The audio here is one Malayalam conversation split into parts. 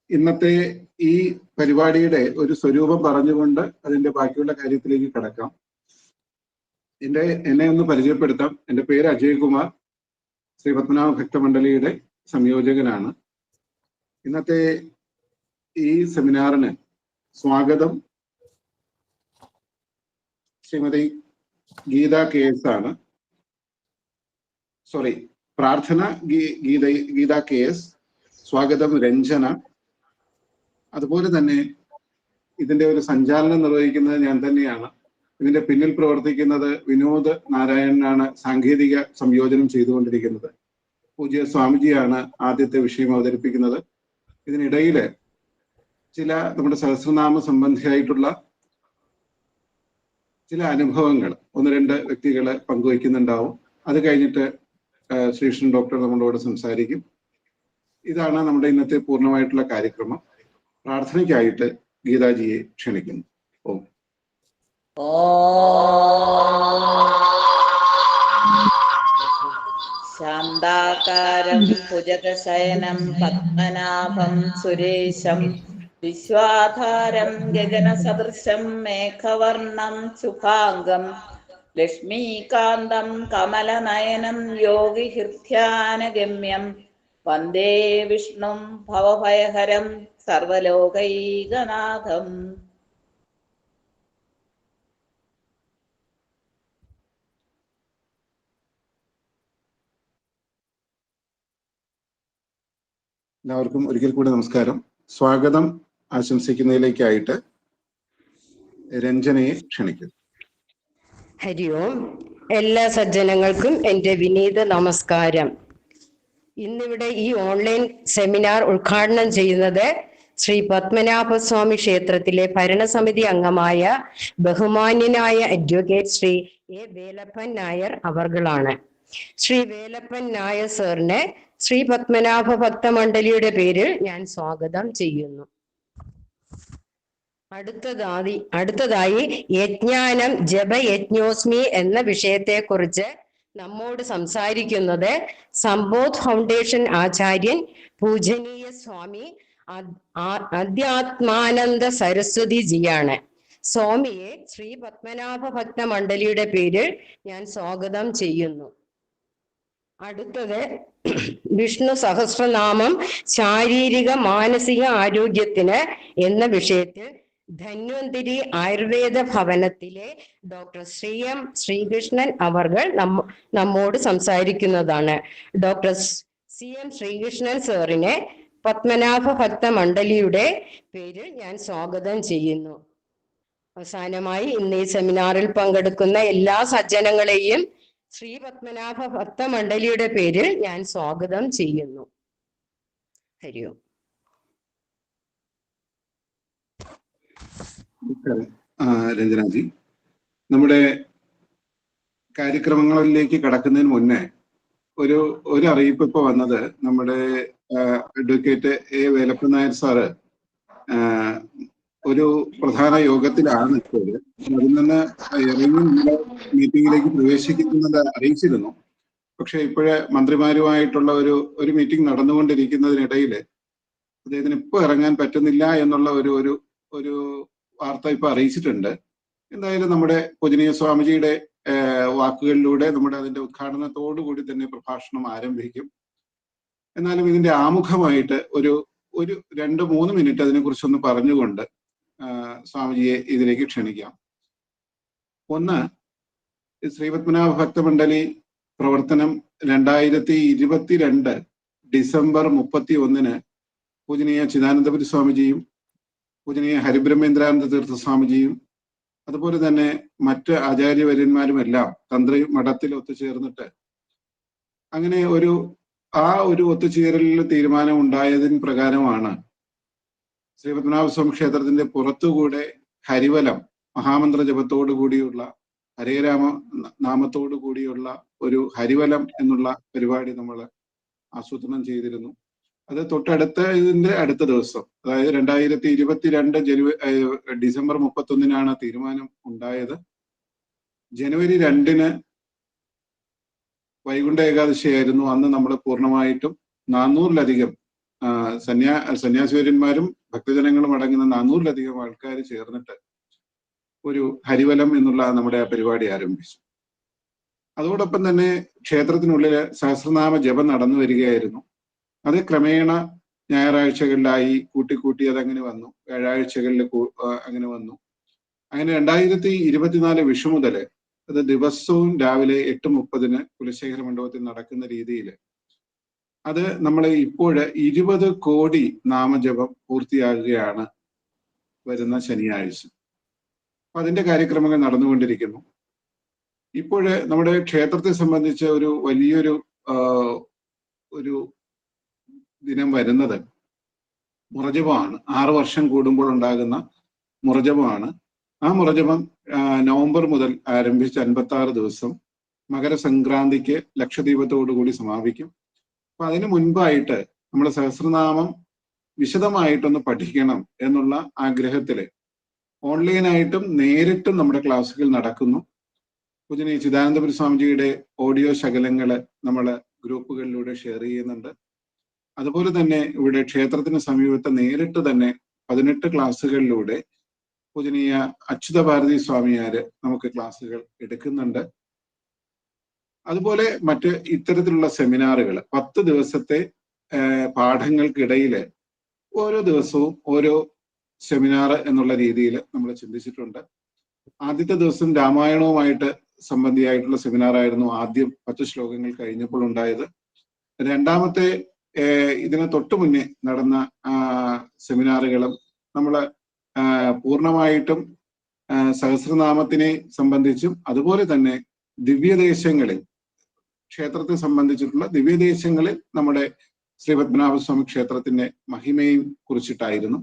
ഇന്നത്തെ ഈ പരിപാടിയുടെ ഒരു സ്വരൂപം പറഞ്ഞുകൊണ്ട് അതിന്റെ ബാക്കിയുള്ള കാര്യത്തിലേക്ക് കടക്കാം. എന്നെ ഒന്ന് പരിചയപ്പെടുത്താം. എൻ്റെ പേര് അജയ് കുമാർ, ശ്രീ പത്മനാഭ ഭക്തമണ്ഡലിയുടെ സംയോജകനാണ്. ഇന്നത്തെ ഈ സെമിനാറിന് സ്വാഗതം ശ്രീമതി ഗീത KS ആണ്. പ്രാർത്ഥന ഗീത KS, സ്വാഗതം രഞ്ജന. അതുപോലെ തന്നെ ഇതിന്റെ ഒരു സഞ്ചാലനം നിർവഹിക്കുന്നത് ഞാൻ തന്നെയാണ്. ഇതിന്റെ പിന്നിൽ പ്രവർത്തിക്കുന്നത് വിനോദ് നാരായണനാണ്, സാങ്കേതിക സംയോജനം ചെയ്തുകൊണ്ടിരിക്കുന്നത്. പൂജ്യ സ്വാമിജിയാണ് ആദ്യത്തെ വിഷയം അവതരിപ്പിക്കുന്നത്. ഇതിനിടയിൽ ചില നമ്മുടെ സഹസ്രനാമ സംബന്ധിയായിട്ടുള്ള ചില അനുഭവങ്ങൾ ഒന്ന് രണ്ട് വ്യക്തികളെ പങ്കുവയ്ക്കുന്നുണ്ടാവും. അത് കഴിഞ്ഞിട്ട് ശ്രീകൃഷ്ണൻ ഡോക്ടർ നമ്മളോട് സംസാരിക്കും. ഇതാണ് നമ്മുടെ ഇന്നത്തെ പൂർണ്ണമായിട്ടുള്ള കാര്യക്രമം. പ്രാർത്ഥനയ്ക്കായിട്ട് ഗീതാജിയെ ക്ഷണിക്കുന്നു. ഓം. ശാന്താകാരം ഭുജഗശയനം പത്മനാഭം സുരേശം വിശ്വാധാരം ഗഗനസദൃശം മേഘവർണം ശുഭാംഗം ലക്ഷ്മീകാന്തം കമലനയനം യോഗിഹൃദ്ധ്യാനഗമ്യം വന്ദേ വിഷ്ണും ഭവഭയഹരം സർവലോകൈകനാഥം. എല്ലാവർക്കും ഒരിക്കൽ കൂടി നമസ്കാരം. സ്വാഗതം ആശംസിക്കുന്നതിലേക്കായിട്ട് രഞ്ജനയെ ക്ഷണിക്കുന്നു. ഹരി ഓം. എല്ലാ സജ്ജനങ്ങൾക്കും എൻ്റെ വിനീത നമസ്കാരം. ഇന്നിവിടെ ഈ ഓൺലൈൻ സെമിനാർ ഉദ്ഘാടനം ചെയ്യുന്നത് ശ്രീ പത്മനാഭസ്വാമി ക്ഷേത്രത്തിലെ ഭരണസമിതി അംഗമായ ബഹുമാന്യനായ അഡ്വക്കേറ്റ് ശ്രീ എ വേലപ്പൻ നായർ അവർകളാണ്. ശ്രീ വേലപ്പൻ നായർ സാറിനെ ശ്രീ പത്മനാഭ ഭക്തമണ്ഡലിയുടെ പേരിൽ ഞാൻ സ്വാഗതം ചെയ്യുന്നു. അടുത്തതായി യജ്ഞാനം ജപയജ്ഞോസ്മി എന്ന വിഷയത്തെക്കുറിച്ച് നമ്മോട് സംസാരിക്കുന്നത് സമ്പോധ് ഫൗണ്ടേഷൻ ആചാര്യൻ പൂജനീയ സ്വാമി അധ്യാത്മാനന്ദ സരസ്വതി ജിയാണ്. സ്വാമിയെ ശ്രീ പത്മനാഭ ഭക്തമണ്ഡലിയുടെ പേരിൽ ഞാൻ സ്വാഗതം ചെയ്യുന്നു. അടുത്തത് വിഷ്ണു സഹസ്രനാമം ശാരീരിക മാനസിക ആരോഗ്യത്തിന് എന്ന വിഷയത്തിൽ ധന്വന്തിരി ആയുർവേദ ഭവനത്തിലെ ഡോക്ടർ എം ശ്രീകൃഷ്ണൻ അവർകൾ നമ്മോട് സംസാരിക്കുന്നതാണ്. ഡോക്ടർ എം ശ്രീകൃഷ്ണൻ സാറിനെ പത്മനാഭ ഭക്തമണ്ഡലിയുടെ പേരിൽ ഞാൻ സ്വാഗതം ചെയ്യുന്നു. അവസാനമായി ഇന്ന് ഈ സെമിനാറിൽ പങ്കെടുക്കുന്ന എല്ലാ സജ്ജനങ്ങളെയും ശ്രീ പത്മനാഭ ഭക്തമണ്ഡലിയുടെ പേരിൽ ഞാൻ സ്വാഗതം ചെയ്യുന്നു. ഹരി ഓം. രഞ്ജനാജി, നമ്മുടെ കാര്യക്രമങ്ങളിലേക്ക് കടക്കുന്നതിന് മുന്നേ ഒരു അറിയിപ്പ് ഇപ്പൊ വന്നത് നമ്മുടെ advocate A Velappan Nair sir ഒരു പ്രധാന യോഗത്തിലാണ് ഇപ്പോൾ. അതിൽ നിന്ന് ഇറങ്ങി നമ്മുടെ മീറ്റിംഗിലേക്ക് പ്രവേശിക്കുന്നത് അറിയിച്ചിരുന്നു. പക്ഷെ ഇപ്പോഴേ മന്ത്രിമാരുമായിട്ടുള്ള ഒരു മീറ്റിംഗ് നടന്നുകൊണ്ടിരിക്കുന്നതിനിടയിൽ അദ്ദേഹത്തിന് ഇപ്പൊ ഇറങ്ങാൻ പറ്റുന്നില്ല എന്നുള്ള ഒരു വാർത്ത ഇപ്പൊ അറിയിച്ചിട്ടുണ്ട്. എന്തായാലും നമ്മുടെ പൂജനീയ സ്വാമിജിയുടെ വാക്കുകളിലൂടെ നമ്മുടെ അതിന്റെ ഉദ്ഘാടനത്തോടു കൂടി തന്നെ പ്രഭാഷണം ആരംഭിക്കും. എന്നാലും ഇതിന്റെ ആമുഖമായിട്ട് ഒരു 2-3 മിനിറ്റ് അതിനെക്കുറിച്ചൊന്ന് പറഞ്ഞുകൊണ്ട് സ്വാമിജിയെ ഇതിലേക്ക് ക്ഷണിക്കാം. ഒന്ന്, ശ്രീപത്മനാഭ ഭക്തമണ്ഡലി പ്രവർത്തനം 2022 ഡിസംബർ 31 പൂജനീയ ചിദാനന്ദപുരി സ്വാമിജിയും പൂജനീയ ഹരിബ്രഹ്മേന്ദ്രാനന്ദ തീർത്ഥ സ്വാമിജിയും അതുപോലെ തന്നെ മറ്റ് ആചാര്യവര്യന്മാരുമെല്ലാം തന്ത്രി മഠത്തിൽ ഒത്തുചേർന്നിട്ട് അങ്ങനെ ഒരു ഒത്തുചേരലിൽ തീരുമാനം ഉണ്ടായതിന് പ്രകാരമാണ് ശ്രീപത്മനാഭസ്വാമി ക്ഷേത്രത്തിന്റെ പുറത്തുകൂടെ ഹരിവലം മഹാമന്ത്ര ജപത്തോടു കൂടിയുള്ള ഹരേരാമ നാമത്തോടു കൂടിയുള്ള ഒരു ഹരിവലം എന്നുള്ള പരിപാടി നമ്മൾ ആസൂത്രണം ചെയ്തിരുന്നു. അത് ഇതിന്റെ അടുത്ത ദിവസം, അതായത് 2022 ഡിസംബർ 31 തീരുമാനം ഉണ്ടായത്. ജനുവരി 2 വൈകുണ്ഠ ഏകാദശിയായിരുന്നു. അന്ന് നമ്മൾ പൂർണ്ണമായിട്ടും 400-ലധികം സന്യാസിവര്യന്മാരും ഭക്തജനങ്ങളും അടങ്ങുന്ന 400-ലധികം ആൾക്കാർ ചേർന്നിട്ട് ഒരു ഹരിവലം എന്നുള്ള നമ്മുടെ ആ പരിപാടി ആരംഭിച്ചു. അതോടൊപ്പം തന്നെ ക്ഷേത്രത്തിനുള്ളിൽ സഹസ്രനാമ ജപം നടന്നു വരികയായിരുന്നു. അത് ക്രമേണ ഞായറാഴ്ചകളിലായി കൂട്ടിക്കൂട്ടി അതങ്ങനെ വന്നു, വ്യാഴാഴ്ചകളിൽ അങ്ങനെ വന്നു. അങ്ങനെ 2024 വിഷു മുതൽ അത് ദിവസവും രാവിലെ 8:30 കുലശേഖര മണ്ഡപത്തിൽ നടക്കുന്ന രീതിയിൽ അത് നമ്മൾ ഇപ്പോൾ 20 കോടി നാമജപം പൂർത്തിയാകുകയാണ് വരുന്ന ശനിയാഴ്ച. അപ്പൊ അതിന്റെ കാര്യക്രമങ്ങൾ നടന്നുകൊണ്ടിരിക്കുന്നു. ഇപ്പോൾ നമ്മുടെ ക്ഷേത്രത്തെ സംബന്ധിച്ച് ഒരു വലിയൊരു ഒരു ദിനം വരുന്നത് മുറജപമാണ്. 6 വർഷം കൂടുമ്പോൾ ഉണ്ടാകുന്ന മുറജപമാണ്. ആ മുറജപം നവംബർ മുതൽ ആരംഭിച്ച് 56 ദിവസം മകരസംക്രാന്തിക്ക് ലക്ഷദീപത്തോടുകൂടി സമാപിക്കും. അപ്പൊ അതിനു മുൻപായിട്ട് നമ്മൾ സഹസ്രനാമം വിശദമായിട്ടൊന്ന് പഠിക്കണം എന്നുള്ള ആഗ്രഹത്തില് ഓൺലൈനായിട്ടും നേരിട്ടും നമ്മുടെ ക്ലാസ്സുകൾ നടക്കുന്നു. പൂജനീയ ചിദാനന്ദപുരി സ്വാമിജിയുടെ ഓഡിയോ ശകലങ്ങള് നമ്മൾ ഗ്രൂപ്പുകളിലൂടെ ഷെയർ ചെയ്യുന്നുണ്ട്. അതുപോലെ തന്നെ ഇവിടെ ക്ഷേത്രത്തിന് സമീപത്ത് നേരിട്ട് തന്നെ 18 ക്ലാസ്സുകളിലൂടെ പൂജനീയ അച്യുത ഭാരതി സ്വാമിയാര് നമുക്ക് ക്ലാസ്സുകൾ എടുക്കുന്നുണ്ട്. അതുപോലെ മറ്റ് ഇത്തരത്തിലുള്ള സെമിനാറുകൾ 10 ദിവസത്തെ പാഠങ്ങൾക്കിടയിൽ ഓരോ ദിവസവും ഓരോ സെമിനാർ എന്നുള്ള രീതിയിൽ നമ്മൾ ചിന്തിച്ചിട്ടുണ്ട്. ആദ്യത്തെ ദിവസം രാമായണവുമായിട്ട് സംബന്ധിയായിട്ടുള്ള സെമിനാർ ആയിരുന്നു ആദ്യം 10 ശ്ലോകങ്ങൾ കഴിഞ്ഞപ്പോൾ ഉണ്ടായത്. രണ്ടാമത്തെ ഇതിന് തൊട്ടു മുന്നേ നടന്ന സെമിനാറുകളും നമ്മൾ പൂർണ്ണമായിട്ടും സഹസ്രനാമത്തിനെ സംബന്ധിച്ചും അതുപോലെ തന്നെ ദിവ്യദേശങ്ങളിൽ ക്ഷേത്രത്തെ സംബന്ധിച്ചിട്ടുള്ള ദിവ്യദേശങ്ങളിൽ നമ്മുടെ ശ്രീ പത്മനാഭസ്വാമി ക്ഷേത്രത്തിന്റെ മഹിമയും കുറിച്ചിട്ടായിരുന്നു.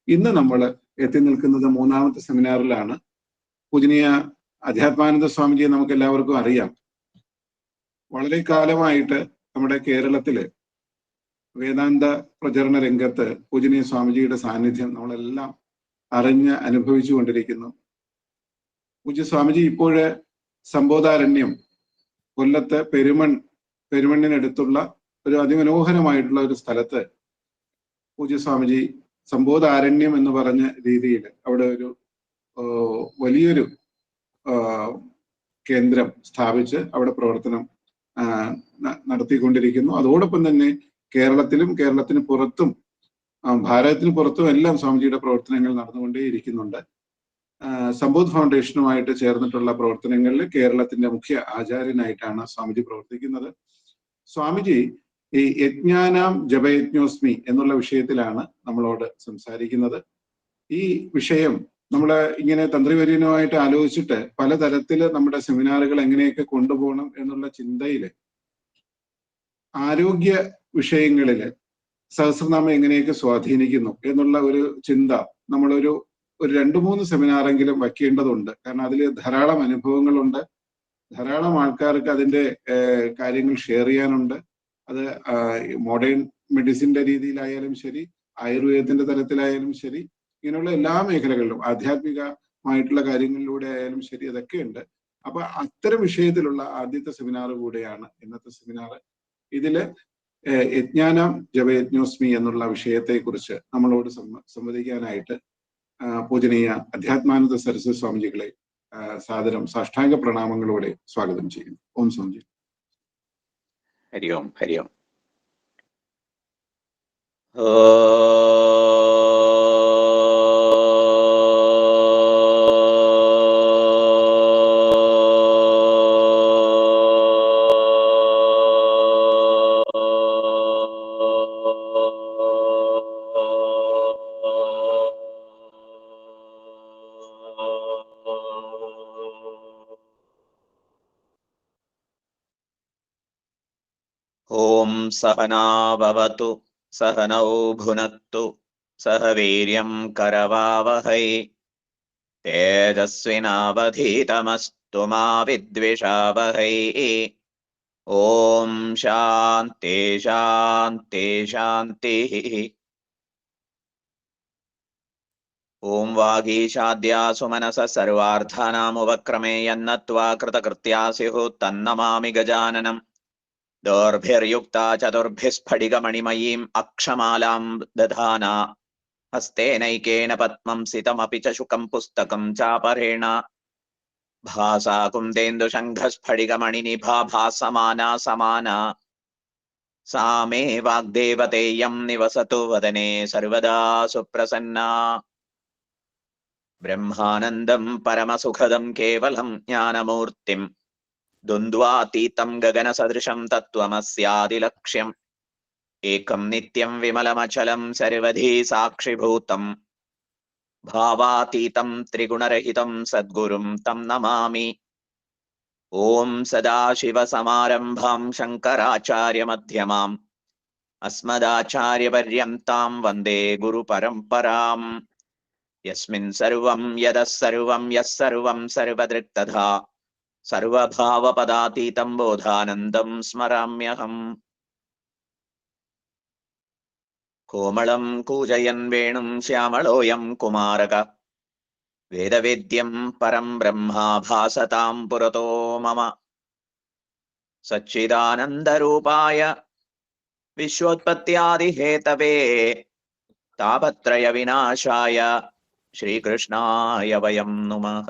ഇന്ന് നമ്മൾ എത്തി നിൽക്കുന്നത് 3ാമത്തെ സെമിനാറിലാണ്. പൂജനീയ അധ്യാത്മാനന്ദ സ്വാമിജിയെ നമുക്ക് എല്ലാവർക്കും അറിയാം. വളരെ കാലമായിട്ട് നമ്മുടെ കേരളത്തില് വേദാന്ത പ്രചരണ രംഗത്ത് പൂജനീയ സ്വാമിജിയുടെ സാന്നിധ്യം നമ്മളെല്ലാം അറിഞ്ഞ് അനുഭവിച്ചു കൊണ്ടിരിക്കുന്നു. പൂജ്യ സ്വാമിജി ഇപ്പോഴ് സമ്പോധാരണ്യം കൊല്ലത്ത് പെരുമണ്ണിനടുത്തുള്ള ഒരു അതിമനോഹരമായിട്ടുള്ള ഒരു സ്ഥലത്ത് പൂജ്യ സ്വാമിജി സമ്പോധാരണ്യം എന്ന് പറഞ്ഞ രീതിയിൽ അവിടെ ഒരു വലിയൊരു കേന്ദ്രം സ്ഥാപിച്ച് അവിടെ പ്രവർത്തനം നടത്തിക്കൊണ്ടിരിക്കുന്നു. അതോടൊപ്പം തന്നെ കേരളത്തിലും കേരളത്തിന് പുറത്തും ഭാരതത്തിന് പുറത്തും എല്ലാം സ്വാമിജിയുടെ പ്രവർത്തനങ്ങൾ നടന്നുകൊണ്ടേയിരിക്കുന്നുണ്ട്. സമ്പോധ് ഫൗണ്ടേഷനുമായിട്ട് ചേർന്നിട്ടുള്ള പ്രവർത്തനങ്ങളിൽ കേരളത്തിന്റെ മുഖ്യ ആചാര്യനായിട്ടാണ് സ്വാമിജി പ്രവർത്തിക്കുന്നത്. സ്വാമിജി ഈ യജ്ഞാനാം ജപയജ്ഞോസ്മി എന്നുള്ള വിഷയത്തിലാണ് നമ്മളോട് സംസാരിക്കുന്നത്. ഈ വിഷയം നമ്മൾ ഇങ്ങനെ തന്ത്രിവര്യനുമായിട്ട് ആലോചിച്ചിട്ട് പലതരത്തില് നമ്മുടെ സെമിനാറുകൾ എങ്ങനെയൊക്കെ കൊണ്ടുപോകണം എന്നുള്ള ചിന്തയില് ആരോഗ്യ വിഷയങ്ങളില് സഹസ്രനാമം എങ്ങനെയൊക്കെ സ്വാധീനിക്കുന്നു എന്നുള്ള ഒരു ചിന്ത നമ്മളൊരു 2-3 സെമിനാറെങ്കിലും വയ്ക്കേണ്ടതുണ്ട്. കാരണം അതിൽ ധാരാളം അനുഭവങ്ങളുണ്ട്, ധാരാളം ആൾക്കാർക്ക് അതിന്റെ കാര്യങ്ങൾ ഷെയർ ചെയ്യാനുണ്ട്. അത് മോഡേൺ മെഡിസിന്റെ രീതിയിലായാലും ശരി, ആയുർവേദത്തിന്റെ തലത്തിലായാലും ശരി, ഇങ്ങനെയുള്ള എല്ലാ മേഖലകളിലും ആധ്യാത്മികമായിട്ടുള്ള കാര്യങ്ങളിലൂടെ ആയാലും ശരി, അതൊക്കെ ഉണ്ട്. അപ്പൊ അത്തരം വിഷയത്തിലുള്ള ആദ്യത്തെ സെമിനാർ കൂടെയാണ് ഇന്നത്തെ സെമിനാർ. ഇതില് യജ്ഞാനാം ജപയജ്ഞോസ്മി എന്നുള്ള വിഷയത്തെ കുറിച്ച് നമ്മളോട് സംവദിക്കാനായിട്ട് പൂജനീയ അധ്യാത്മാനന്ദ സരസ്വതി സ്വാമിജികളെ സാദരം സാഷ്ടാംഗ പ്രണാമങ്ങളോടെ സ്വാഗതം ചെയ്യുന്നു. ഓം സ്വാമിജി. ഹരി ഓം. ഹരി ഓം. ഓം സഹനാ ഭവതു സഹനൗ ഭുനക്തു സഹ വീര്യം കരവാവഹൈ തേജസ്വിനാവധീതമസ്തു മാ വിദ്വിഷാവഹൈ. ഓം ശാന്തി ശാന്തി ശാന്തി. ഓം വാഗീശാദ്യാസു മനസഃ സർവാർത്ഥാനാമുപക്രമേ യന്നത്വാ കൃതകൃത്യാ സ്യുഃ തന്നമാമി ഗജാനനം. ദോർഭിർയുക്താ ചതുർഭിസ്ഫടികമണിമയീം അക്ഷമാലാം ദധാന ഹസ്തേനൈകേന പത്മം സിതമപി ച ശുകം പുസ്തകം ചാപരേണ ഭാസാ കുന്ദേന്ദുശംഖസ്ഫടികമണിനിഭാ ഭാസമാനാ സമാനാ സാ മേ വാഗ്ദേവതേയം നിവസതു വദനെ സർവദാ സുപ്രസന്നാ. ബ്രഹ്മാനന്ദം പരമസുഖദം കേവലം ജ്ഞാനമൂർത്തിം ദ്വന്ദ്വാതീതം ഗഗനസദൃശം തത്വമസ്യാദിലക്ഷ്യം ഏകം നിത്യം വിമലമചലം സർവധി സാക്ഷിഭൂതം ഭാവാതീതം ത്രിഗുണരഹിതം സദ്ഗുരും തം നമാമി. ഓം സദാശിവസമാരംഭാം ശങ്കരാചാര്യമധ്യമാം അസ്മദാചാര്യപര്യന്താം വന്ദേ ഗുരുപരമ്പരാം. യസ്മിൻ സർവം യദഃ സർവം യസ്സർവം സർവദൃക് തഥാ സർവഭാവപദാതീതം ബോധാനന്ദം സ്മരാമ്യഹം. കോമളം കൂജയൻ വേണും ശ്യാമളോയം കുമാരക വേദവേദ്യം പരം ബ്രഹ്മാഭാസതാം പുരതോ മമ. സച്ചിദാനന്ദരൂപായ വിശ്വോത്പത്യാദിഹേതവേ താപത്രയ വിനാശായ ശ്രീകൃഷ്ണായ വയം നുമഃ.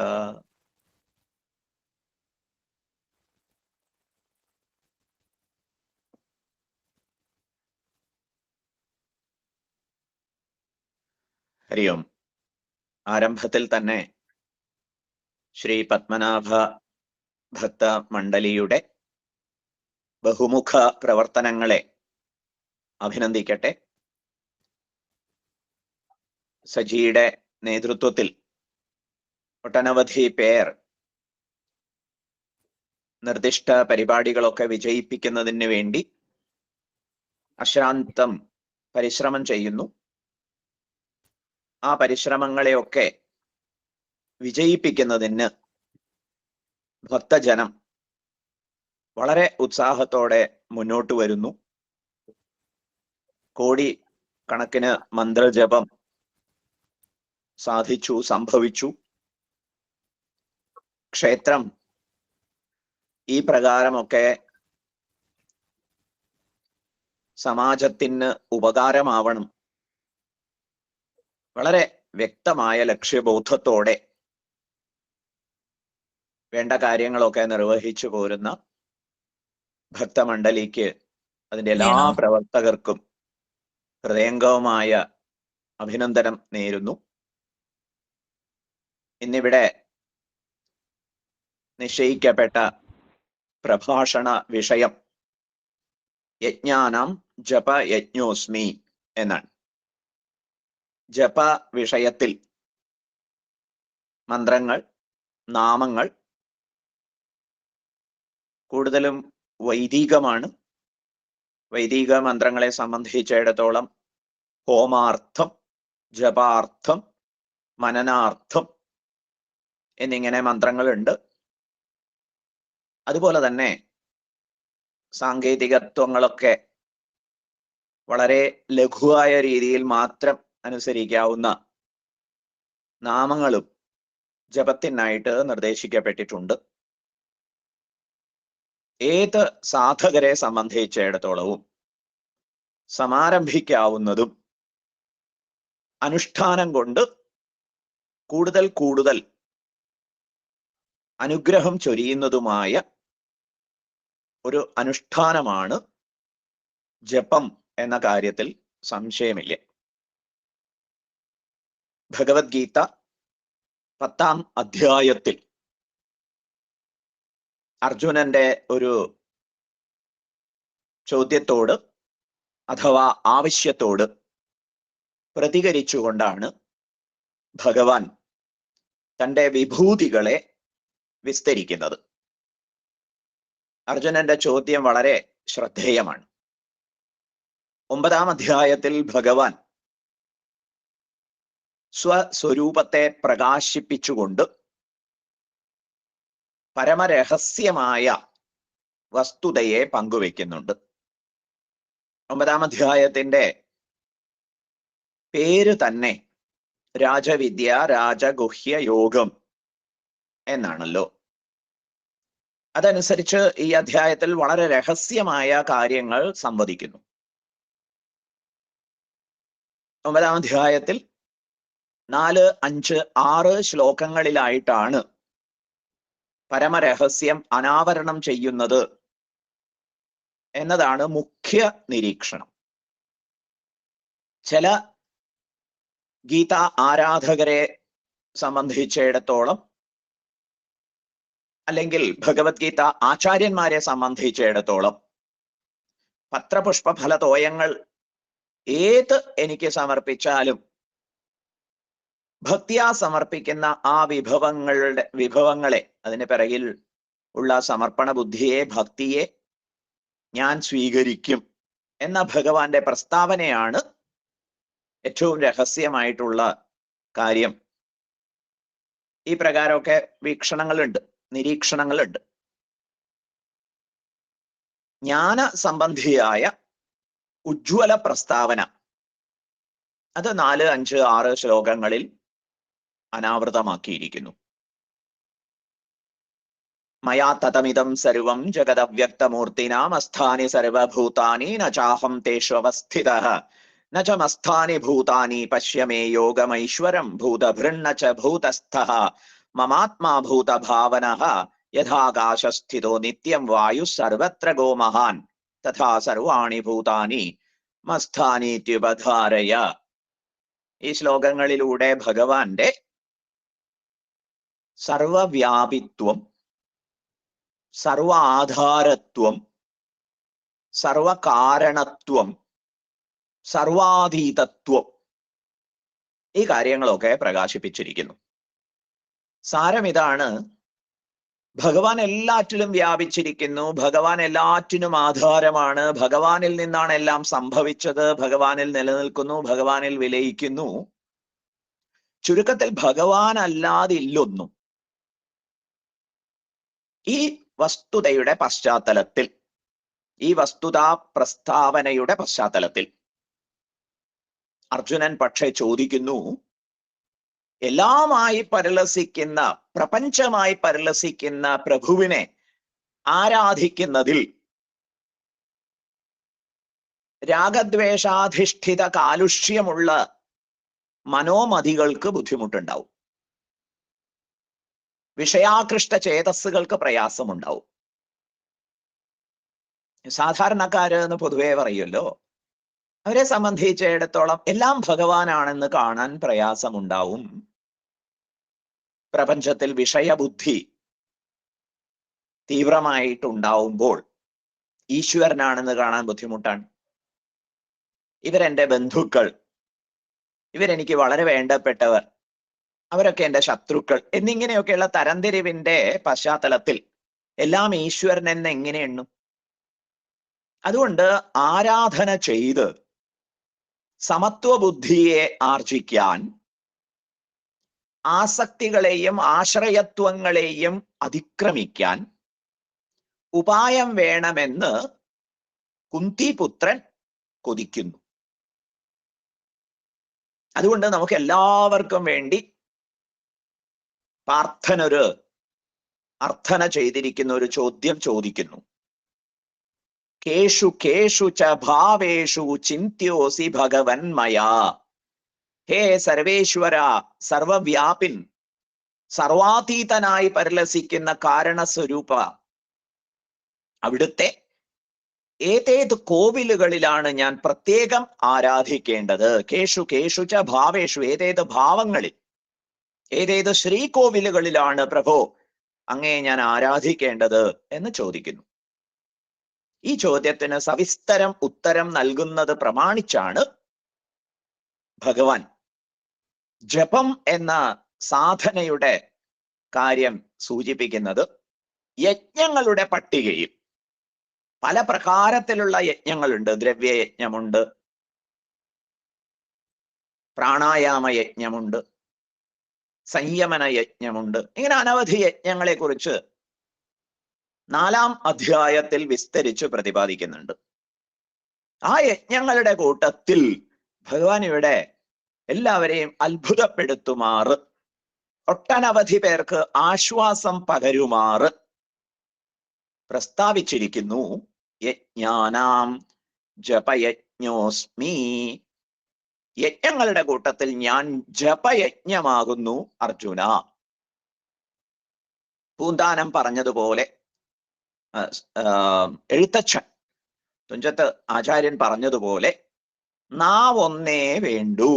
ഹരി ഓം. ആരംഭത്തിൽ തന്നെ ശ്രീ പത്മനാഭ ഭക്ത മണ്ഡലിയുടെ ബഹുമുഖ പ്രവർത്തനങ്ങളെ അഭിനന്ദിക്കട്ടെ. സജിയുടെ നേതൃത്വത്തിൽ ഒട്ടനവധി പേർ നിർദ്ദിഷ്ട പരിപാടികളൊക്കെ വിജയിപ്പിക്കുന്നതിന് വേണ്ടി അശ്രാന്തം പരിശ്രമം ചെയ്യുന്നു. ആ പരിശ്രമങ്ങളെയൊക്കെ വിജയിപ്പിക്കുന്നതിന് ഭക്തജനം വളരെ ഉത്സാഹത്തോടെ മുന്നോട്ട് വരുന്നു. കോടി കണക്കിന് മന്ത്രജപം സാധിച്ചു, സംഭവിച്ചു. ക്ഷേത്രം ഈ പ്രകാരമൊക്കെ സമാജത്തിന് ഉപകാരമാവണം, വളരെ വ്യക്തമായ ലക്ഷ്യബോധത്തോടെ വേണ്ട കാര്യങ്ങളൊക്കെ നിർവഹിച്ചു പോരുന്ന ഭക്തമണ്ഡലിക്ക് അതിന്റെ എല്ലാ പ്രവർത്തകർക്കും ഹൃദയംഗമായ അഭിനന്ദനം നേരുന്നു. ഇന്നിവിടെ നിശ്ചയിക്കപ്പെട്ട പ്രഭാഷണ വിഷയം യജ്ഞാനാം ജപ യജ്ഞോസ്മി എന്നാണ്. ജപ വിഷയത്തിൽ മന്ത്രങ്ങൾ, നാമങ്ങൾ കൂടുതലും വൈദികമാണ്. വൈദിക മന്ത്രങ്ങളെ സംബന്ധിച്ചിടത്തോളം ഹോമാർത്ഥം, ജപാർത്ഥം, മനനാർത്ഥം എന്നിങ്ങനെ മന്ത്രങ്ങളുണ്ട്. അതുപോലെ തന്നെ സാങ്കേതികത്വങ്ങളൊക്കെ വളരെ ലഘുവായ രീതിയിൽ മാത്രം അനുസരിക്കാവുന്ന നാമങ്ങളും ജപത്തിനായിട്ട് നിർദ്ദേശിക്കപ്പെട്ടിട്ടുണ്ട്. ഏത് സാധകരെ സംബന്ധിച്ചിടത്തോളവും സമാരംഭിക്കാവുന്നതും അനുഷ്ഠാനം കൊണ്ട് കൂടുതൽ കൂടുതൽ അനുഗ്രഹം ചൊരിയുന്നതുമായ ഒരു അനുഷ്ഠാനമാണ് ജപം എന്ന കാര്യത്തിൽ സംശയമില്ല. ഭഗവത്ഗീത 10-ാം അധ്യായത്തിൽ അർജുനന്റെ ഒരു ചോദ്യത്തോട് അഥവാ ആവശ്യത്തോട് പ്രതികരിച്ചുകൊണ്ടാണ് ഭഗവാൻ തന്റെ വിഭൂതികളെ വിസ്തരിക്കുന്നത്. അർജുനന്റെ ചോദ്യം വളരെ ശ്രദ്ധേയമാണ്. 9-ാം അധ്യായത്തിൽ ഭഗവാൻ സ്വസ്വരൂപത്തെ പ്രകാശിപ്പിച്ചുകൊണ്ട് പരമരഹസ്യമായ വസ്തുതയെ പങ്കുവെക്കുന്നുണ്ട്. 9-ാം അധ്യായത്തിന്റെ പേര് തന്നെ രാജവിദ്യ, രാജഗുഹ്യ യോഗം എന്നാണല്ലോ. അതനുസരിച്ച് ഈ അധ്യായത്തിൽ വളരെ രഹസ്യമായ കാര്യങ്ങൾ സംവദിക്കുന്നു. 9-ാം അധ്യായത്തിൽ 4, 5, 6 ശ്ലോകങ്ങളിലായിട്ടാണ് പരമരഹസ്യം അനാവരണം ചെയ്യുന്നത് എന്നതാണ് മുഖ്യ നിരീക്ഷണം. ചില ഗീത ആരാധകരെ സംബന്ധിച്ചിടത്തോളം, അല്ലെങ്കിൽ ഭഗവത്ഗീത ആചാര്യന്മാരെ സംബന്ധിച്ചിടത്തോളം, പത്രപുഷ്പ ഫലതോയങ്ങൾ ഏത് എനിക്ക് സമർപ്പിച്ചാലും ഭക്തിയാ സമർപ്പിക്കുന്ന ആ വിഭവങ്ങളെ, അതിന് പിറകിൽ ഉള്ള സമർപ്പണ ബുദ്ധിയെ, ഭക്തിയെ ഞാൻ സ്വീകരിക്കും എന്ന ഭഗവാന്റെ പ്രസ്താവനയാണ് ഏറ്റവും രഹസ്യമായിട്ടുള്ള കാര്യം. ഈ പ്രകാരമൊക്കെ വീക്ഷണങ്ങളുണ്ട്, നിരീക്ഷണങ്ങളുണ്ട്. ജ്ഞാന സംബന്ധിയായ ഉജ്ജ്വല പ്രസ്താവന അത് 4, 5, 6 ശ്ലോകങ്ങളിൽ അനാവൃതമാക്കിയിരിക്കുന്നു. മയാ തതമിദം സർവം ജഗദവ്യക്തമൂർത്തിനാമസ്ഥാനി സർവഭൂതാനി ന ചാഹം തേഷു അവസ്ഥിതഃ ന ച മസ്ഥാനി ഭൂതാനി പശ്യ മേ യോഗമൈശ്വരം ഭൂതഭൃന്ന ച ഭൂതസ്ഥഃ മമാത്മാ ഭൂതഭാവനഃ യഥാകാശസ്ഥിതോ നിത്യം വായു സർവത്ര ഗോ മഹാൻ തഥാ സർവാണി ഭൂതാനി മസ്ഥാനീത്യുപധാരയ. ഈ ശ്ലോകങ്ങളിലൂടെ ഭഗവാന്റെ സർവവ്യാപിത്വം, സർവ ആധാരത്വം, സർവകാരണത്വം, സർവാതീതത്വം, ഈ കാര്യങ്ങളൊക്കെ പ്രകാശിപ്പിച്ചിരിക്കുന്നു. സാരം ഇതാണ്: ഭഗവാൻ എല്ലാറ്റിലും വ്യാപിച്ചിരിക്കുന്നു, ഭഗവാൻ എല്ലാറ്റിനും ആധാരമാണ്, ഭഗവാനിൽ നിന്നാണ് എല്ലാം സംഭവിച്ചത്, ഭഗവാനിൽ നിലനിൽക്കുന്നു, ഭഗവാനിൽ വിലയിക്കുന്നു. ചുരുക്കത്തിൽ ഭഗവാൻ അല്ലാതില്ലൊന്നും. ഈ വസ്തുതയുടെ പശ്ചാത്തലത്തിൽ, ഈ വസ്തുതാ പ്രസ്താവനയുടെ പശ്ചാത്തലത്തിൽ അർജുനൻ പക്ഷെ ചോദിക്കുന്നു, എല്ലാമായി പരിലസിക്കുന്ന, പ്രപഞ്ചമായി പരിലസിക്കുന്ന പ്രഭുവിനെ ആരാധിക്കുന്നതിൽ രാഗദ്വേഷാധിഷ്ഠിത കാലുഷ്യമുള്ള മനോമതികൾക്ക് ബുദ്ധിമുട്ടുണ്ടാവും, വിഷയാകൃഷ്ട ചേതസ്സുകൾക്ക് പ്രയാസമുണ്ടാവും. സാധാരണക്കാര് എന്ന് പൊതുവേ പറയുമല്ലോ, അവരെ സംബന്ധിച്ചിടത്തോളം എല്ലാം ഭഗവാനാണെന്ന് കാണാൻ പ്രയാസമുണ്ടാവും. പ്രപഞ്ചത്തിൽ വിഷയബുദ്ധി തീവ്രമായിട്ടുണ്ടാവുമ്പോൾ ഈശ്വരനാണെന്ന് കാണാൻ ബുദ്ധിമുട്ടാണ്. ഇവരെന്റെ ബന്ധുക്കൾ, ഇവരെനിക്ക് വളരെ വേണ്ടപ്പെട്ടവർ, അവരൊക്കെ എന്റെ ശത്രുക്കൾ എന്നിങ്ങനെയൊക്കെയുള്ള തരംതിരിവിന്റെ പശ്ചാത്തലത്തിൽ എല്ലാം ഈശ്വരൻ എന്ന് എങ്ങനെ എണ്ണും? അതുകൊണ്ട് ആരാധന ചെയ്ത് സമത്വബുദ്ധിയെ ആർജിക്കാൻ, ആസക്തികളെയും ആശ്രയത്വങ്ങളെയും അതിക്രമിക്കാൻ ഉപായം വേണമെന്ന് കുന്തിപുത്രൻ കൊതിക്കുന്നു. അതുകൊണ്ട് നമുക്ക് എല്ലാവർക്കും വേണ്ടി പാർത്ഥനൊരു അർത്ഥന ചെയ്തിരിക്കുന്ന ഒരു ചോദ്യം ചോദിക്കുന്നു. കേഷു കേഷു ച ഭാവേഷു ചിന്ത്യോസി ഭഗവൻ മയാ. ഹേ സർവേശ്വര, സർവവ്യാപിൻ, സർവാതീതനായി പരിലസിക്കുന്ന കാരണസ്വരൂപ, അവിടുത്തെ ഏതേത് കോവിലുകളിലാണ് ഞാൻ പ്രത്യേകം ആരാധിക്കേണ്ടത്? കേഷു കേഷു ച ഭാവേഷു, ഏതേത് ഭാവങ്ങളിൽ, ഏതേത് ശ്രീകോവിലുകളിലാണ് പ്രഭോ അങ്ങയെ ഞാൻ ആരാധിക്കേണ്ടത് എന്ന് ചോദിക്കുന്നു. ഈ ചോദ്യത്തിന് സവിസ്തരം ഉത്തരം നൽകുന്നത് പ്രമാണിച്ചാണ് ഭഗവാൻ ജപം എന്ന സാധനയുടെ കാര്യം സൂചിപ്പിക്കുന്നത്. യജ്ഞങ്ങളുടെ പട്ടികയിൽ പല പ്രകാരത്തിലുള്ള യജ്ഞങ്ങളുണ്ട്. ദ്രവ്യയജ്ഞമുണ്ട്, പ്രാണായാമ യജ്ഞമുണ്ട്, സംയമന യജ്ഞമുണ്ട്. ഇങ്ങനെ അനവധി യജ്ഞങ്ങളെ കുറിച്ച് 4-ാം അധ്യായത്തിൽ വിസ്തരിച്ച് പ്രതിപാദിക്കുന്നുണ്ട്. ആ യജ്ഞങ്ങളുടെ കൂട്ടത്തിൽ ഭഗവാൻ ഇവിടെ എല്ലാവരെയും അത്ഭുതപ്പെടുത്തുമാറ്, ഒട്ടനവധി പേർക്ക് ആശ്വാസം പകരുമാറ് പ്രസ്താവിച്ചിരിക്കുന്നു. യജ്ഞാനാം ജപയജ്ഞോസ്മി, യജ്ഞങ്ങളുടെ കൂട്ടത്തിൽ ഞാൻ ജപയജ്ഞമാകുന്നു അർജുന. പൂന്താനം പറഞ്ഞതുപോലെ, എഴുത്തച്ഛൻ തുഞ്ചത്ത് ആചാര്യൻ പറഞ്ഞതുപോലെ, നാവ് ഒന്നേ വേണ്ടൂ.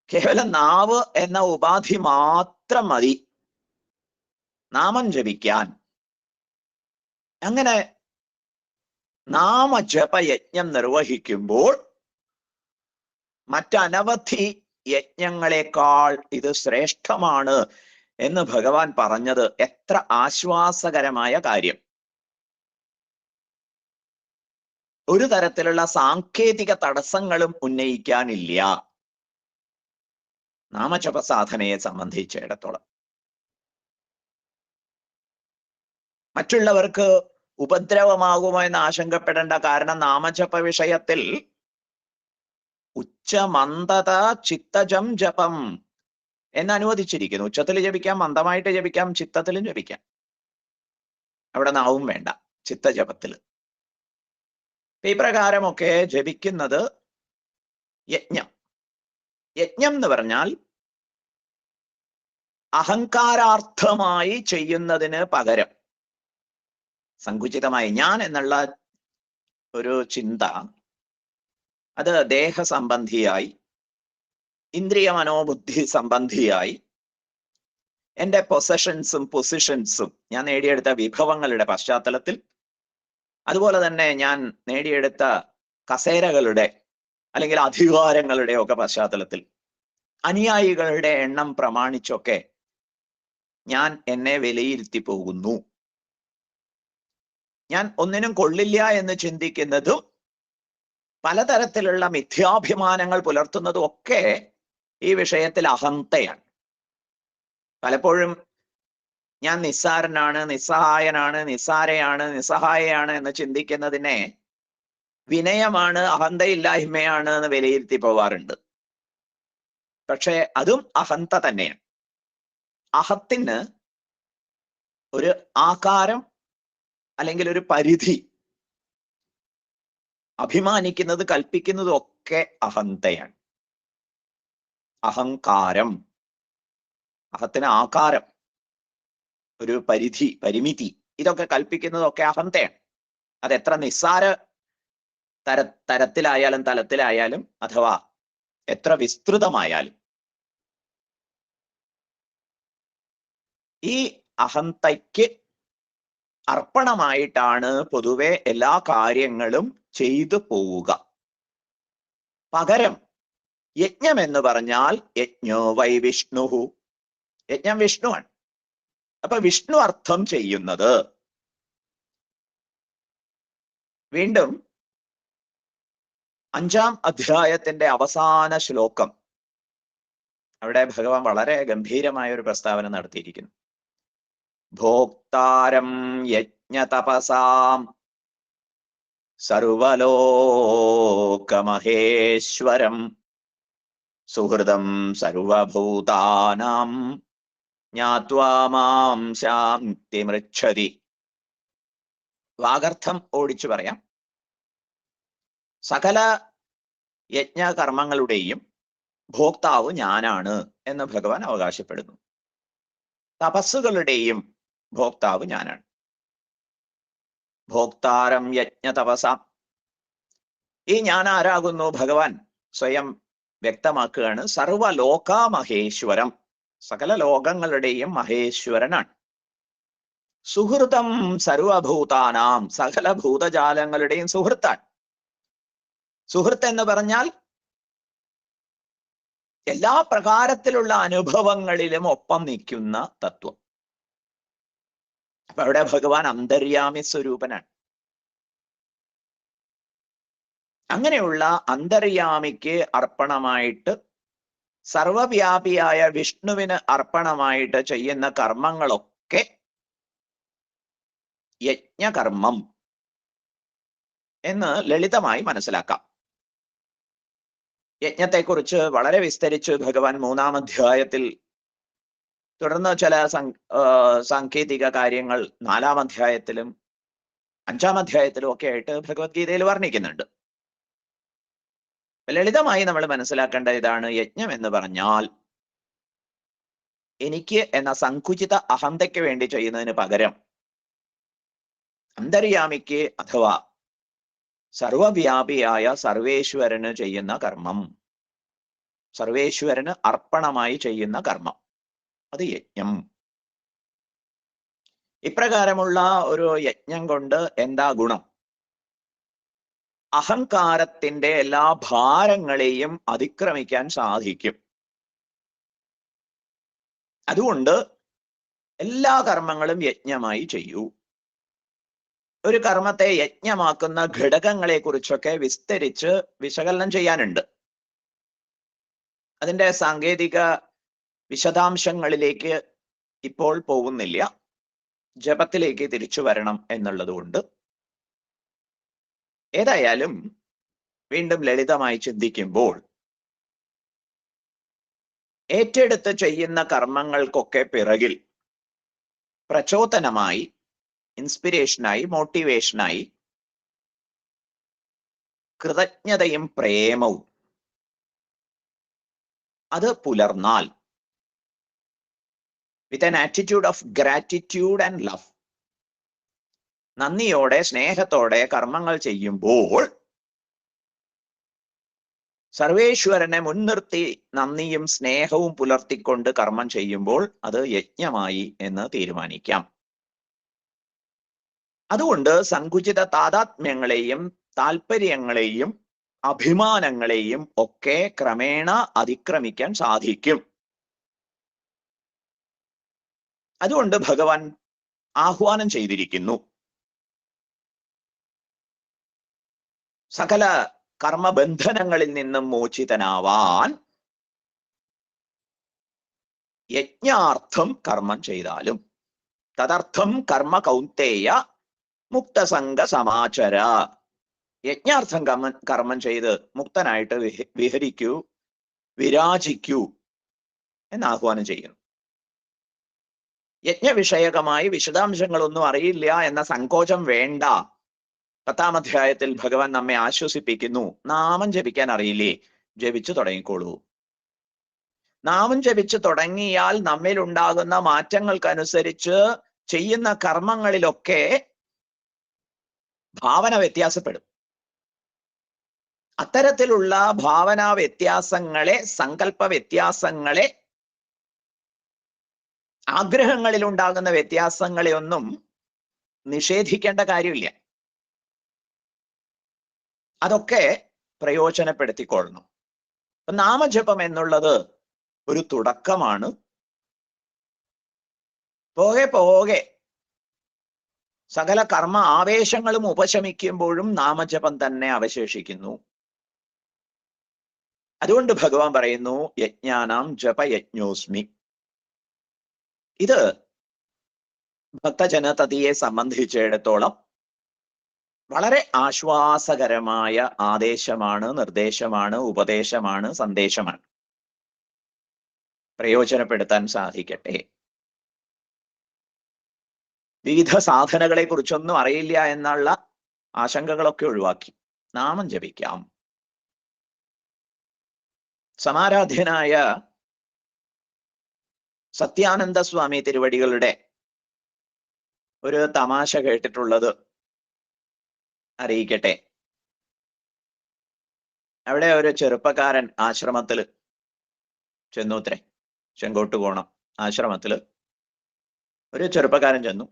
കേവലം നാവ് എന്ന ഉപാധി മാത്രം മതി നാമം ജപിക്കാൻ. അങ്ങനെ നാമജപയജ്ഞം നിർവഹിക്കുമ്പോൾ മറ്റനവധി യജ്ഞങ്ങളെക്കാൾ ഇത് ശ്രേഷ്ഠമാണ് എന്ന് ഭഗവാൻ പറഞ്ഞത് എത്ര ആശ്വാസകരമായ കാര്യം. ഒരു തരത്തിലുള്ള സാങ്കേതിക തടസ്സങ്ങളും ഉന്നയിക്കാനില്ല നാമജപ സാധനയെ സംബന്ധിച്ചിടത്തോളം. മറ്റുള്ളവർക്ക് ഉപദ്രവമാകുമോ എന്ന് ആശങ്കപ്പെടേണ്ട. കാരണം നാമജപ വിഷയത്തിൽ ഉച്ചമന്ദത ചിത്തജം ജപം എന്ന് അനുവദിച്ചിരിക്കുന്നു. ഉച്ചത്തിൽ ജപിക്കാം, മന്ദമായിട്ട് ജപിക്കാം, ചിത്തത്തിലും ജപിക്കാം. അവിടെ നാവും വേണ്ട ചിത്തജപത്തിൽ. ഇപ്രകാരമൊക്കെ ജപിക്കുന്നത് യജ്ഞം. യജ്ഞം എന്ന് പറഞ്ഞാൽ അഹങ്കാരാർത്ഥമായി ചെയ്യുന്നതിന് പകരം സങ്കുചിതമായി ഞാൻ എന്നുള്ള ഒരു ചിന്ത അത് ദേഹസംബന്ധിയായി, ഇന്ദ്രിയ മനോബുദ്ധി സംബന്ധിയായി, എൻ്റെ പൊസഷൻസും പൊസിഷൻസും, ഞാൻ നേടിയെടുത്ത വിഭവങ്ങളുടെ പശ്ചാത്തലത്തിൽ, അതുപോലെ തന്നെ ഞാൻ നേടിയെടുത്ത കസേരകളുടെ അല്ലെങ്കിൽ അധികാരങ്ങളുടെ ഒക്കെ പശ്ചാത്തലത്തിൽ, അനുയായികളുടെ എണ്ണം പ്രമാണിച്ചൊക്കെ ഞാൻ എന്നെ വിലയിരുത്തി പോകുന്നു. ഞാൻ ഒന്നിനും കൊള്ളില്ല എന്ന് ചിന്തിക്കുന്നതും പലതരത്തിലുള്ള മിഥ്യാഭിമാനങ്ങൾ പുലർത്തുന്നതും ഒക്കെ ഈ വിഷയത്തിൽ അഹന്തയാണ്. പലപ്പോഴും ഞാൻ നിസ്സാരനാണ്, നിസ്സഹായനാണ്, നിസ്സാരയാണ്, നിസ്സഹായയാണ് എന്ന് ചിന്തിക്കുന്നതിനെ വിനയമാണ്, അഹന്തയില്ലായ്മയാണ് എന്ന് വിലയിരുത്തി പോവാറുണ്ട്. പക്ഷെ അതും അഹന്ത തന്നെയാണ്. അഹത്തിന് ഒരു ആകാരം അല്ലെങ്കിൽ ഒരു പരിധി, അഭിമാനിക്കുന്നത്, കൽപ്പിക്കുന്നതും ഒക്കെ അഹന്തയാണ്. അഹങ്കാരം, അഹത്തിന് ആകാരം, ഒരു പരിധി, പരിമിതി, ഇതൊക്കെ കൽപ്പിക്കുന്നതൊക്കെ അഹന്തയാണ്. അത് എത്ര നിസ്സാര തരത്തിലായാലും തലത്തിലായാലും അഥവാ എത്ര വിസ്തൃതമായാലും. ഈ അഹന്തയ്ക്ക് അർപ്പണമായിട്ടാണ് പൊതുവെ എല്ലാ കാര്യങ്ങളും ചെയ്തു പോവുക. പകരം യജ്ഞം എന്ന് പറഞ്ഞാൽ യജ്ഞോ വൈ വിഷ്ണുഹു, യജ്ഞം വിഷ്ണുവാണ്. അപ്പൊ വിഷ്ണു അർത്ഥം ചെയ്യുന്നത്, വീണ്ടും 5-ാം അധ്യായത്തിന്റെ അവസാന ശ്ലോകം, അവിടെ ഭഗവാൻ വളരെ ഗംഭീരമായ ഒരു പ്രസ്താവന നടത്തിയിരിക്കുന്നു. ഭോക്താരം യജ്ഞതപസാം സർവലോകമഹേശ്വരം സുഹൃദം സർവഭൂതാനാം ജ്ഞാത്വാ മാം ശാന്തിമൃച്ഛതി. വാഗർത്ഥം ഓടിച്ചു പറയാം. സകല യജ്ഞകർമ്മങ്ങളുടെയും ഭോക്താവ് ഞാനാണ് എന്ന് ഭഗവാൻ അവകാശപ്പെടുന്നു. തപസ്സുകളുടെയും ഭോക്താവ് ഞാനാണ്. ഭോക്താരം യജ്ഞ തപസാം. ഈ ഞാൻ ആരാകുന്നു? ഭഗവാൻ സ്വയം വ്യക്തമാക്കുകയാണ്. സർവലോകാമഹേശ്വരം, സകല ലോകങ്ങളുടെയും മഹേശ്വരനാണ്. സുഹൃതം സർവഭൂതാനാം, സകല ഭൂതജാലങ്ങളുടെയും സുഹൃത്താണ്. സുഹൃത്ത് എന്ന് പറഞ്ഞാൽ എല്ലാ പ്രകാരത്തിലുള്ള അനുഭവങ്ങളിലും ഒപ്പം നിൽക്കുന്ന തത്വം. അപ്പൊ അവിടെ ഭഗവാൻ അന്തര്യാമി സ്വരൂപനാണ്. അങ്ങനെയുള്ള അന്തര്യാമിക്ക് അർപ്പണമായിട്ട്, സർവവ്യാപിയായ വിഷ്ണുവിന് അർപ്പണമായിട്ട് ചെയ്യുന്ന കർമ്മങ്ങളൊക്കെ യജ്ഞകർമ്മം എന്ന് ലളിതമായി മനസ്സിലാക്കാം. യജ്ഞത്തെക്കുറിച്ച് വളരെ വിസ്തരിച്ച് ഭഗവാൻ 3-ാം അധ്യായത്തിൽ തുടർന്ന് ചില സാങ്കേതിക കാര്യങ്ങൾ 4-ാം അധ്യായത്തിലും 5-ാം അധ്യായത്തിലും ഒക്കെ ആയിട്ട് ഭഗവത്ഗീതയിൽ വർണ്ണിക്കുന്നുണ്ട്. ലളിതമായി നമ്മൾ മനസ്സിലാക്കേണ്ട ഇതാണ്, യജ്ഞം എന്ന് പറഞ്ഞാൽ എനിക്ക് എന്ന സങ്കുചിത അഹന്തയ്ക്ക് വേണ്ടി ചെയ്യുന്നതിന് പകരം അന്തര്യാമിക്ക് അഥവാ സർവവ്യാപിയായ സർവേശ്വരന് ചെയ്യുന്ന കർമ്മം, സർവേശ്വരന് അർപ്പണമായി ചെയ്യുന്ന കർമ്മം, അത് യജ്ഞം. ഇപ്രകാരമുള്ള ഒരു യജ്ഞം കൊണ്ട് എന്താ ഗുണം? അഹങ്കാരത്തിന്റെ എല്ലാ ഭാരങ്ങളെയും അതിക്രമിക്കാൻ സാധിക്കും. അതുകൊണ്ട് എല്ലാ കർമ്മങ്ങളും യജ്ഞമായി ചെയ്യൂ. ഒരു കർമ്മത്തെ യജ്ഞമാക്കുന്ന ഘടകങ്ങളെ കുറിച്ചൊക്കെ വിസ്തരിച്ച് വിശകലനം ചെയ്യാനുണ്ട്. അതിന്റെ സാങ്കേതിക വിശദാംശങ്ങളിലേക്ക് ഇപ്പോൾ പോകുന്നില്ല. ജപത്തിലേക്ക് തിരിച്ചു വരണം എന്നുള്ളതുകൊണ്ട് ഏതായാലും വീണ്ടും ലളിതമായി ചിന്തിക്കുമ്പോൾ ഏറ്റെടുത്ത് ചെയ്യുന്ന കർമ്മങ്ങൾക്കൊക്കെ പിറകിൽ പ്രചോദനമായി, ഇൻസ്പിരേഷനായി, മോട്ടിവേഷനായി കൃതജ്ഞതയും പ്രേമവും അത് പുലർന്നാൽ, with an attitude of gratitude and love, നന്ദിയോടെ സ്നേഹത്തോടെ കർമ്മങ്ങൾ ചെയ്യുമ്പോൾ, സർവേശ്വരനെ മുൻനിർത്തി നന്ദിയും സ്നേഹവും പുലർത്തിക്കൊണ്ട് കർമ്മം ചെയ്യുമ്പോൾ അത് യജ്ഞമായി എന്ന് തീരുമാനിക്കാം. അതുകൊണ്ട് സങ്കുചിത താതാത്മ്യങ്ങളെയും താല്പര്യങ്ങളെയും അഭിമാനങ്ങളെയും ഒക്കെ ക്രമേണ അതിക്രമിക്കാൻ സാധിക്കും. അതുകൊണ്ട് ഭഗവാൻ ആഹ്വാനം ചെയ്തിരിക്കുന്നു, സകല കർമ്മബന്ധനങ്ങളിൽ നിന്നും മോചിതനാവാൻ യജ്ഞാർത്ഥം കർമ്മം ചെയ്താലും തദർത്ഥം കർമ്മ കൗന്തേയ മുക്തസംഗ സമാചര. യജ്ഞാർത്ഥം കർമ്മം ചെയ്ത് മുക്തനായിട്ട് വിഹരിക്കൂ, വിരാജിക്കൂ എന്ന് ആഹ്വാനം ചെയ്യുന്നു. യജ്ഞവിഷയകമായി വിശദാംശങ്ങളൊന്നും അറിയില്ല എന്ന സങ്കോചം വേണ്ട. 10-ാം അധ്യായത്തിൽ ഭഗവാൻ നമ്മെ ആശ്വസിപ്പിക്കുന്നു, നാമം ജപിക്കാൻ അറിയില്ലേ, ജപിച്ചു തുടങ്ങിക്കോളൂ. നാമം ജപിച്ചു തുടങ്ങിയാൽ നമ്മിൽ ഉണ്ടാകുന്ന മാറ്റങ്ങൾക്കനുസരിച്ച് ചെയ്യുന്ന കർമ്മങ്ങളിലൊക്കെ ഭാവന വ്യത്യാസപ്പെടും. അത്തരത്തിലുള്ള ഭാവനാ വ്യത്യാസങ്ങളെ, സങ്കല്പ വ്യത്യാസങ്ങളെ, ആഗ്രഹങ്ങളിൽ ഉണ്ടാകുന്ന വ്യത്യാസങ്ങളെ ഒന്നും നിഷേധിക്കേണ്ട കാര്യമില്ല. അതൊക്കെ പ്രയോജനപ്പെടുത്തിക്കൊള്ളണം. നാമജപം എന്നുള്ളത് ഒരു തുടക്കമാണ്. പോകെ പോകെ സകല കർമ്മ ആവേശങ്ങളും ഉപശമിക്കുമ്പോഴും നാമജപം തന്നെ അവശേഷിക്കുന്നു. അതുകൊണ്ട് ഭഗവാൻ പറയുന്നു, യജ്ഞാനാം ജപയജ്ഞോസ്മി. ഇത് ഭക്തജനതയെ സംബന്ധിച്ചിടത്തോളം വളരെ ആശ്വാസകരമായ ആദേശമാണ്, നിർദ്ദേശമാണ്, ഉപദേശമാണ്, സന്ദേശമാണ്. പ്രയോജനപ്പെടുത്താൻ സാധിക്കട്ടെ. വിവിധ സാധനകളെ കുറിച്ചൊന്നും അറിയില്ല എന്നുള്ള ആശങ്കകളൊക്കെ ഒഴിവാക്കി നാമം ജപിക്കാം. സമാരാധ്യനായ സത്യാനന്ദ സ്വാമി തിരുവടികളുടെ ഒരു തമാശ കേട്ടിട്ടുള്ളത് അറിയിക്കട്ടെ. അവിടെ ഒരു ചെറുപ്പക്കാരൻ ആശ്രമത്തിൽ ചെന്നൂത്രേ, ചെങ്കോട്ടുകോണം ആശ്രമത്തില് ഒരു ചെറുപ്പക്കാരൻ ചെന്നു.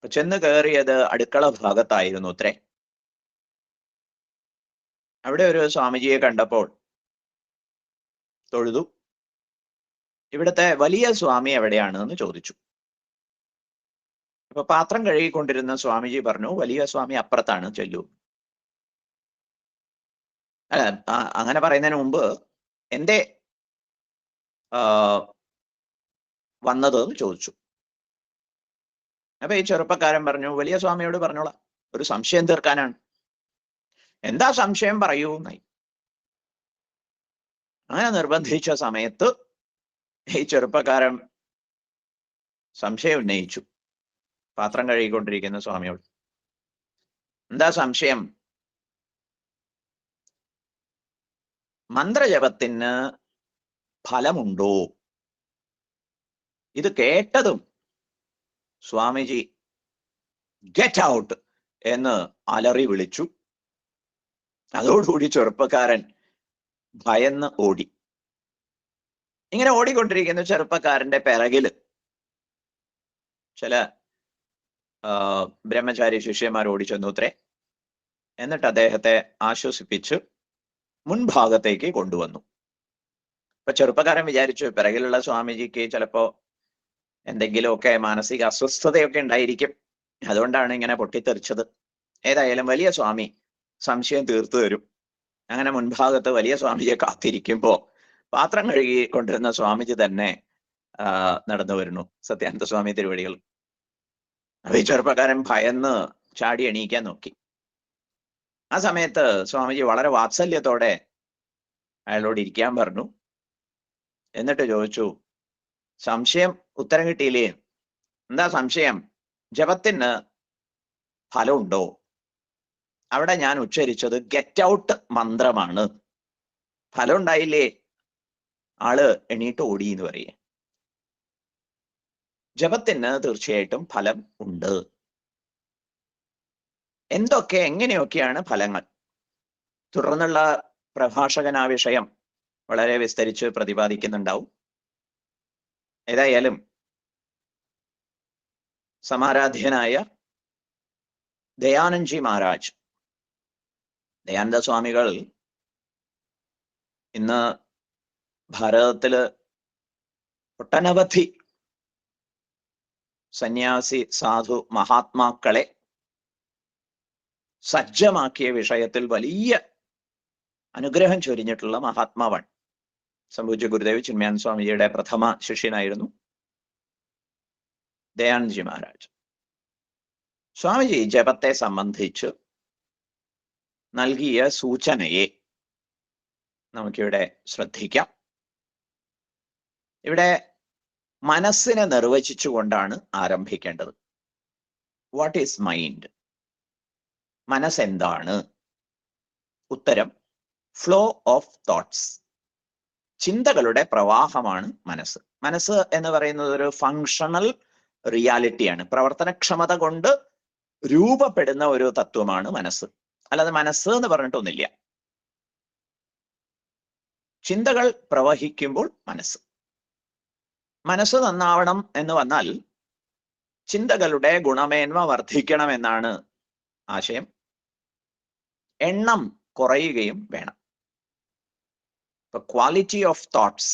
ചെന്ന് കയറിയത് അടുക്കള ഭാഗത്തായിരുന്നു അത്രേ. അവിടെ ഒരു സ്വാമിജിയെ കണ്ടപ്പോൾ തൊഴുതു. ഇവിടുത്തെ വലിയ സ്വാമി എവിടെയാണ് എന്ന് ചോദിച്ചു. അപ്പൊ പാത്രം കഴുകിക്കൊണ്ടിരുന്ന സ്വാമിജി പറഞ്ഞു, വലിയ സ്വാമി അപ്പുറത്താണ്, ചെല്ലൂ. അല്ല, അങ്ങനെ പറയുന്നതിന് മുമ്പ് എന്തേ വന്നത് എന്ന് ചോദിച്ചു. അപ്പൊ ഈ ചെറുപ്പക്കാരൻ പറഞ്ഞു, വലിയ സ്വാമിയോട് പറഞ്ഞോളാം, ഒരു സംശയം തീർക്കാനാണ്. എന്താ സംശയം പറയൂ എന്നായി. അങ്ങനെ നിർബന്ധിച്ച സമയത്ത് ഈ ചെറുപ്പക്കാരൻ സംശയം ഉന്നയിച്ചു പാത്രം കഴുകിക്കൊണ്ടിരിക്കുന്ന സ്വാമിയോട്. എന്താ സംശയം? മന്ത്രജപത്തിന് ഫലമുണ്ടോ? ഇത് കേട്ടതും സ്വാമിജി ഗെറ്റ് ഔട്ട് എന്ന് അലറി വിളിച്ചു. അതോടുകൂടി ചെറുപ്പക്കാരൻ ഭയന്ന് ഓടി. ഇങ്ങനെ ഓടിക്കൊണ്ടിരിക്കുന്ന ചെറുപ്പക്കാരന്റെ പിറകില് ചില ബ്രഹ്മചാരി ശിഷ്യന്മാർ ഓടിച്ചെന്നു അത്രേ. എന്നിട്ട് അദ്ദേഹത്തെ ആശ്വസിപ്പിച്ച് മുൻഭാഗത്തേക്ക് കൊണ്ടുവന്നു. അപ്പൊ ചെറുപ്പക്കാരൻ വിചാരിച്ചു പിറകിലുള്ള സ്വാമിജിക്ക് ചിലപ്പോ എന്തെങ്കിലുമൊക്കെ മാനസിക അസ്വസ്ഥതയൊക്കെ ഉണ്ടായിരിക്കും, അതുകൊണ്ടാണ് ഇങ്ങനെ പൊട്ടിത്തെറിച്ചത്. ഏതായാലും വലിയ സ്വാമി സംശയം തീർത്തു തരും. അങ്ങനെ മുൻഭാഗത്ത് വലിയ സ്വാമിജിയെ കാത്തിരിക്കുമ്പോ പാത്രം കഴുകി കൊണ്ടിരുന്ന സ്വാമിജി തന്നെ നടന്നു വരുന്നു, സത്യാനന്ദ സ്വാമി തിരുവടികൾ. അപ്പൊ ഈ ചെറുപ്പക്കാരൻ ഭയന്ന് ചാടി എണീക്കാൻ നോക്കി. ആ സമയത്ത് സ്വാമിജി വളരെ വാത്സല്യത്തോടെ അയാളോട് ഇരിക്കാൻ പറഞ്ഞു. എന്നിട്ട് ചോദിച്ചു, സംശയം ഉത്തരം കിട്ടിയില്ലേ? എന്താ സംശയം? ജപത്തിന് ഫലമുണ്ടോ? അവിടെ ഞാൻ ഉച്ചരിച്ചത് ഗെറ്റ് ഔട്ട് മന്ത്രമാണ്. ഫലം ഉണ്ടായില്ലേ? ആള് എണീറ്റ് ഓടി എന്ന് പറയേ. ജപത്തിന് തീർച്ചയായിട്ടും ഫലം ഉണ്ട്. എന്തൊക്കെ എങ്ങനെയൊക്കെയാണ് ഫലങ്ങൾ? തുടർന്നുള്ള പ്രഭാഷകൻ ആ വിഷയം വളരെ വിസ്തരിച്ച് പ്രതിപാദിക്കുന്നുണ്ടാവും. ഏതായാലും സമാരാധ്യനായ ദയാനന്ദ്ജി മഹാരാജ്, ദയാനന്ദ സ്വാമികൾ ഇന്ന് ഭാരതത്തില് ഒട്ടനവധി സന്യാസി സാധു മഹാത്മാക്കളെ സജ്ജമാക്കിയ വിഷയത്തിൽ വലിയ അനുഗ്രഹം ചൊരിഞ്ഞിട്ടുള്ള മഹാത്മാവാണ്. സംഭൂജ്യ ഗുരുദേവ് ചിന്മയാനന്ദ സ്വാമിജിയുടെ പ്രഥമ ശിഷ്യനായിരുന്നു ദയാനന്ദ്ജി മഹാരാജ്. സ്വാമിജി ജപത്തെ സംബന്ധിച്ച് നൽകിയ സൂചനയെ നമുക്കിവിടെ ശ്രദ്ധിക്കാം. ഇവിടെ മനസ്സിനെ നിർവചിച്ചുകൊണ്ടാണ് ആരംഭിക്കേണ്ടത്. What is mind? മനസ്സെന്താണ്? ഉത്തരം, ഫ്ലോ ഓഫ് തോട്ട്സ്. ചിന്തകളുടെ പ്രവാഹമാണ് മനസ്സ്. മനസ്സ് എന്ന് പറയുന്നത് ഒരു ഫങ്ഷണൽ റിയാലിറ്റിയാണ്. പ്രവർത്തനക്ഷമത കൊണ്ട് രൂപപ്പെടുന്ന ഒരു തത്വമാണ് മനസ്സ്. അല്ലാതെ മനസ്സ് എന്ന് പറഞ്ഞിട്ടൊന്നുമില്ല. ചിന്തകൾ പ്രവഹിക്കുമ്പോൾ മനസ്സ് നന്നാവണം എന്ന് വന്നാൽ ചിന്തകളുടെ ഗുണമേന്മ വർദ്ധിക്കണമെന്നാണ് ആശയം. എണ്ണം കുറയുകയും വേണം. The quality of thoughts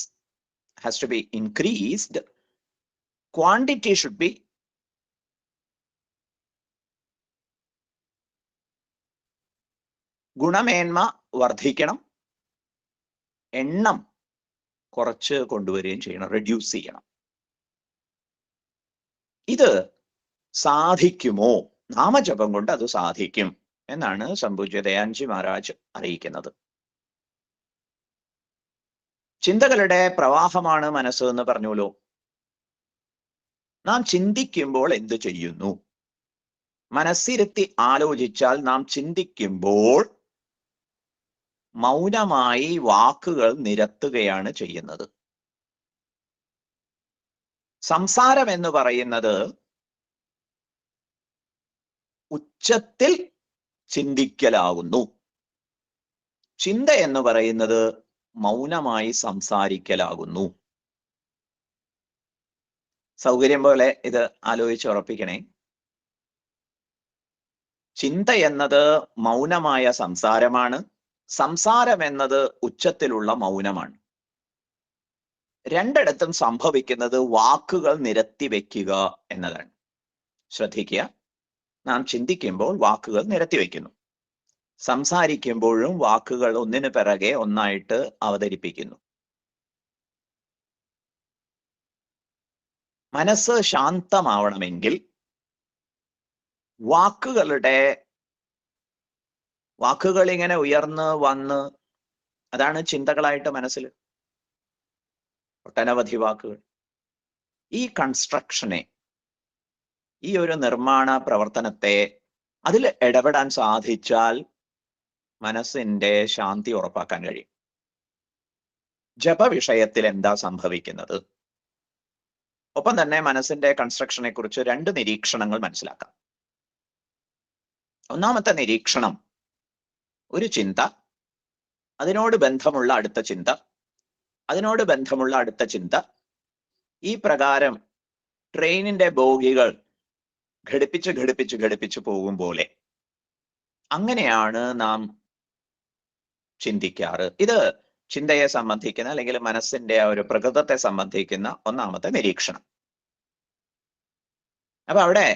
has to be increased. Quantity should be ഗുണമേന്മ വർദ്ധിക്കണം, എണ്ണം കുറച്ച് കൊണ്ടുവരികയും ചെയ്യണം, റെഡ്യൂസ് ചെയ്യണം. ഇത് സാധിക്കുമോ? നാമജപം കൊണ്ട് അത് സാധിക്കും എന്നാണ് സംഭൂജ്യ ദയാനന്ദ്ജി മഹാരാജ് അറിയിക്കുന്നത്. ചിന്തകളുടെ പ്രവാഹമാണ് മനസ്സ് എന്ന് പറഞ്ഞുല്ലോ. നാം ചിന്തിക്കുമ്പോൾ എന്ത് ചെയ്യുന്നു? മനസ്സിരുത്തി ആലോചിച്ചാൽ നാം ചിന്തിക്കുമ്പോൾ മൗനമായി വാക്കുകൾ നിരത്തുകയാണ് ചെയ്യുന്നത്. സംസാരം എന്ന് പറയുന്നത് ഉച്ചത്തിൽ ചിന്തിക്കലാകുന്നു. ചിന്ത എന്ന് പറയുന്നത് മൗനമായി സംസാരിക്കലാകുന്നു. സൗകര്യം പോലെ ഇത് ആലോചിച്ച് ഉറപ്പിക്കണേ. ചിന്ത എന്നത് മൗനമായ സംസാരമാണ്. സംസാരം എന്നത് ഉച്ചത്തിലുള്ള മൗനമാണ്. രണ്ടിടത്തും സംഭവിക്കുന്നത് വാക്കുകൾ നിരത്തി വെക്കുക എന്നതാണ്. ശ്രദ്ധിക്കുക, നാം ചിന്തിക്കുമ്പോൾ വാക്കുകൾ നിരത്തി വെക്കുന്നു. സംസാരിക്കുമ്പോഴും വാക്കുകൾ ഒന്നിനു പിറകെ ഒന്നായിട്ട് അവതരിപ്പിക്കുന്നു. മനസ്സ് ശാന്തമാവണമെങ്കിൽ വാക്കുകൾ ഇങ്ങനെ ഉയർന്ന് വന്ന്, അതാണ് ചിന്തകളായിട്ട് മനസ്സിൽ ഒട്ടനവധി വാക്കുകൾ. ഈ കൺസ്ട്രക്ഷനെ ഈ ഒരു നിർമ്മാണ പ്രവർത്തനത്തെ അതിൽ ഇടപെടാൻ സാധിച്ചാൽ മനസ്സിന്റെ ശാന്തി ഉറപ്പാക്കാൻ കഴിയും. ജപ വിഷയത്തിൽ എന്താ സംഭവിക്കുന്നത്? ഒപ്പം തന്നെ മനസ്സിന്റെ കൺസ്ട്രക്ഷനെ കുറിച്ച് 2 നിരീക്ഷണങ്ങൾ മനസ്സിലാക്കാം. ഒന്നാമത്തെ നിരീക്ഷണം, ഒരു ചിന്ത, അതിനോട് ബന്ധമുള്ള അടുത്ത ചിന്ത, അതിനോട് ബന്ധമുള്ള അടുത്ത ചിന്ത, ഈ പ്രകാരം ട്രെയിനിന്റെ ബോഗികൾ ഘടിപ്പിച്ച് പോകും പോലെ അങ്ങനെയാണ് നാം ചിന്തിക്കാറ്. ഇത് ചിന്തയെ സംബന്ധിക്കുന്ന അല്ലെങ്കിൽ മനസ്സിന്റെ ആ ഒരു പ്രകൃതത്തെ സംബന്ധിക്കുന്ന ഒന്നാമത്തെ നിരീക്ഷണം. അപ്പൊ അവിടെ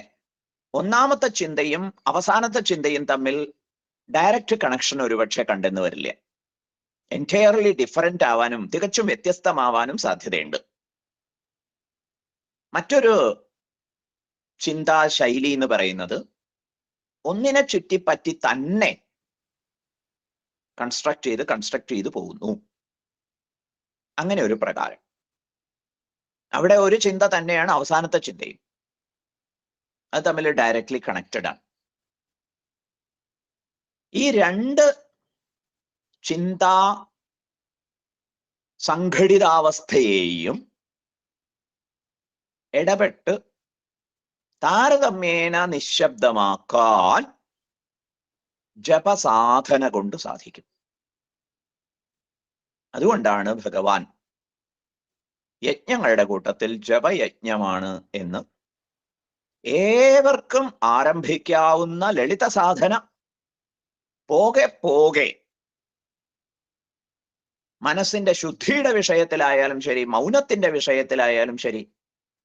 ഒന്നാമത്തെ ചിന്തയും അവസാനത്തെ ചിന്തയും തമ്മിൽ ഡയറക്റ്റ് കണക്ഷൻ ഒരുപക്ഷെ കണ്ടെന്ന് വരില്ല. എൻറ്റയർലി ഡിഫറൻറ്റ് ആവാനും തികച്ചും വ്യത്യസ്തമാവാനും സാധ്യതയുണ്ട്. മറ്റൊരു ചിന്താശൈലി എന്ന് പറയുന്നത് ഒന്നിനെ ചുറ്റിപ്പറ്റി തന്നെ കൺസ്ട്രക്ട് ചെയ്ത് പോകുന്നു. അങ്ങനെ ഒരു പ്രകാരം അവിടെ ഒരു ചിന്ത തന്നെയാണ് അവസാനത്തെ ചിന്തയും. അത് തമ്മിൽ ഡയറക്ട്ലി കണക്റ്റഡ് ആണ്. ഈ 2 ചിന്താ സംഘടിതാവസ്ഥയെയും ഇടപെട്ട് താരതമ്യേന നിശബ്ദമാക്കാൻ ജപസാധന കൊണ്ട് സാധിക്കും. അതുകൊണ്ടാണ് ഭഗവാൻ യജ്ഞങ്ങളുടെ കൂട്ടത്തിൽ ജപയജ്ഞമാണ് എന്ന് ഏവർക്കും ആരംഭിക്കാവുന്ന ലളിത സാധന പോകെ പോകെ മനസ്സിന്റെ ശുദ്ധിയുടെ വിഷയത്തിലായാലും ശരി, മൗനത്തിന്റെ വിഷയത്തിലായാലും ശരി,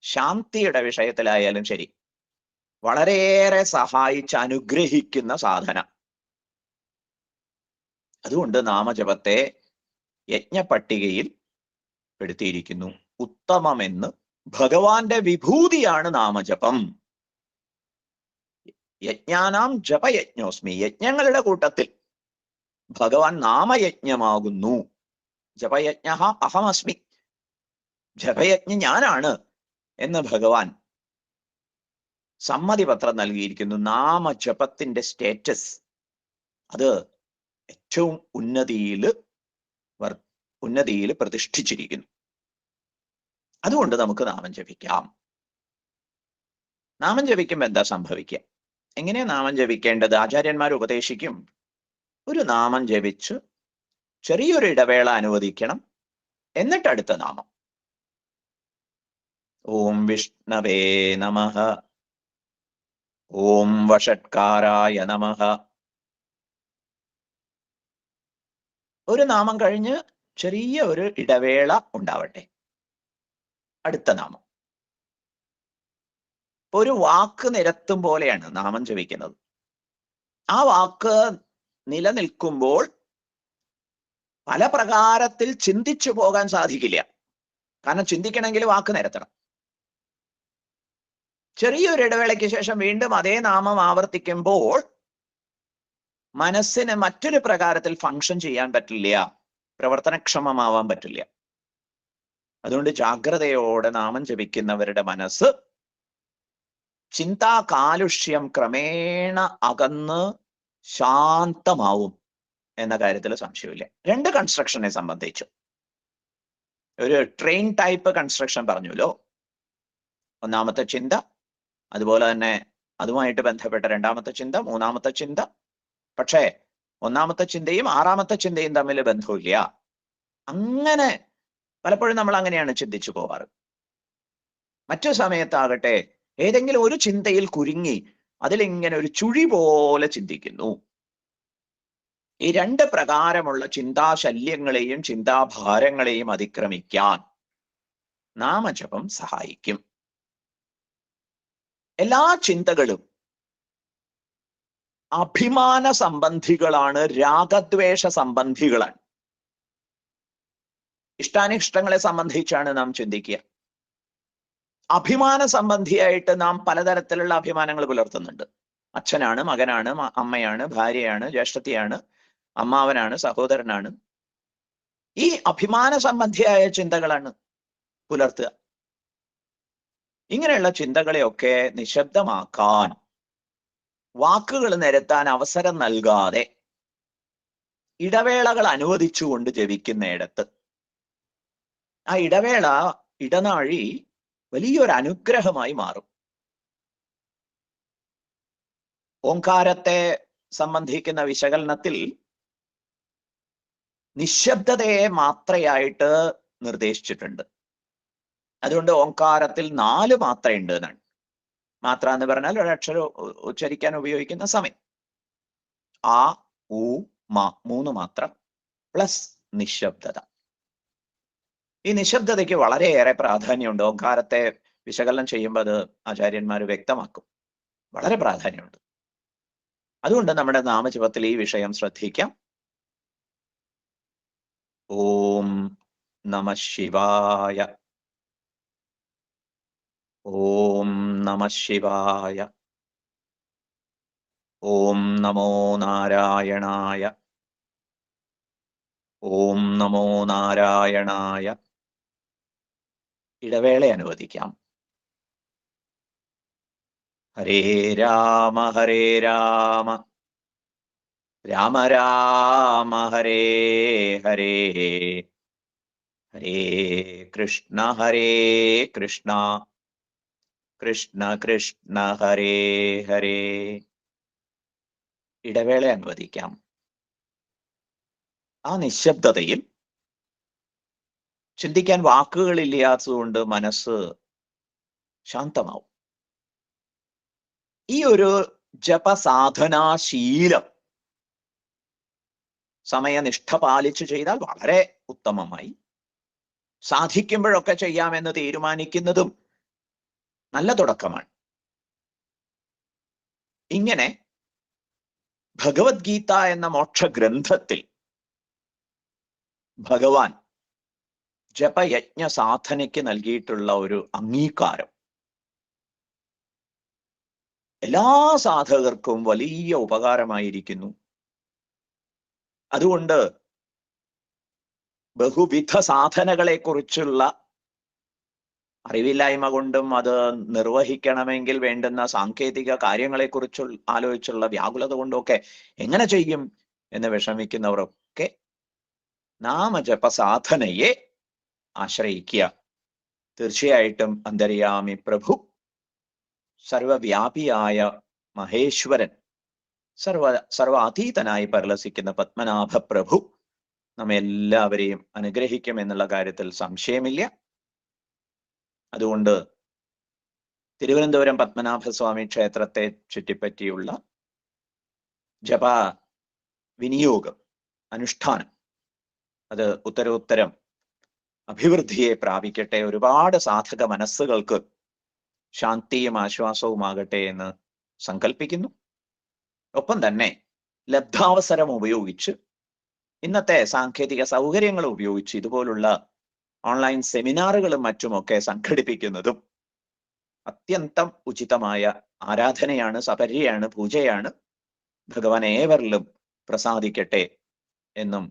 ശാന്തിയുടെ വിഷയത്തിലായാലും ശരി, വളരെയേറെ സഹായിച്ച് അനുഗ്രഹിക്കുന്ന സാധന. അതുകൊണ്ട് നാമജപത്തെ യജ്ഞപട്ടികയിൽ പെടുത്തിയിരിക്കുന്നു. ഉത്തമമെന്ന് ഭഗവാന്റെ വിഭൂതിയാണ് നാമജപം. യജ്ഞാനാം ജപയജ്ഞോസ്മി, യജ്ഞങ്ങളുടെ കൂട്ടത്തിൽ ഭഗവാൻ നാമയജ്ഞമാകുന്നു. ജപയജ്ഞ അഹമസ്മി, ജപയജ്ഞ ഞാനാണ് എന്ന് ഭഗവാൻ സമ്മതിപത്രം നൽകിയിരിക്കുന്നു. നാമജപത്തിന്റെ സ്റ്റേറ്റസ് അത് ഏറ്റവും ഉന്നതിയിൽ പ്രതിഷ്ഠിച്ചിരിക്കുന്നു. അതുകൊണ്ട് നമുക്ക് നാമം ജപിക്കാം. നാമം ജപിക്കുമ്പോൾ എന്താ സംഭവിക്കുക? എങ്ങനെയാ നാമം ജപിക്കേണ്ടത്? ആചാര്യന്മാർ ഉപദേശിക്കും. ഒരു നാമം ജപിച്ച് ചെറിയൊരു ഇടവേള അനുവദിക്കണം, എന്നിട്ട് അടുത്ത നാമം. ഓം വിഷ്ണവേ നമഃ, ഓം വഷട്കാരായ നമഃ. ഒരു നാമം കഴിഞ്ഞ് ചെറിയ ഒരു ഇടവേള ഉണ്ടാവട്ടെ, അടുത്ത നാമം. ഒരു വാക്ക് നിരത്തും പോലെയാണ് നാമം ജപിക്കുന്നത്. ആ വാക്ക് നിലനിൽക്കുമ്പോൾ പല പ്രകാരത്തിൽ ചിന്തിച്ചു പോകാൻ സാധിക്കില്ല. കാരണം ചിന്തിക്കണമെങ്കിൽ വാക്ക് നിരത്തണം. ചെറിയൊരു ഇടവേളയ്ക്ക് ശേഷം വീണ്ടും അതേ നാമം ആവർത്തിക്കുമ്പോൾ മനസ്സിന് മറ്റൊരു പ്രകാരത്തിൽ ഫങ്ഷൻ ചെയ്യാൻ പറ്റില്ല, പ്രവർത്തനക്ഷമമാവാൻ പറ്റില്ല. അതുകൊണ്ട് ജാഗ്രതയോടെ നാമം ജപിക്കുന്നവരുടെ മനസ്സ് ചിന്താ കാലുഷ്യം ക്രമേണ അകന്ന് ശാന്തമാവും എന്ന കാര്യത്തിൽ സംശയമില്ല. 2 കൺസ്ട്രക്ഷനെ സംബന്ധിച്ചു ഒരു ട്രെയിൻ ടൈപ്പ് കൺസ്ട്രക്ഷൻ പറഞ്ഞല്ലോ. ഒന്നാമത്തെ ചിന്ത, അതുപോലെ തന്നെ അതുമായിട്ട് ബന്ധപ്പെട്ട 2ാമത്തെ ചിന്ത, 3ാമത്തെ ചിന്ത. പക്ഷേ 1ാമത്തെ ചിന്തയും 6ാമത്തെ ചിന്തയും തമ്മിൽ ബന്ധമില്ല. അങ്ങനെ പലപ്പോഴും നമ്മൾ അങ്ങനെയാണ് ചിന്തിച്ചു പോവാറ്. മറ്റു സമയത്താകട്ടെ ഏതെങ്കിലും ഒരു ചിന്തയിൽ കുരുങ്ങി അതിലിങ്ങനെ ഒരു ചുഴി പോലെ ചിന്തിക്കുന്നു. ഈ 2 പ്രകാരമുള്ള ചിന്താശല്യങ്ങളെയും ചിന്താഭാരങ്ങളെയും അതിക്രമിക്കാൻ നാമജപം സഹായിക്കും. എല്ലാ ചിന്തകളും അഭിമാന സംബന്ധികളാണ്, രാഗദ്വേഷ സംബന്ധികളാണ്. ഇഷ്ടാനിഷ്ടങ്ങളെ സംബന്ധിച്ചാണ് നാം ചിന്തിക്കുക. അഭിമാന സംബന്ധിയായിട്ട് നാം പലതരത്തിലുള്ള അഭിമാനങ്ങൾ പുലർത്തുന്നുണ്ട്. അച്ഛനാണ്, മകനാണ്, അമ്മയാണ്, ഭാര്യയാണ്, ജ്യേഷ്ഠത്തിയാണ്, അമ്മാവനാണ്, സഹോദരനാണ്. ഈ അഭിമാന സംബന്ധിയായ ചിന്തകളാണ് പുലർത്തുക. ഇങ്ങനെയുള്ള ചിന്തകളെയൊക്കെ നിശബ്ദമാക്കാൻ, വാക്കുകൾ നിരത്താൻ അവസരം നൽകാതെ ഇടവേളകൾ അനുവദിച്ചുകൊണ്ട് ജപിക്കുന്നിടത്ത് ആ ഇടവേള, ഇടനാഴി വലിയൊരു അനുഗ്രഹമായി മാറും. ഓംകാരത്തെ സംബന്ധിക്കുന്ന വിശകലനത്തിൽ നിശബ്ദതയെ മാത്രയായിട്ട് നിർദ്ദേശിച്ചിട്ടുണ്ട്. അതുകൊണ്ട് ഓംകാരത്തിൽ 4 മാത്രയുണ്ട് എന്നാണ്. മാത്ര എന്ന് പറഞ്ഞാൽ ഒരക്ഷരം ഉച്ചരിക്കാൻ ഉപയോഗിക്കുന്ന സമയം. ആ, ഉ, മ 3 മാത്രം പ്ലസ് നിശബ്ദത. ഈ നിശബ്ദതയ്ക്ക് വളരെയേറെ പ്രാധാന്യമുണ്ട്. ഓംകാരത്തെ വിശകലനം ചെയ്യുമ്പോൾ അത് ആചാര്യന്മാർ വ്യക്തമാക്കും. വളരെ പ്രാധാന്യമുണ്ട്. അതുകൊണ്ട് നമ്മുടെ നാമജപത്തിൽ ഈ വിഷയം ശ്രദ്ധിക്കാം. ഓം നമഃ ശിവായ. ഓം നമഃ ശിവായ. ഓം നമോ നാരായണായ. ഓം നമോ നാരായണായ. ഇടവേള അനുവദിക്കാം. ഹരേ രാമ ഹരേ രാമ രാമ രാമ ഹരേ ഹരേ ഹരേ കൃഷ്ണ കൃഷ്ണ കൃഷ്ണ ഹരേ ഹരേ. ഇടവേള അനുവദിക്കാം. ആ നിശബ്ദതയിൽ ചിന്തിക്കാൻ വാക്കുകളില്ലാത്തതുകൊണ്ട് മനസ്സ് ശാന്തമാവും. ഈ ഒരു ജപസാധനാശീലം സമയനിഷ്ഠ പാലിച്ചു ചെയ്താൽ വളരെ ഉത്തമമായി. സാധിക്കുമ്പോഴൊക്കെ ചെയ്യാമെന്ന് തീരുമാനിക്കുന്നതും നല്ല തുടക്കമാണ്. ഇങ്ങനെ ഭഗവത്ഗീത എന്ന മോക്ഷഗ്രന്ഥത്തിൽ ഭഗവാൻ ജപയജ്ഞ സാധനയ്ക്ക് നൽകിയിട്ടുള്ള ഒരു അംഗീകാരം എല്ലാ സാധകർക്കും വലിയ ഉപകാരമായിരിക്കുന്നു. അതുകൊണ്ട് ബഹുവിധ സാധനകളെ കുറിച്ചുള്ള അറിവില്ലായ്മ കൊണ്ടും അത് നിർവഹിക്കണമെങ്കിൽ വേണ്ടുന്ന സാങ്കേതിക കാര്യങ്ങളെക്കുറിച്ച് ആലോചിച്ചുള്ള വ്യാകുലത കൊണ്ടുമൊക്കെ എങ്ങനെ ചെയ്യും എന്ന് വിഷമിക്കുന്നവരൊക്കെ നാമജപ സാധനയെ ആശ്രയിക്കുക. തീർച്ചയായിട്ടും അന്തര്യാമി പ്രഭു, സർവവ്യാപിയായ മഹേശ്വരൻ, സർവാതീതനായി പരിലസിക്കുന്ന പത്മനാഭ പ്രഭു നമ്മെല്ലാവരെയും അനുഗ്രഹിക്കും എന്നുള്ള കാര്യത്തിൽ സംശയമില്ല. അതുകൊണ്ട് തിരുവനന്തപുരം പത്മനാഭസ്വാമി ക്ഷേത്രത്തെ ചുറ്റിപ്പറ്റിയുള്ള ജപ വിനിയോഗം, അനുഷ്ഠാനം, അത് ഉത്തരോത്തരം അഭിവൃദ്ധിയെ പ്രാപിക്കട്ടെ. ഒരുപാട് സാധക മനസ്സുകൾക്ക് ശാന്തിയും ആശ്വാസവുമാകട്ടെ എന്ന് സങ്കല്പിക്കുന്നു. ഒപ്പം തന്നെ ലബ്ധാവസരം ഉപയോഗിച്ച്, ഇന്നത്തെ സാങ്കേതിക സൗകര്യങ്ങൾ ഉപയോഗിച്ച് ഇതുപോലുള്ള ഓൺലൈൻ സെമിനാറുകളും മറ്റുമൊക്കെ സംഘടിപ്പിക്കുന്നതും അത്യന്തം ഉചിതമായ ആരാധനയാണ്, സപര്യയാണ്, പൂജയാണ്. ഭഗവാൻ ഏവരിലും പ്രസാദിക്കട്ടെ എന്നും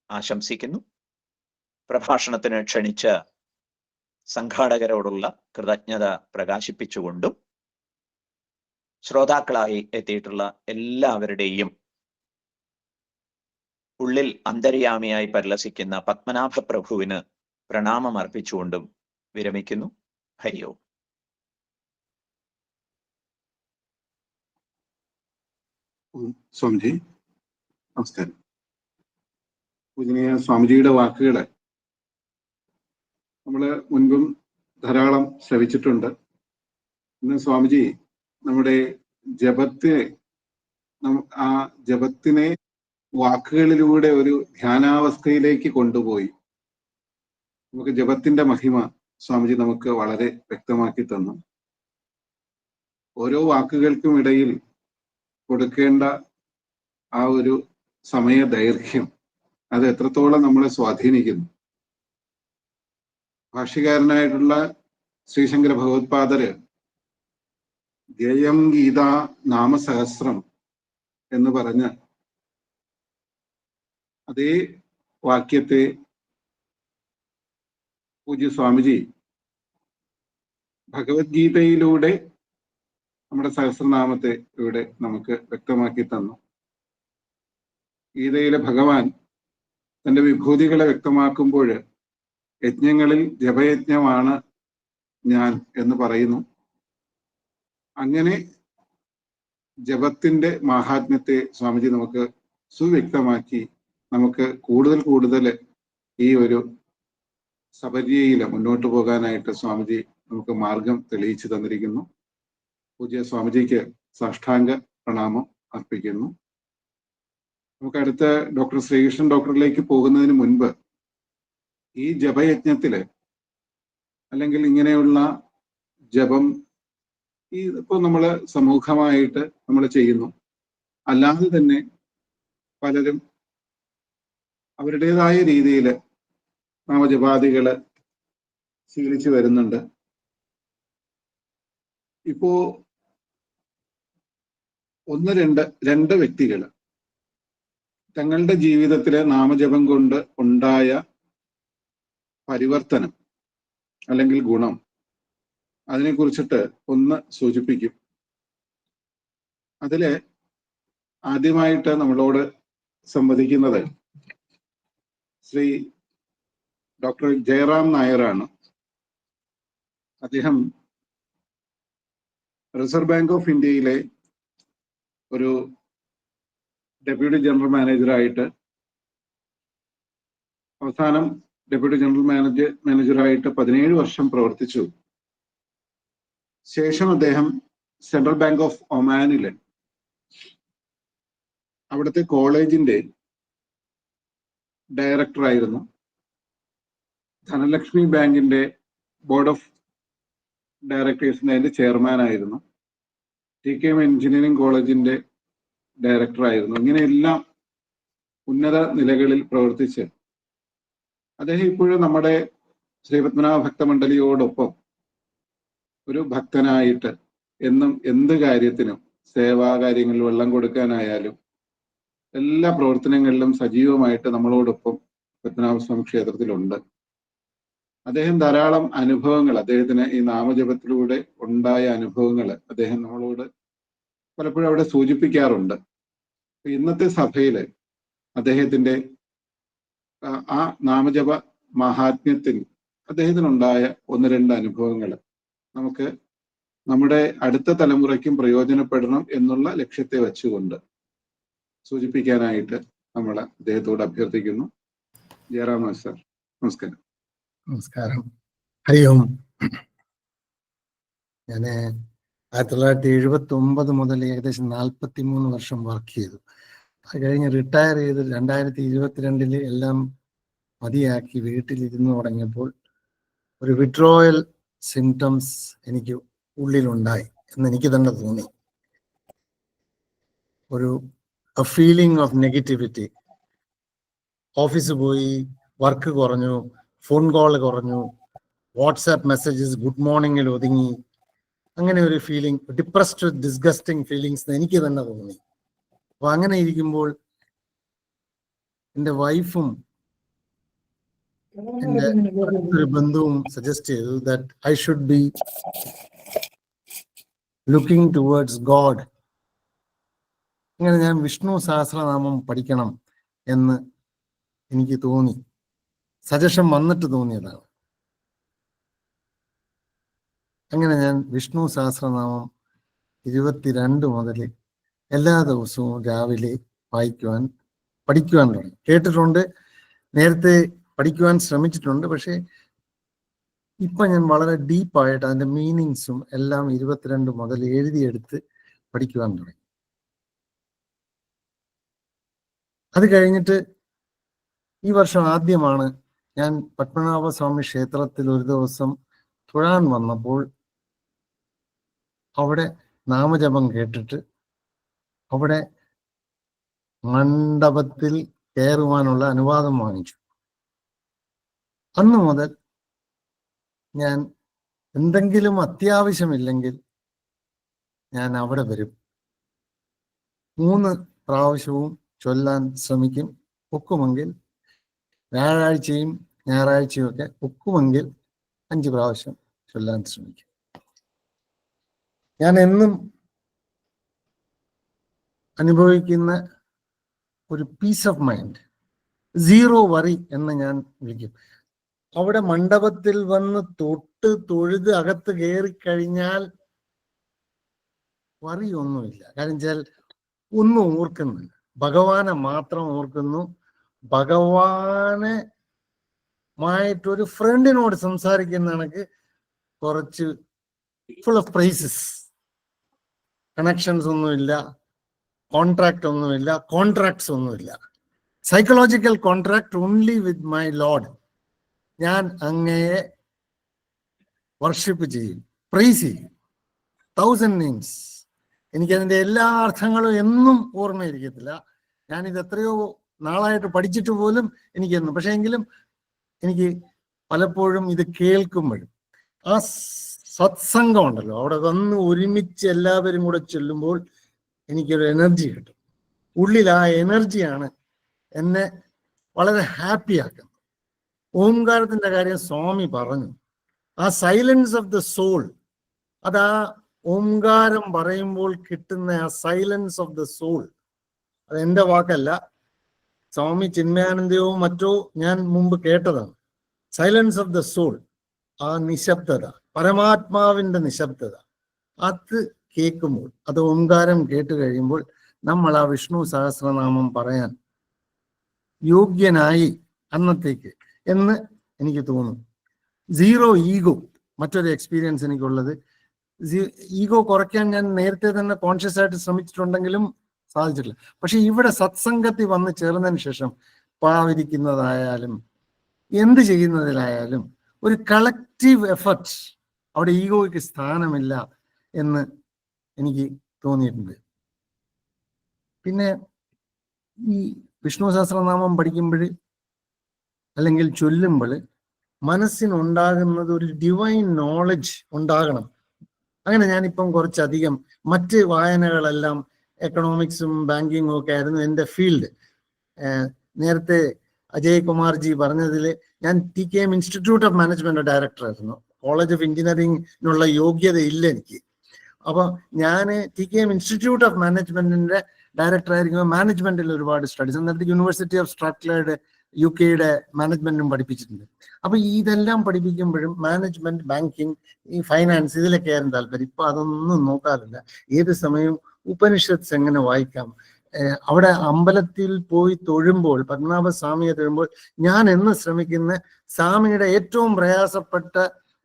ആശംസിക്കുന്നു. പ്രഭാഷണത്തിന് ക്ഷണിച്ച സംഘാടകരോടുള്ള കൃതജ്ഞത പ്രകാശിപ്പിച്ചുകൊണ്ടും ശ്രോതാക്കളായി എത്തിയിട്ടുള്ള എല്ലാവരുടെയും ഉള്ളിൽ അന്തര്യാമിയായി പരിലസിക്കുന്ന പത്മനാഭ പ്രഭുവിന് പ്രണാമം അർപ്പിച്ചുകൊണ്ടും വിരമിക്കുന്നു. ഹരി ഓം. സ്വാമിജി നമസ്കാരം. പൂജനീയ സ്വാമിജിയുടെ വാക്കുകള് നമ്മള് മുൻപും ധാരാളം ശ്രവിച്ചിട്ടുണ്ട്. ഇന്ന് സ്വാമിജി നമ്മുടെ ജപത്തിനെ വാക്കുകളിലൂടെ ഒരു ധ്യാനാവസ്ഥയിലേക്ക് കൊണ്ടുപോയി നമുക്ക് ജപത്തിന്റെ മഹിമ സ്വാമിജി നമുക്ക് വളരെ വ്യക്തമാക്കി തന്നു. ഓരോ വാക്കുകൾക്കും ഇടയിൽ കൊടുക്കേണ്ട ആ ഒരു സമയ ദൈർഘ്യം, അത് എത്രത്തോളം നമ്മളെ സ്വാധീനിക്കുന്നു. ഭാഷ്യകാരനായിട്ടുള്ള ശ്രീശങ്കര ഭഗവത്പാദര് ധ്യേയം ഗീത നാമസഹസ്രം എന്ന് പറഞ്ഞ് അതേ വാക്യത്തെ പൂജ്യ സ്വാമിജി ഭഗവത്ഗീതയിലൂടെ നമ്മുടെ സഹസ്രനാമത്തെ ഇവിടെ നമുക്ക് വ്യക്തമാക്കി തന്നു. ഗീതയിലെ ഭഗവാൻ തന്റെ വിഭൂതികളെ വ്യക്തമാക്കുമ്പോൾ യജ്ഞങ്ങളിൽ ജപയജ്ഞമാണ് ഞാൻ എന്ന് പറയുന്നു. അങ്ങനെ ജപത്തിന്റെ മാഹാത്മ്യത്തെ സ്വാമിജി നമുക്ക് സുവ്യക്തമാക്കി നമുക്ക് കൂടുതൽ ഈ ഒരു സപര്യയില് മുന്നോട്ട് പോകാനായിട്ട് സ്വാമിജി നമുക്ക് മാർഗം തെളിയിച്ചു തന്നിരിക്കുന്നു. പൂജ്യ സ്വാമിജിക്ക് സാഷ്ടാംഗ പ്രണാമം അർപ്പിക്കുന്നു. നമുക്ക് അടുത്ത ഡോക്ടർ ശ്രീകൃഷ്ണൻ ഡോക്ടറിലേക്ക് പോകുന്നതിന് മുൻപ് ഈ ജപയജ്ഞത്തില് അല്ലെങ്കിൽ ഇങ്ങനെയുള്ള ജപം ഇപ്പൊ നമ്മള് സമൂഹമായിട്ട് നമ്മൾ ചെയ്യുന്നു. അല്ലാതെ തന്നെ പലരും അവരുടേതായ രീതിയിൽ നാമജപാദികള് ശീലിച്ചു വരുന്നുണ്ട്. ഇപ്പോ രണ്ട് വ്യക്തികൾ തങ്ങളുടെ ജീവിതത്തിലെ നാമജപം കൊണ്ട് ഉണ്ടായ പരിവർത്തനം അല്ലെങ്കിൽ ഗുണം അതിനെ കുറിച്ചിട്ട് ഒന്ന് സൂചിപ്പിക്കും. അതില് ആദ്യമായിട്ട് നമ്മളോട് സംവദിക്കുന്നത് ശ്രീ ഡോക്ടർ ജയറാം നായരാണ്. അദ്ദേഹം റിസർവ് ബാങ്ക് ഓഫ് ഇന്ത്യയിലെ ഒരു ഡെപ്യൂട്ടി ജനറൽ മാനേജറായിട്ട് അവസാനം ഡെപ്യൂട്ടി ജനറൽ മാനേജറായിട്ട് 17 വർഷം പ്രവർത്തിച്ചു. ശേഷം അദ്ദേഹം സെൻട്രൽ ബാങ്ക് ഓഫ് ഒമാനിലെ അവിടുത്തെ കോളേജിന്റെ ഡയറക്ടറായിരുന്നു. ധനലക്ഷ്മി ബാങ്കിന്റെ ബോർഡ് ഓഫ് ഡയറക്ടേഴ്സിന്റെ അതിന്റെ ചെയർമാൻ ആയിരുന്നു. TKM എഞ്ചിനീയറിംഗ് കോളേജിന്റെ ഡയറക്ടറായിരുന്നു. ഇങ്ങനെയെല്ലാം ഉന്നത നിലകളിൽ പ്രവർത്തിച്ച് അദ്ദേഹം ഇപ്പോഴും നമ്മുടെ ശ്രീപത്മനാഭ ഭക്തമണ്ഡലിയോടൊപ്പം ഒരു ഭക്തനായിട്ട് എന്നും എന്ത് കാര്യത്തിനും സേവാകാര്യങ്ങളിൽ വെള്ളം കൊടുക്കാനായാലും എല്ലാ പ്രവർത്തനങ്ങളിലും സജീവമായിട്ട് നമ്മളോടൊപ്പം പത്മനാഭസ്വാമി ക്ഷേത്രത്തിലുണ്ട്. അദ്ദേഹം ധാരാളം അനുഭവങ്ങൾ, അദ്ദേഹത്തിന് ഈ നാമജപത്തിലൂടെ ഉണ്ടായ അനുഭവങ്ങൾ അദ്ദേഹം നമ്മളോട് പലപ്പോഴും അവിടെ സൂചിപ്പിക്കാറുണ്ട്. ഇന്നത്തെ സഭയില് അദ്ദേഹത്തിന്റെ ആ നാമജപ മഹാത്മ്യത്തിൽ അദ്ദേഹത്തിനുണ്ടായ 1-2 അനുഭവങ്ങൾ നമുക്ക് നമ്മുടെ അടുത്ത തലമുറയ്ക്കും പ്രയോജനപ്പെടണം എന്നുള്ള ലക്ഷ്യത്തെ വെച്ചുകൊണ്ട് സൂചിപ്പിക്കാനായിട്ട് നമ്മൾ അദ്ദേഹത്തോട് അഭ്യർത്ഥിക്കുന്നു. ജയറാം സാർ, നമസ്കാരം. നമസ്കാരം. ഹരി ഓം. ഞാന് 1979 മുതൽ ഏകദേശം 43 വർഷം വർക്ക് ചെയ്തു. അത് കഴിഞ്ഞ് റിട്ടയർ ചെയ്ത് 2022 എല്ലാം മതിയാക്കി വീട്ടിലിരുന്ന് തുടങ്ങിയപ്പോൾ ഒരു വിഡ്രോയൽ സിംറ്റംസ് എനിക്ക് ഉള്ളിലുണ്ടായി എന്ന് എനിക്ക് തന്നെ തോന്നി. ഒരു ഫീലിംഗ് ഓഫ് നെഗറ്റിവിറ്റി. ഓഫീസ് പോയി, വർക്ക് കുറഞ്ഞു, ഫോൺ കോൾ കുറഞ്ഞു, വാട്സാപ്പ് മെസ്സേജസ് ഗുഡ് മോർണിംഗിൽ ഒതുങ്ങി, അങ്ങനെ ഒരു ഫീലിംഗ്, ഡിപ്രസ്ഡ് ഡിസ്ഗസ്റ്റിംഗ് ഫീലിങ്സ് എനിക്ക് തന്നെ തോന്നി. അപ്പൊ അങ്ങനെ ഇരിക്കുമ്പോൾ എൻ്റെ വൈഫും എൻ്റെ ഒരു ബന്ധുവും സജസ്റ്റ് ചെയ്തു that I should be looking towards God. അങ്ങനെ ഞാൻ വിഷ്ണു സഹസ്രനാമം പഠിക്കണം എന്ന് എനിക്ക് തോന്നി. സജഷൻ വന്നിട്ട് തോന്നിയതാണ്. അങ്ങനെ ഞാൻ വിഷ്ണു സഹസ്രനാമം 22 മുതൽ എല്ലാ ദിവസവും രാവിലെ പഠിക്കുവാൻ തുടങ്ങി. കേട്ടിട്ടുണ്ട്, നേരത്തെ പഠിക്കുവാൻ ശ്രമിച്ചിട്ടുണ്ട്. പക്ഷെ ഇപ്പൊ ഞാൻ വളരെ ഡീപ്പായിട്ട് അതിന്റെ മീനിങ്സും എല്ലാം 22 മുതൽ എഴുതിയെടുത്ത് പഠിക്കുവാൻ തുടങ്ങി. അത് കഴിഞ്ഞിട്ട് ഈ വർഷം ആദ്യമാണ് ഞാൻ പത്മനാഭസ്വാമി ക്ഷേത്രത്തിൽ ഒരു ദിവസം തൊഴാൻ വന്നപ്പോൾ അവിടെ നാമജപം കേട്ടിട്ട് അവിടെ മണ്ഡപത്തിൽ കയറുവാനുള്ള അനുവാദം വാങ്ങിച്ചു. അന്ന് മുതൽ ഞാൻ എന്തെങ്കിലും അത്യാവശ്യമില്ലെങ്കിൽ ഞാൻ അവിടെ വരും. 3 പ്രാവശ്യവും ചൊല്ലാൻ ശ്രമിക്കും. ഒക്കുമെങ്കിൽ വ്യാഴാഴ്ചയും ഞായറാഴ്ചയും ഒക്കെ ഒക്കുമെങ്കിൽ 5 പ്രാവശ്യം ചൊല്ലാൻ ശ്രമിക്കും. ഞാൻ എന്നും അനുഭവിക്കുന്ന ഒരു peace of mind, zero worry എന്ന് ഞാൻ വിളിക്കും. അവിടെ മണ്ഡപത്തിൽ വന്ന് തൊട്ട് തൊഴുത് അകത്ത് കയറി കഴിഞ്ഞാൽ വറിയൊന്നുമില്ല. കാര്യം വെച്ചാൽ ഒന്നും ഓർക്കുന്നില്ല, ഭഗവാനെ മാത്രം ഓർക്കുന്നു. ഭഗവാനുമായിട്ടൊരു ഫ്രണ്ടിനോട് സംസാരിക്കുന്ന കണക്ക് കുറച്ച് ഫുൾ ഓഫ് പ്രൈസസ്. കണക്ഷൻസ് ഒന്നുമില്ല, കോൺട്രാക്ട് ഒന്നുമില്ല, കോൺട്രാക്ട്സ് ഒന്നുമില്ല. Psychological contract only with my lord. ഞാൻ അങ്ങയെ വർഷിപ്പ് ചെയ്യും, പ്രൈസ് ചെയ്യും, 1000 names. എനിക്കതിൻ്റെ എല്ലാ അർത്ഥങ്ങളും എന്നും ഓർമ്മയിരിക്കത്തില്ല. ഞാനിത് എത്രയോ നാളായിട്ട് പഠിച്ചിട്ട് പോലും എനിക്കെന്നും, പക്ഷെ എങ്കിലും എനിക്ക് പലപ്പോഴും ഇത് കേൾക്കുമ്പോഴും ആ സത്സംഗം ഉണ്ടല്ലോ, അവിടെ വന്ന് ഒരുമിച്ച് എല്ലാവരും കൂടെ ചെല്ലുമ്പോൾ എനിക്കൊരു എനർജി കിട്ടും. ഉള്ളിൽ ആ എനർജിയാണ് എന്നെ വളരെ ഹാപ്പി ആക്കുന്നത്. ഓംകാരത്തിന്റെ കാര്യം സ്വാമി പറഞ്ഞു. ആ സൈലൻസ് ഓഫ് ദ സോൾ, അതാ ഓംകാരം പറയുമ്പോൾ കിട്ടുന്ന ആ സൈലൻസ് ഓഫ് ദ സോൾ, അത് എൻ്റെ വാക്കല്ല, സ്വാമി ചിന്മയാനന്ദയോ മറ്റോ ഞാൻ മുമ്പ് കേട്ടതാണ്. സൈലൻസ് ഓഫ് ദ സോൾ, ആ നിശബ്ദത, പരമാത്മാവിന്റെ നിശബ്ദത, അത് കേൾക്കുമ്പോൾ, അത് ഓംകാരം കേട്ട് കഴിയുമ്പോൾ നമ്മൾ ആ വിഷ്ണു സഹസ്രനാമം പറയാൻ യോഗ്യനായി അന്നത്തേക്ക് എന്ന് എനിക്ക് തോന്നുന്നു. സീറോ ഈഗോ, മറ്റൊരു എക്സ്പീരിയൻസ് എനിക്കുള്ളത്. ഈഗോ കുറയ്ക്കാൻ ഞാൻ നേരത്തെ തന്നെ കോൺഷ്യസ് ആയിട്ട് ശ്രമിച്ചിട്ടുണ്ടെങ്കിലും സാധിച്ചിട്ടില്ല. പക്ഷെ ഇവിടെ സത്സംഗത്തിൽ വന്ന് ചേർന്നതിന് ശേഷം പാവിരിക്കുന്നതായാലും എന്ത് ചെയ്യുന്നതിലായാലും ഒരു കളക്റ്റീവ് എഫർട്ട്, അവിടെ ഈഗോയ്ക്ക് സ്ഥാനമില്ല എന്ന് എനിക്ക് തോന്നിയിട്ടുണ്ട്. പിന്നെ ഈ വിഷ്ണു സഹസ്രനാമം പഠിക്കുമ്പോൾ അല്ലെങ്കിൽ ചൊല്ലുമ്പോൾ മനസ്സിനുണ്ടാകുന്നത് ഒരു ഡിവൈൻ നോളജ് ഉണ്ടാകണം. അങ്ങനെ ഞാനിപ്പം കുറച്ചധികം മറ്റ് വായനകളെല്ലാം എക്കണോമിക്സും ബാങ്കിങ്ങും ഒക്കെ ആയിരുന്നു എൻ്റെ ഫീൽഡ്. നേരത്തെ അജയ് കുമാർജി പറഞ്ഞതിൽ ഞാൻ TKM institute of management director ആയിരുന്നു. കോളേജ് ഓഫ് എഞ്ചിനീയറിംഗിനുള്ള യോഗ്യത ഇല്ല എനിക്ക്. അപ്പൊ ഞാൻ TKM ഇൻസ്റ്റിറ്റ്യൂട്ട് ഓഫ് മാനേജ്മെന്റിന്റെ ഡയറക്ടർ ആയിരിക്കുമ്പോൾ മാനേജ്മെന്റിൽ ഒരുപാട് സ്റ്റഡീസ്, എന്നിട്ട് യൂണിവേഴ്സിറ്റി ഓഫ് സ്ട്രാറ്റ്ലർഡ് UK മാനേജ്മെന്റും പഠിപ്പിച്ചിട്ടുണ്ട്. അപ്പൊ ഇതെല്ലാം പഠിപ്പിക്കുമ്പോഴും മാനേജ്മെന്റ്, ബാങ്കിങ്, ഈ ഫൈനാൻസ്, ഇതിലൊക്കെ ആയിരുന്നു താല്പര്യം. ഇപ്പൊ അതൊന്നും നോക്കാറില്ല. ഏത് സമയവും ഉപനിഷത്സ് എങ്ങനെ വായിക്കാം. അവിടെ അമ്പലത്തിൽ പോയി തൊഴുമ്പോൾ, പത്മനാഭ സ്വാമിയെ തൊഴുമ്പോൾ ഞാൻ എന്ന് ശ്രമിക്കുന്ന സ്വാമിയുടെ ഏറ്റവും പ്രയാസപ്പെട്ട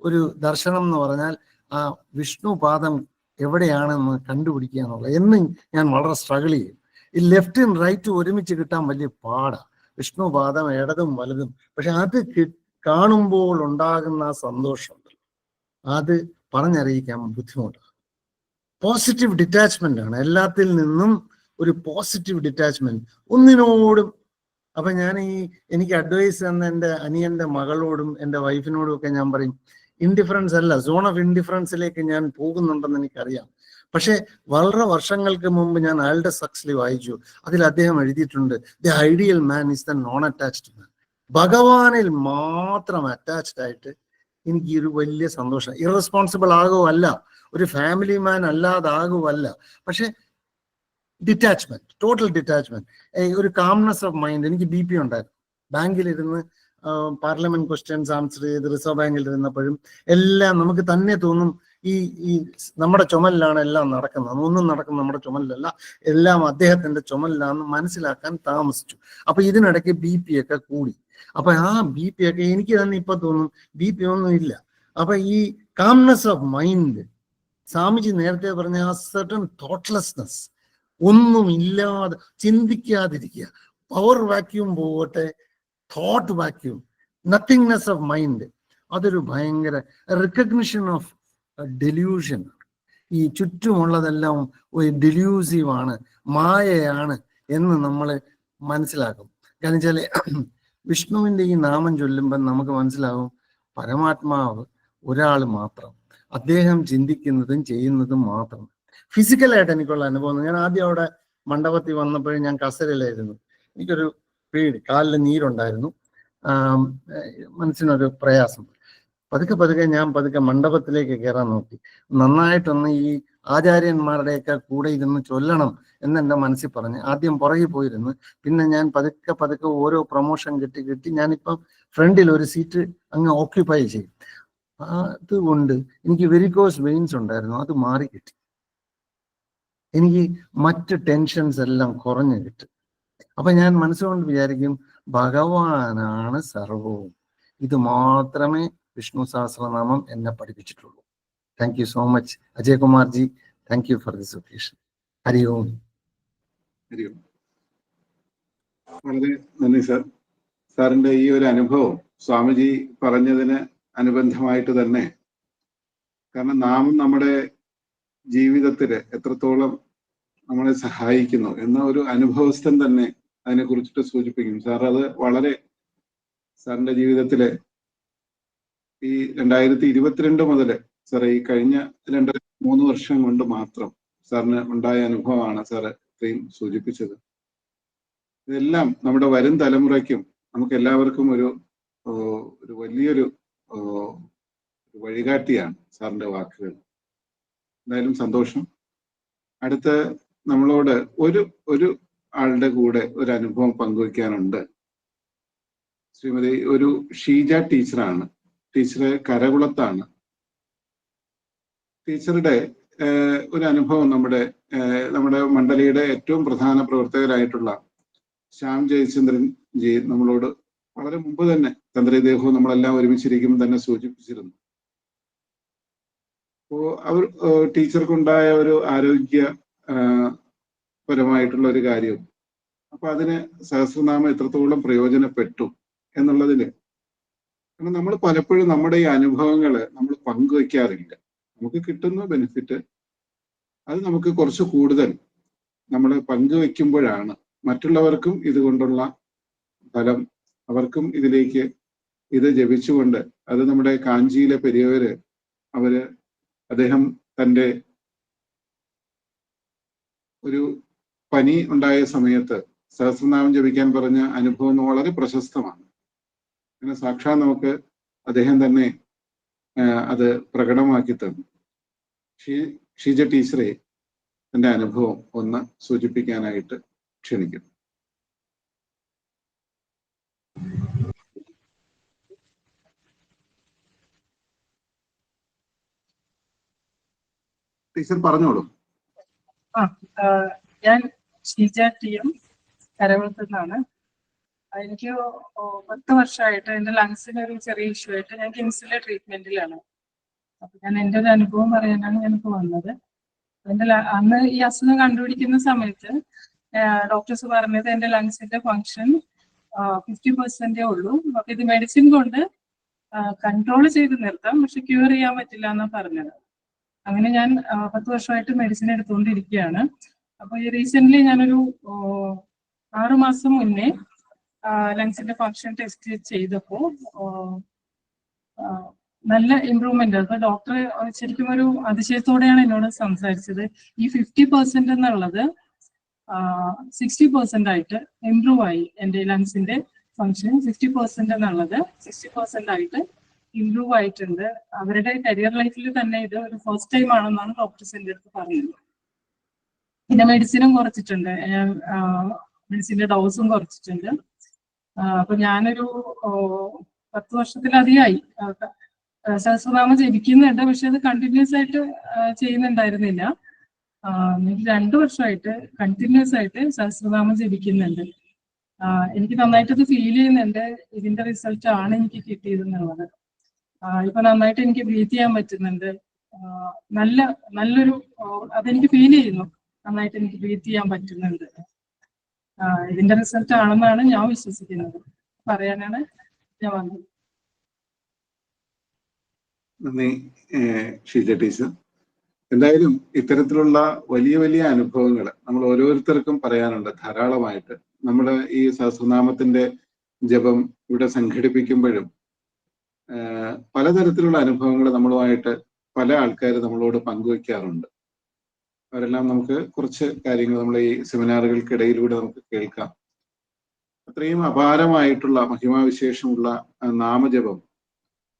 ഒരു ദർശനം എന്ന് പറഞ്ഞാൽ ആ വിഷ്ണു പാദം എവിടെയാണെന്ന് കണ്ടുപിടിക്കുക എന്നുള്ളത്. എന്നും ഞാൻ വളരെ സ്ട്രഗിൾ ചെയ്യും. ഈ ലെഫ്റ്റും റൈറ്റും ഒരുമിച്ച് കിട്ടാൻ വലിയ പാടാണ്. വിഷ്ണു പാദം ഇടതും വലതും. പക്ഷെ അത് കാണുമ്പോൾ ഉണ്ടാകുന്ന ആ സന്തോഷമുണ്ട്, അത് പറഞ്ഞറിയിക്കാൻ ബുദ്ധിമുട്ടാണ്. പോസിറ്റീവ് ഡിറ്റാച്ച്മെന്റ് ആണ്, എല്ലാത്തിൽ നിന്നും ഒരു പോസിറ്റീവ് ഡിറ്റാച്ച്മെന്റ് ഒന്നിനോടും. അപ്പൊ ഞാൻ എനിക്ക് അഡ്വൈസ് തന്ന എൻ്റെ അനിയന്റെ മകളോടും എൻ്റെ വൈഫിനോടും ഒക്കെ ഞാൻ പറയും, ഇൻഡിഫറൻസ് അല്ല, സോൺ ഓഫ് ഇൻഡിഫറൻസിലേക്ക് ഞാൻ പോകുന്നുണ്ടെന്ന് എനിക്കറിയാം. പക്ഷെ വളരെ വർഷങ്ങൾക്ക് മുമ്പ് ഞാൻ ആൽഡസ് ഹക്സ്ലി വായിച്ചു. അതിൽ അദ്ദേഹം എഴുതിയിട്ടുണ്ട്, the ideal man is the non attached man. ഭഗവാനിൽ മാത്രം അറ്റാച്ച്ഡ് ആയിട്ട് എനിക്ക് ഒരു വലിയ സന്തോഷം. ഇറസ്പോൺസിബിൾ ആകുമല്ല, ഒരു ഫാമിലി മാൻ അല്ലാതാകുമല്ല, പക്ഷെ ഡിറ്റാച്ച്മെന്റ്, ടോട്ടൽ ഡിറ്റാച്ച്മെന്റ്, ഒരു കാംനെസ് ഓഫ് മൈൻഡ്. എനിക്ക് BP ഉണ്ടായിരുന്നു. ബാങ്കിലിരുന്ന് പാർലമെന്റ് ക്വസ്റ്റ്യൻസ് ആൻസർ ചെയ്ത് റിസർവ് ബാങ്കിൽ ഇരുന്നപ്പോഴും എല്ലാം നമുക്ക് തന്നെ തോന്നും ഈ നമ്മുടെ ചുമലിലാണ് എല്ലാം നടക്കുന്നത്, ഒന്നും നടക്കുന്നത് നമ്മുടെ ചുമലിലല്ല, എല്ലാം അദ്ദേഹത്തിന്റെ ചുമലിലാണെന്ന് മനസ്സിലാക്കാൻ താമസിച്ചു. അപ്പൊ ഇതിനിടയ്ക്ക് BP ഒക്കെ കൂടി. അപ്പൊ ആ BP ഒക്കെ എനിക്ക് തന്നെ ഇപ്പൊ തോന്നും BP ഒന്നും ഇല്ല. അപ്പൊ ഈ കാംനെസ് ഓഫ് മൈൻഡ്, സ്വാമിജി നേരത്തെ പറഞ്ഞ ആ സർട്ടൺ തോട്ട്ലെസ്നെസ്, ഒന്നും ഇല്ലാതെ ചിന്തിക്കാതിരിക്കുക. പവർ വാക്യൂം പോകട്ടെ, thought vacuum, nothingness of mind, അതൊരു ഭയങ്കര റിക്കഗ്നിഷൻ ഓഫ് ഡെല്യൂഷൻ. ഈ ചുറ്റുമുള്ളതെല്ലാം ഒരു ഡെല്യൂസീവ് ആണ്, മായയാണ് എന്ന് നമ്മൾ മനസ്സിലാക്കും. കാരണം വെച്ചാൽ വിഷ്ണുവിൻ്റെ ഈ നാമം ചൊല്ലുമ്പോൾ നമുക്ക് മനസ്സിലാവും പരമാത്മാവ് ഒരാൾ മാത്രം, അദ്ദേഹം ചിന്തിക്കുന്നതും ചെയ്യുന്നതും മാത്രം. ഫിസിക്കലായിട്ട് എനിക്കുള്ള അനുഭവം, ഞാൻ ആദ്യം അവിടെ മണ്ഡപത്തിൽ വന്നപ്പോഴും ഞാൻ കസരയിലായിരുന്നു. എനിക്കൊരു പേടി, കാലിൽ നീരുണ്ടായിരുന്നു, മനസ്സിനൊരു പ്രയാസം. പതുക്കെ ഞാൻ മണ്ഡപത്തിലേക്ക് കയറാൻ നോക്കി. നന്നായിട്ടൊന്ന് ഈ ആചാര്യന്മാരുടെയൊക്കെ കൂടെ ഇരുന്ന് ചൊല്ലണം എന്നെന്റെ മനസ്സിൽ പറഞ്ഞ് ആദ്യം പുറകെ പോയിരുന്നു. പിന്നെ ഞാൻ പതുക്കെ ഓരോ പ്രൊമോഷൻ കിട്ടി ഞാനിപ്പം ഫ്രണ്ടിൽ ഒരു സീറ്റ് അങ്ങ് ഓക്യുപ്പൈ ചെയ്യും. അതുകൊണ്ട് എനിക്ക് വെരിക്കോസ് വെയിൻസ് ഉണ്ടായിരുന്നു, അത് മാറി കിട്ടി. എനിക്ക് മറ്റ് ടെൻഷൻസ് എല്ലാം കുറഞ്ഞു കിട്ടും. അപ്പൊ ഞാൻ മനസ്സുകൊണ്ട് വിചാരിക്കും, ഭഗവാനാണ് സർവവും, ഇത് മാത്രമേ വിഷ്ണു സഹസ്രനാമം എന്നെ പഠിപ്പിച്ചിട്ടുള്ളൂ. Thank you so much Ajay Kumar ji. Thank you for this occasion. Hari Om. Hari Om. വളരെ നന്ദി സാർ. സാറിന്റെ ഈ ഒരു അനുഭവം സ്വാമിജി പറഞ്ഞതിന് അനുബന്ധമായിട്ട് തന്നെ, കാരണം നാമം നമ്മുടെ ജീവിതത്തില് എത്രത്തോളം നമ്മളെ സഹായിക്കുന്നു എന്ന ഒരു അനുഭവസ്ഥൻ തന്നെ അതിനെ കുറിച്ചിട്ട് സൂചിപ്പിക്കും. സാർ അത് വളരെ സാറിന്റെ ജീവിതത്തില് ഈ 2022 മുതല് സാർ ഈ കഴിഞ്ഞ 2-3 വർഷം കൊണ്ട് മാത്രം സാറിന് ഉണ്ടായ അനുഭവമാണ് സാറ് ഇത്രയും സൂചിപ്പിച്ചത്. ഇതെല്ലാം നമ്മുടെ വരും തലമുറയ്ക്കും നമുക്ക് എല്ലാവർക്കും ഒരു വലിയൊരു വഴികാട്ടിയാണ് സാറിന്റെ വാക്കുകൾ. എന്തായാലും സന്തോഷം. അടുത്ത നമ്മളോട് ഒരു ആളുടെ കൂടെ ഒരു അനുഭവം പങ്കുവയ്ക്കാനുണ്ട്. ശ്രീമതി ഒരു ഷീജ ടീച്ചറാണ്. ടീച്ചറ് കരകുളത്താണ്. ടീച്ചറുടെ ഒരു അനുഭവം നമ്മുടെ മണ്ഡലിയുടെ ഏറ്റവും പ്രധാന പ്രവർത്തകരായിട്ടുള്ള ശ്യാം ജയചന്ദ്രൻ ജി നമ്മളോട് വളരെ മുമ്പ് തന്നെ തന്ത്രിദേഹവും നമ്മളെല്ലാം ഒരുമിച്ചിരിക്കുമ്പോൾ തന്നെ സൂചിപ്പിച്ചിരുന്നു. അപ്പോ അവർ ടീച്ചർക്കുണ്ടായ ഒരു ആരോഗ്യ പരമായിട്ടുള്ള ഒരു കാര്യം, അപ്പൊ അതിന് സഹസ്രനാമം എത്രത്തോളം പ്രയോജനപ്പെട്ടു എന്നുള്ളതില്, കാരണം നമ്മൾ പലപ്പോഴും നമ്മുടെ ഈ അനുഭവങ്ങള് നമ്മൾ പങ്കുവയ്ക്കാറില്ല. നമുക്ക് കിട്ടുന്ന ബെനിഫിറ്റ് അത് നമുക്ക് കുറച്ച് കൂടുതൽ നമ്മൾ പങ്കുവെക്കുമ്പോഴാണ് മറ്റുള്ളവർക്കും ഇതുകൊണ്ടുള്ള ഫലം, അവർക്കും ഇതിലേക്ക് ഇത് ജപിച്ചുകൊണ്ട്, അത് നമ്മുടെ കാഞ്ചിയിലെ പെരിയവര് അദ്ദേഹം തൻ്റെ ഒരു പനി ഉണ്ടായ സമയത്ത് സഹസ്രനാമം ജപിക്കാൻ പറഞ്ഞ അനുഭവം വളരെ പ്രശസ്തമാണ്. അങ്ങനെ സാക്ഷാൽ നമുക്ക് അദ്ദേഹം തന്നെ അത് പ്രകടമാക്കി തന്നു. ഷീജ ടീച്ചറെ തന്റെ അനുഭവം ഒന്ന് സൂചിപ്പിക്കാനായിട്ട് ക്ഷണിക്കുന്നു. ടീച്ചർ പറഞ്ഞോളൂ. ഞാൻ ഷീജ ടി.എം. കരകുളത്ത് നിന്നാണ്. എനിക്ക് 10 വർഷമായിട്ട് എൻ്റെ ലങ്സിന് ഒരു ചെറിയ ഇഷ്യൂ ആയിട്ട് ഞാൻ കിംസിലെ ട്രീറ്റ്മെന്റിലാണ്. അപ്പൊ ഞാൻ എൻ്റെ ഒരു അനുഭവം പറയാനാണ് ഞാനിപ്പോൾ വന്നത്. അന്ന് ഈ അസുഖം കണ്ടുപിടിക്കുന്ന സമയത്ത് ഡോക്ടേഴ്സ് പറഞ്ഞത് എൻ്റെ ലങ്സിന്റെ ഫങ്ഷൻ 50% ഉള്ളൂ. അപ്പൊ ഇത് മെഡിസിൻ കൊണ്ട് കൺട്രോൾ ചെയ്ത് നിർത്താം, പക്ഷെ ക്യൂർ ചെയ്യാൻ പറ്റില്ല എന്നാണ് പറഞ്ഞത്. അങ്ങനെ ഞാൻ 10 വർഷമായിട്ട് മെഡിസിൻ എടുത്തുകൊണ്ടിരിക്കുകയാണ്. അപ്പോൾ ഈ റീസെന്റ് ഞാനൊരു 6 മാസം മുന്നേ ലങ്സിന്റെ ഫങ്ഷൻ ടെസ്റ്റ് ചെയ്തപ്പോൾ നല്ല ഇമ്പ്രൂവ്മെന്റ്. അത് ഡോക്ടർ ശരിക്കും ഒരു അതിശയത്തോടെയാണ് എന്നോട് സംസാരിച്ചത്. ഈ 50% എന്നുള്ളത് 60% ആയിട്ട് ഇമ്പ്രൂവ് ആയി. എൻ്റെ ലങ്സിന്റെ ഫങ്ഷൻ 60% എന്നുള്ളത് 60% ആയിട്ട് ഇമ്പ്രൂവ് ആയിട്ടുണ്ട്. അവരുടെ കരിയർ ലൈഫിൽ തന്നെ ഇത് ഒരു ഫസ്റ്റ് ടൈം ആണെന്നാണ് ഡോക്ടേഴ്സ് എൻ്റെ അടുത്ത് പറയുന്നത്. പിന്നെ മെഡിസിനും കുറച്ചിട്ടുണ്ട്, മെഡിസിന്റെ ഡോസും കുറച്ചിട്ടുണ്ട്. അപ്പൊ ഞാനൊരു 10 വർഷത്തിലധികമായി സഹസ്രനാമം ജപിക്കുന്നുണ്ട്, പക്ഷെ അത് കണ്ടിന്യൂസ് ആയിട്ട് ചെയ്യുന്നുണ്ടായിരുന്നില്ല. 2 വർഷമായിട്ട് കണ്ടിന്യൂസ് ആയിട്ട് സഹസ്രനാമം ജപിക്കുന്നുണ്ട്. എനിക്ക് നന്നായിട്ടത് ഫീൽ ചെയ്യുന്നുണ്ട്. ഇതിന്റെ റിസൾട്ട് ആണ് എനിക്ക് കിട്ടിയതെന്നുള്ളത്. ഇപ്പൊ നന്നായിട്ട് എനിക്ക് ബ്രീത്ത് ചെയ്യാൻ പറ്റുന്നുണ്ട്. നല്ലൊരു അതെനിക്ക് ഫീൽ ചെയ്യുന്നു. നന്നായിട്ട് എനിക്ക് ബ്രീത്ത് ചെയ്യാൻ പറ്റുന്നുണ്ട്. ഇതിന്റെ റിസൾട്ട് ആണെന്നാണ് ഞാൻ വിശ്വസിക്കുന്നത്. പറയാനാണ് ഞാൻ വന്നത്. നന്ദി ഷീജ ടീച്ചർ. എന്തായാലും ഇത്തരത്തിലുള്ള വലിയ വലിയ അനുഭവങ്ങൾ നമ്മൾ ഓരോരുത്തർക്കും പറയാനുണ്ട് ധാരാളമായിട്ട്. നമ്മൾ ഈ സഹസ്രനാമത്തിന്റെ ജപം ഇവിടെ സംഘടിപ്പിക്കുമ്പോഴും പലതരത്തിലുള്ള അനുഭവങ്ങൾ നമ്മളുമായിട്ട് പല ആൾക്കാർ നമ്മളോട് പങ്കുവയ്ക്കാറുണ്ട്. അവരെല്ലാം നമുക്ക് കുറച്ച് കാര്യങ്ങൾ നമ്മൾ ഈ സെമിനാറുകൾക്കിടയിലൂടെ നമുക്ക് കേൾക്കാം. അത്രയും അപാരമായിട്ടുള്ള മഹിമാവിശേഷമുള്ള നാമജപം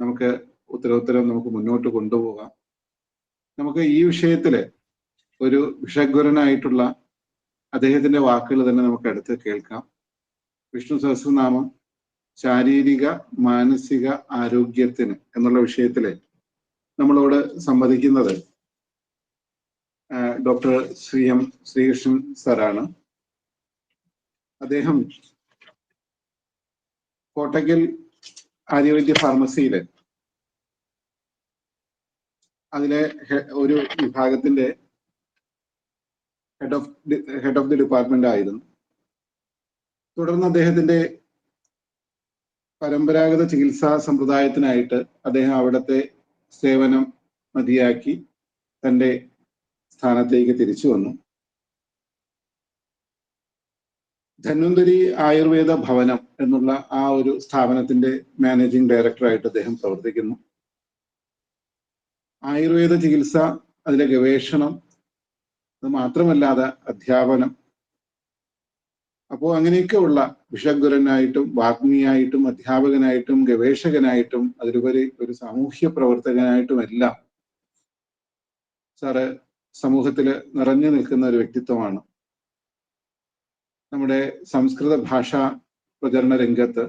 നമുക്ക് ഉത്തരോത്തരം നമുക്ക് മുന്നോട്ട് കൊണ്ടുപോകാം. നമുക്ക് ഈ വിഷയത്തില് ഒരു വിഷഗ്വരനായിട്ടുള്ള അദ്ദേഹത്തിന്റെ വാക്കുകൾ തന്നെ നമുക്ക് അടുത്ത് കേൾക്കാം. വിഷ്ണു സഹസ്രനാമം ശാരീരിക മാനസിക ആരോഗ്യത്തിന് എന്നുള്ള വിഷയത്തില് നമ്മളോട് സംവദിക്കുന്നത് ഡോക്ടർ എം ശ്രീകൃഷ്ണൻ സാറാണ്. അദ്ദേഹം കോട്ടക്കൽ ആര്യവൈദ്യ ഫാർമസിയിലെ അതിലെ ഒരു വിഭാഗത്തിന്റെ ഹെഡ് ഓഫ് ദി ഡിപ്പാർട്ട്മെന്റ് ആയിരുന്നു. തുടർന്ന് അദ്ദേഹത്തിന്റെ പരമ്പരാഗത ചികിത്സാ സമ്പ്രദായത്തിനായിട്ട് അദ്ദേഹം അവിടുത്തെ സേവനം മതിയാക്കി തന്റെ സ്ഥാനത്തേക്ക് തിരിച്ചു വന്നു. ധന്വന്തരി ആയുർവേദ ഭവനം എന്നുള്ള ആ ഒരു സ്ഥാപനത്തിന്റെ മാനേജിംഗ് ഡയറക്ടറായിട്ട് അദ്ദേഹം പ്രവർത്തിക്കുന്നു. ആയുർവേദ ചികിത്സ, അതിലെ ഗവേഷണം, അത് മാത്രമല്ലാതെ അധ്യാപനം, അപ്പോൾ അങ്ങനെയൊക്കെ ഉള്ള വിഷഗ്വരനായിട്ടും വാഗ്മിയായിട്ടും അധ്യാപകനായിട്ടും ഗവേഷകനായിട്ടും അതിലുപരി ഒരു സാമൂഹ്യ പ്രവർത്തകനായിട്ടും എല്ലാം സാറ് സമൂഹത്തിൽ നിറഞ്ഞു നിൽക്കുന്ന ഒരു വ്യക്തിത്വമാണ്. നമ്മുടെ സംസ്കൃത ഭാഷാ പ്രചരണ രംഗത്ത്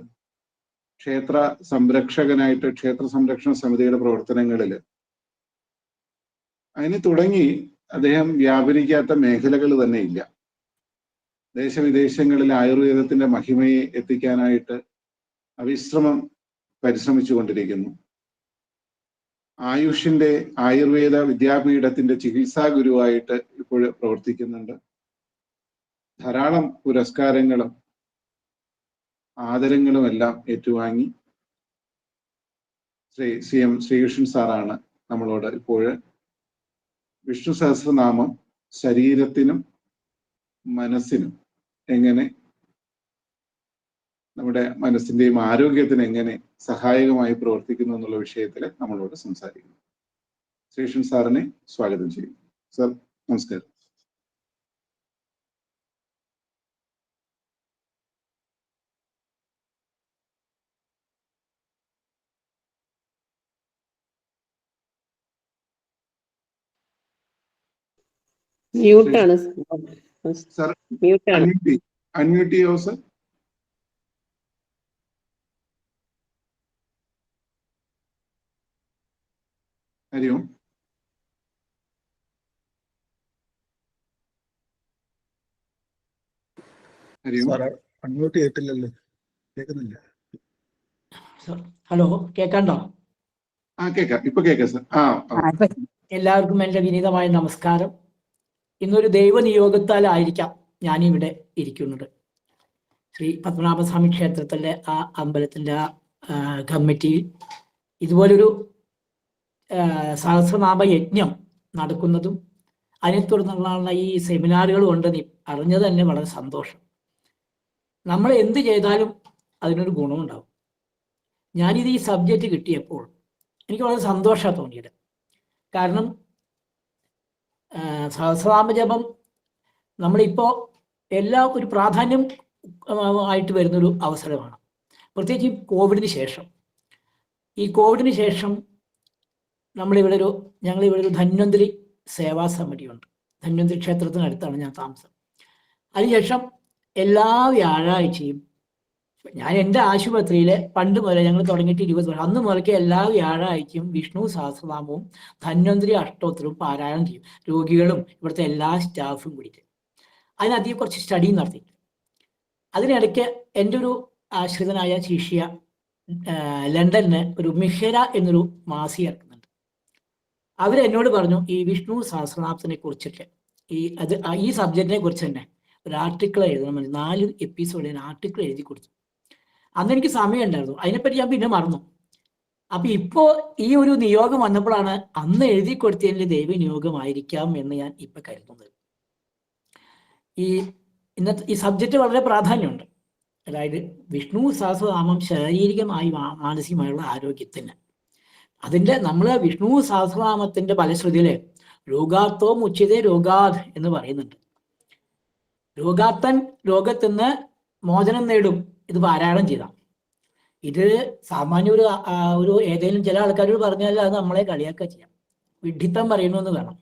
ക്ഷേത്ര സംരക്ഷകനായിട്ട് ക്ഷേത്ര സംരക്ഷണ സമിതിയുടെ പ്രവർത്തനങ്ങളിൽ അതിന് തുടങ്ങി അദ്ദേഹം വ്യാപരിക്കാത്ത മേഖലകൾ തന്നെ ഇല്ല. ദേശവിദേശങ്ങളിൽ ആയുർവേദത്തിന്റെ മഹിമയെ എത്തിക്കാനായിട്ട് അവിശ്രമം പരിശ്രമിച്ചു കൊണ്ടിരിക്കുന്നു. ആയുഷിന്റെ ആയുർവേദ വിദ്യാപീഠത്തിന്റെ ചികിത്സാ ഗുരുവായിട്ട് ഇപ്പോൾ പ്രവർത്തിക്കുന്നുണ്ട്. ധാരാളം പുരസ്കാരങ്ങളും ആദരങ്ങളും എല്ലാം ഏറ്റുവാങ്ങി എം ശ്രീകൃഷ്ണൻ സാറാണ് നമ്മളോട് ഇപ്പോൾ വിഷ്ണു സഹസ്രനാമം ശരീരത്തിനും മനസ്സിനും എങ്ങനെ, നമ്മുടെ മനസ്സിന്റെയും ആരോഗ്യത്തിന് എങ്ങനെ സഹായകമായി പ്രവർത്തിക്കുന്നു എന്നുള്ള വിഷയത്തിൽ നമ്മളോട് സംസാരിക്കുന്നു. ശ്രീകൃഷ്ണൻ സാറിനെ സ്വാഗതം ചെയ്യുന്നു. സർ, നമസ്കാരം. മ്യൂട്ടാണ് സർ, മ്യൂട്ടാണ്. അൺമ്യൂട്ട് ചെയ്യോ സർ? ഹരി ഓം. ഹരി ഓം. അൺമ്യൂട്ട് ചെയ്തിട്ടില്ലല്ലോ, കേൾക്കുന്നില്ല. ഹലോ, കേൾക്കണ്ടോ? കേൾക്കാം, ഇപ്പൊ കേൾക്കാം സർ. എല്ലാവർക്കും എൻ്റെ വിനീതമായ നമസ്കാരം. ഇന്നൊരു ദൈവനിയോഗത്താലായിരിക്കാം ഞാനിവിടെ ഇരിക്കുന്നത്. ശ്രീ പത്മനാഭസ്വാമി ക്ഷേത്രത്തിലെ ആ അമ്പലത്തിൻ്റെ ആ കമ്മിറ്റിയിൽ ഇതുപോലൊരു സഹസ്രനാമ യജ്ഞം നടക്കുന്നതും അതിനെ തുടർന്നുള്ള ഈ സെമിനാറുകൾ കൊണ്ട് അറിഞ്ഞത് തന്നെ വളരെ സന്തോഷം. നമ്മൾ എന്ത് ചെയ്താലും അതിനൊരു ഗുണമുണ്ടാവും. ഞാനിത് ഈ സബ്ജക്റ്റ് കിട്ടിയപ്പോൾ എനിക്ക് വളരെ സന്തോഷമാണ് തോന്നിയത്. കാരണം സഹസ്രനാമ ജപം നമ്മളിപ്പോൾ ഒരു പ്രാധാന്യം ആയിട്ട് വരുന്നൊരു അവസരമാണ്. പ്രത്യേകിച്ച് കോവിഡിന് ശേഷം. ഈ കോവിഡിന് ശേഷം ഞങ്ങളിവിടെ ഒരു ധന്വന്തരി സേവാ സമിതിയുണ്ട്. ധന്വന്തരി ക്ഷേത്രത്തിനടുത്താണ് ഞാൻ താമസം. അതിനുശേഷം എല്ലാ വ്യാഴാഴ്ചയും ഞാൻ എൻ്റെ ആശുപത്രിയിൽ പണ്ട് മുതലേ, ഞങ്ങൾ തുടങ്ങിയിട്ട് 20 വർഷം, അന്ന് മുതൽക്ക് എല്ലാ വ്യാഴാഴ്ചയും വിഷ്ണു സഹസ്രനാമവും ധന്വന്തരി അഷ്ടോത്തരവും പാരായണം ചെയ്യും. രോഗികളും ഇവിടുത്തെ എല്ലാ സ്റ്റാഫും കൂടിയിട്ട് അതിനധികം കുറച്ച് സ്റ്റഡി നടത്തി. അതിനിടയ്ക്ക് എൻ്റെ ഒരു ആശ്രിതനായ ശിഷ്യ ലണ്ടനിന് ഒരു മിഹര എന്നൊരു മാസിക ഇറക്കുന്നുണ്ട്. അവരെന്നോട് പറഞ്ഞു ഈ വിഷ്ണു സഹസ്രനാമത്തിനെ കുറിച്ചിട്ട് ഈ സബ്ജക്റ്റിനെ കുറിച്ച് തന്നെ ഒരു ആർട്ടിക്കിൾ എഴുതണം. 4 എപ്പിസോഡ് ഞാൻ ആർട്ടിക്കിൾ എഴുതി കൊടുത്തു. അന്ന് എനിക്ക് സമയം ഉണ്ടായിരുന്നു, അതിനെപ്പറ്റി ഞാൻ പിന്നെ മറന്നു. അപ്പൊ ഇപ്പോ ഈ ഒരു നിയോഗം വന്നപ്പോഴാണ് അന്ന് എഴുതി കൊടുത്തതിൽ ദൈവനിയോഗമായിരിക്കാം എന്ന് ഞാൻ ഇപ്പൊ കരുതുന്നത്. ഇന്നത്തെ ഈ സബ്ജക്റ്റ് വളരെ പ്രാധാന്യമുണ്ട്. അതായത് വിഷ്ണു സഹസ്രനാമം ശാരീരികമായി മാനസികമായുള്ള ആരോഗ്യത്തിന്. നമ്മൾ വിഷ്ണു സഹസ്രനാമത്തിന്റെ ഫലശ്രുതിയില് രോഗാർത്തോ മുച്യതേ രോഗാത് എന്ന് പറയുന്നുണ്ട്. രോഗാത്തൻ രോഗത്തിന്ന് മോചനം നേടും ഇത് പാരായണം ചെയ്താൽ. ഇത് സാമാന്യ ഒരു ഏതെങ്കിലും ചില ആൾക്കാരോട് പറഞ്ഞാൽ അത് നമ്മളെ കളിയാക്കുക ചെയ്യാം, വിഡ്ഢിത്തം പറയണമെന്ന് വേണം.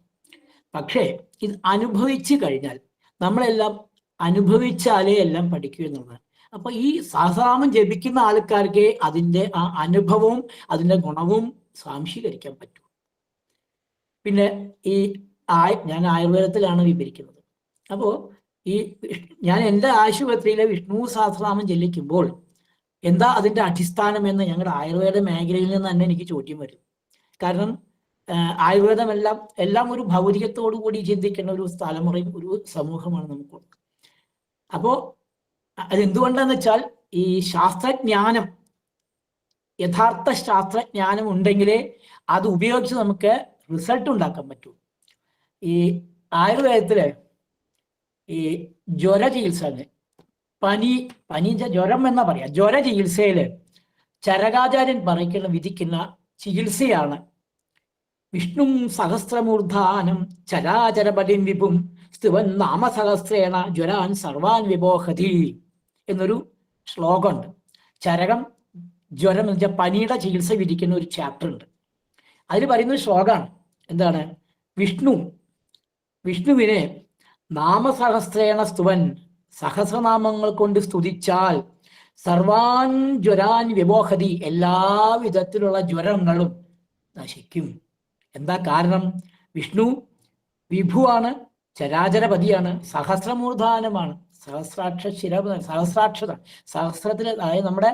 പക്ഷേ ഇത് അനുഭവിച്ചു കഴിഞ്ഞാൽ, നമ്മളെല്ലാം അനുഭവിച്ചാലേ എല്ലാം പഠിക്കൂ എന്നുള്ളത്. അപ്പൊ ഈ സഹസ്രനാമം ജപിക്കുന്ന ആൾക്കാർക്ക് അതിൻ്റെ ആ അനുഭവവും അതിൻ്റെ ഗുണവും സ്വാംശീകരിക്കാൻ പറ്റും. പിന്നെ ഈ ഞാൻ ആയുർവേദത്തിലാണ് വിവരിക്കുന്നത്. അപ്പോൾ ഈ ഞാൻ എൻ്റെ ആശുപത്രിയിലെ വിഷ്ണു സഹസ്രനാമം ചെല്ലിക്കുമ്പോൾ എന്താ അതിൻ്റെ അടിസ്ഥാനം എന്ന് ഞങ്ങളുടെ ആയുർവേദ മേഖലയിൽ നിന്ന് തന്നെ എനിക്ക് ചോദ്യം വരും. കാരണം ആയുർവേദം എല്ലാം ഒരു ഭൗതികത്തോടു കൂടി ചിന്തിക്കുന്ന ഒരു തലമുറയും ഒരു സമൂഹമാണ് നമുക്കുള്ളത്. അപ്പോൾ അതെന്തുകൊണ്ടാന്ന് വെച്ചാൽ ഈ ശാസ്ത്രജ്ഞാനം, യഥാർത്ഥ ശാസ്ത്രജ്ഞാനം ഉണ്ടെങ്കിലേ അത് ഉപയോഗിച്ച് നമുക്ക് റിസൾട്ട് ഉണ്ടാക്കാൻ പറ്റൂ. ഈ ആയുർവേദത്തില് ഈ ജ്വര ചികിത്സ, പനി ജ്വരം എന്നാ പറയാ, ജ്വര ചികിത്സയില് ചരകാചാര്യൻ വിധിക്കുന്ന ചികിത്സയാണ് വിഷ്ണു സഹസ്രമൂർധാനം ചരാചരപടിം വിപും സ്തുവൻ നാമസഹസ്രേണ ജ്വരാൻ സർവാൻ വിബോഹതി എന്നൊരു ശ്ലോകമുണ്ട്. ചരകം, ജ്വരം എന്ന് വെച്ചാൽ പനിയുടെ ചികിത്സ വിധിക്കുന്ന ഒരു ചാപ്റ്റർ ഉണ്ട്. അതിൽ പറയുന്ന ഒരു ശ്ലോകമാണ്. എന്താണ്? വിഷ്ണുവിനെ നാമസഹസ്രേണ സ്തുവൻ, സഹസ്രനാമങ്ങൾ കൊണ്ട് സ്തുതിച്ചാൽ സർവാൻ ജ്വരാൻ വിബോഹതി, എല്ലാ വിധത്തിലുള്ള ജ്വരങ്ങളും നശിക്കും. എന്താ കാരണം? വിഷ്ണു വിഭുവാണ്, ചരാചരപതിയാണ്, സഹസ്രമൂർധാനമാണ്, സഹസ്രാക്ഷത, സഹസ്രത്തിൽ, അതായത് നമ്മുടെ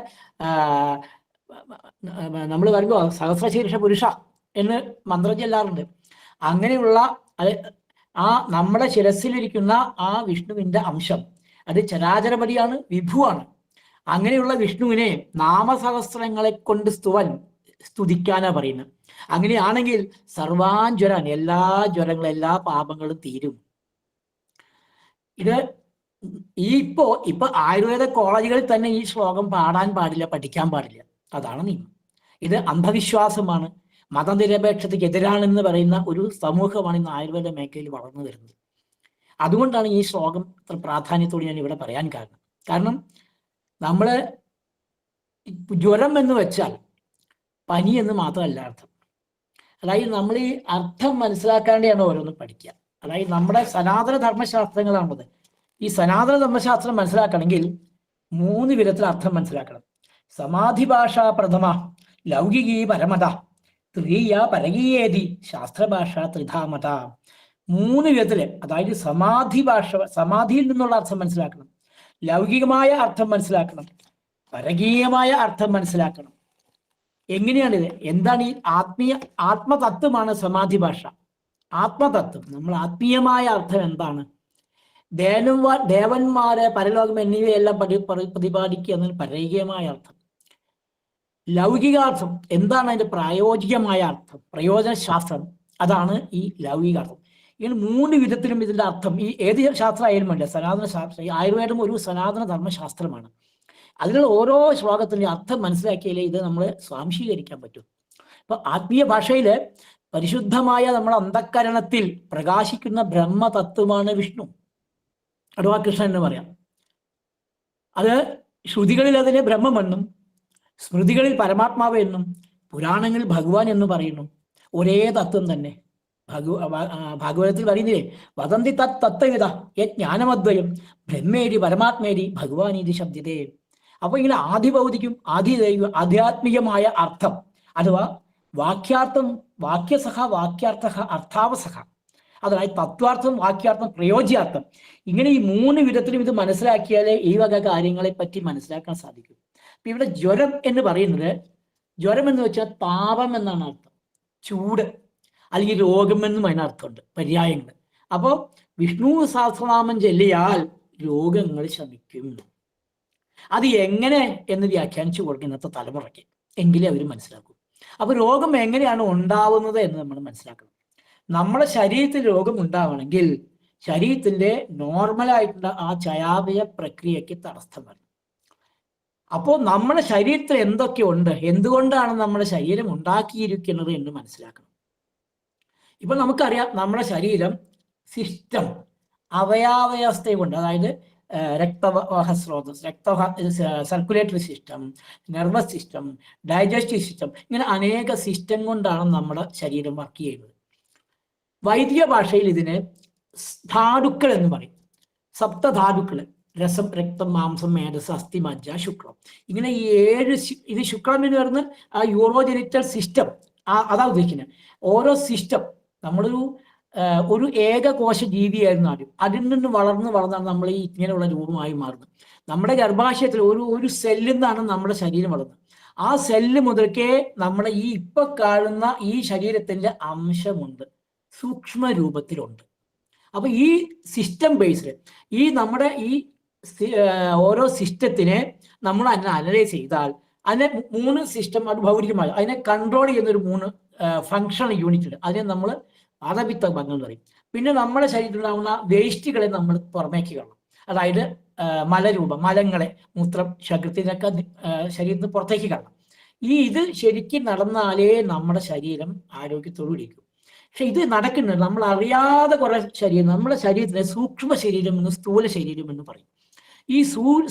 നമ്മൾ പറയുമ്പോൾ സഹസ്രശീർഷ പുരുഷ എന്ന് മന്ത്രം ചെല്ലാറുണ്ട്. അങ്ങനെയുള്ള ആ നമ്മുടെ ശിരസിലിരിക്കുന്ന ആ വിഷ്ണുവിന്റെ അംശം അത് ചരാചരപതിയാണ്, വിഭുവാണ്. അങ്ങനെയുള്ള വിഷ്ണുവിനെ നാമസഹസ്രങ്ങളെ കൊണ്ട് സ്തുതിക്കാനാ പറയുന്നത്. അങ്ങനെയാണെങ്കിൽ സർവാൻ ജ്വരാൻ, എല്ലാ ജ്വരങ്ങളും എല്ലാ പാപങ്ങളും തീരും. ഇത് ഇപ്പൊ ആയുർവേദ കോളേജുകളിൽ തന്നെ ഈ ശ്ലോകം പാടാൻ പാടില്ല, പഠിക്കാൻ പാടില്ല. അതാണ് നിയമം. ഇത് അന്ധവിശ്വാസമാണ്, മതനിരപേക്ഷതയ്ക്ക് എതിരാണെന്ന് പറയുന്ന ഒരു സമൂഹമാണ് ഇന്ന് ആയുർവേദ മേഖലയിൽ വളർന്നു വരുന്നത്. അതുകൊണ്ടാണ് ഈ ശ്ലോകം ഇത്ര പ്രാധാന്യത്തോടെ ഞാൻ ഇവിടെ പറയാൻ കാരണം നമ്മള് ജ്വരം എന്ന് വെച്ചാൽ പനി എന്ന് മാത്രമല്ല അർത്ഥം. അതായത് നമ്മൾ ഈ അർത്ഥം മനസ്സിലാക്കാതെയാണ് ഓരോന്നും പഠിക്കുക. അതായത് നമ്മുടെ സനാതന ധർമ്മശാസ്ത്രങ്ങളാണത്. ഈ സനാതന ധർമ്മശാസ്ത്രം മനസ്സിലാക്കണമെങ്കിൽ 3 വിധത്തിൽ അർത്ഥം മനസ്സിലാക്കണം. സമാധി ഭാഷ പ്രഥമ, ലൗകികീ പരമത, ത്രീയ പരകീയേതി, ശാസ്ത്രഭാഷ ത്രിധാമത. 3 വിധത്തില്, അതായത് സമാധി ഭാഷ, സമാധിയിൽ നിന്നുള്ള അർത്ഥം മനസ്സിലാക്കണം, ലൗകികമായ അർത്ഥം മനസ്സിലാക്കണം, പരകീയമായ അർത്ഥം മനസ്സിലാക്കണം. എങ്ങനെയാണിത്? എന്താണ് ഈ ആത്മതത്വമാണ് സമാധി ഭാഷ. ആത്മതത്വം, നമ്മൾ ആത്മീയമായ അർത്ഥം എന്താണ്? ദേവന്മാരെ, പരലോകം എന്നിവയെല്ലാം പ്രതിപാദിക്കുക എന്നതിന് പരകീയമായ അർത്ഥം. ലൗകികാർത്ഥം എന്താണ്? അതിന്റെ പ്രായോഗികമായ അർത്ഥം, പ്രയോജനശാസ്ത്രം, അതാണ് ഈ ലൗകികാർത്ഥം. ഇങ്ങനെ 3 വിധത്തിലും ഇതിന്റെ അർത്ഥം, ഈ ഏത് ശാസ്ത്രമായാലും വേണ്ട, സനാതന ശാസ്ത്രം, ഈ ആയുർവേദം ഒരു സനാതന ധർമ്മശാസ്ത്രമാണ്. അതിനുള്ള ഓരോ ശ്ലോകത്തിൻ്റെ അർത്ഥം മനസ്സിലാക്കിയാലേ ഇത് നമ്മൾ സ്വാംശീകരിക്കാൻ പറ്റും. അപ്പൊ ആത്മീയ ഭാഷയില് പരിശുദ്ധമായ നമ്മുടെ അന്ധക്കരണത്തിൽ പ്രകാശിക്കുന്ന ബ്രഹ്മതത്വമാണ് വിഷ്ണു, അഥവാ കൃഷ്ണൻ എന്ന് പറയാം. അത് ശ്രുതികളിൽ അതിനെ ബ്രഹ്മമെന്നും സ്മൃതികളിൽ പരമാത്മാവ് എന്നും പുരാണങ്ങളിൽ ഭഗവാൻ എന്ന് പറയുന്നു. ഒരേ തത്വം തന്നെ. ഭാഗവതത്തിൽ പറയുന്നില്ലേ, വദന്തി തത്വവിധ ജ്ഞാനമദ്വയം ബ്രഹ്മേരി പരമാത്മേരി ഭഗവാനീതി ശബ്ദതേ. അപ്പൊ ഇങ്ങനെ ആദിഭൗതികം, ആദിദൈവം, ആധ്യാത്മികമായ അർത്ഥം അഥവാ വാക്യാർത്ഥം, വാക്യസഹ വാക്യാർത്ഥ അർത്ഥാവസഹ, അതായത് തത്വാർത്ഥം, വാക്യാർത്ഥം, പ്രയോജ്യാർത്ഥം. ഇങ്ങനെ ഈ 3 വിധത്തിലും ഇത് മനസ്സിലാക്കിയാലേ ഈ വക കാര്യങ്ങളെ പറ്റി മനസ്സിലാക്കാൻ സാധിക്കും. അപ്പൊ ഇവിടെ ജ്വരം എന്ന് പറയുന്നത്, ജ്വരം എന്ന് വെച്ചാൽ താപം എന്നാണ് അർത്ഥം, ചൂട്, അല്ലെങ്കിൽ രോഗം എന്നും അതിനർത്ഥമുണ്ട്, പര്യായങ്ങൾ. അപ്പോൾ വിഷ്ണു സഹസ്രനാമം ചൊല്ലിയാൽ രോഗങ്ങൾ ശമിക്കും. അത് എങ്ങനെ എന്ന് വ്യാഖ്യാനിച്ചു കൊടുക്കും ഇന്നത്തെ തലമുറയ്ക്ക്, എങ്കിലേ അവർ മനസ്സിലാക്കൂ. അപ്പൊ രോഗം എങ്ങനെയാണ് ഉണ്ടാവുന്നത് എന്ന് നമ്മൾ മനസ്സിലാക്കണം. നമ്മുടെ ശരീരത്തിൽ രോഗം ഉണ്ടാവണമെങ്കിൽ ശരീരത്തിന്റെ നോർമലായിട്ടുള്ള ആ ചയാവയ പ്രക്രിയക്ക് തടസ്സം വരണം. അപ്പോൾ നമ്മുടെ ശരീരത്തിൽ എന്തൊക്കെയുണ്ട്, എന്തുകൊണ്ടാണ് നമ്മുടെ ശരീരം ഉണ്ടാക്കിയിരിക്കുന്നത് എന്ന് മനസ്സിലാക്കണം. ഇപ്പൊ നമുക്കറിയാം, നമ്മുടെ ശരീരം സിസ്റ്റം അവയവസ്ഥ കൊണ്ട്, അതായത് രക്തവാഹ സ്രോതസ്, circulatory system, nervous system, digestive system, ഇങ്ങനെ അനേക സിസ്റ്റം കൊണ്ടാണ് നമ്മുടെ ശരീരം വർക്ക് ചെയ്യുന്നത്. വൈദിക ഭാഷയിൽ ഇതിനെ ധാതുക്കൾ എന്ന് പറയും. സപ്തധാതുക്കൾ: രസം, രക്തം, മാംസം, മേധസ്, അസ്ഥി, മജ്ജ, ശുക്ലം. ഇങ്ങനെ ഈ 7 ഇത് ശുക്ലം എന്ന് പറയുന്നത് ആ യൂറോജെനിറ്റൽ സിസ്റ്റം, അതാ ഉദ്ദേശിക്കുന്നത്. ഓരോ സിസ്റ്റം, ഒരു ഏകകോശ ജീവിയായിരുന്നു ആദ്യം. അതിൽ നിന്ന് വളർന്നാണ് നമ്മൾ ഈ ഇങ്ങനെയുള്ള രൂപമായി മാറുന്നത്. നമ്മുടെ ഗർഭാശയത്തിൽ ഒരു സെല്ലിൽ നിന്നാണ് നമ്മുടെ ശരീരം വളർന്നത്. ആ സെല്ല് മുതൽക്കേ നമ്മുടെ ഈ ഇപ്പൊ കാണുന്ന ഈ ശരീരത്തിന്റെ അംശമുണ്ട്, സൂക്ഷ്മ രൂപത്തിലുണ്ട്. അപ്പൊ ഈ സിസ്റ്റം ബേസ്ഡ് നമ്മുടെ ഓരോ സിസ്റ്റത്തിനെ നമ്മൾ അതിനെ അനലൈസ് ചെയ്താൽ അതിനെ 3 സിസ്റ്റം, അത് ഭൗതികമായി അതിനെ കൺട്രോൾ ചെയ്യുന്ന ഒരു 3 ഫങ്ഷണൽ യൂണിറ്റ് ഉണ്ട്. അതിനെ നമ്മൾ പാദപിത്ത ഭംഗം എന്ന് പറയും. പിന്നെ നമ്മുടെ ശരീരത്തിലുണ്ടാകുന്ന വേസ്റ്റുകളെ നമ്മൾ പുറമേക്ക് കാണണം. അതായത് മലങ്ങളെ, മൂത്രം, ശരീരത്തിനൊക്കെ ശരീരത്തിന് പുറത്തേക്ക് കാണണം. ഇത് ശരിക്കും നടന്നാലേ നമ്മുടെ ശരീരം ആരോഗ്യത്തോടു ഇരിക്കും. പക്ഷെ ഇത് നടക്കുന്നത് നമ്മൾ അറിയാതെ കുറെ നമ്മുടെ ശരീരത്തിനെ സൂക്ഷ്മ ശരീരം എന്ന്, സ്ഥൂല ശരീരം എന്ന് പറയും. ഈ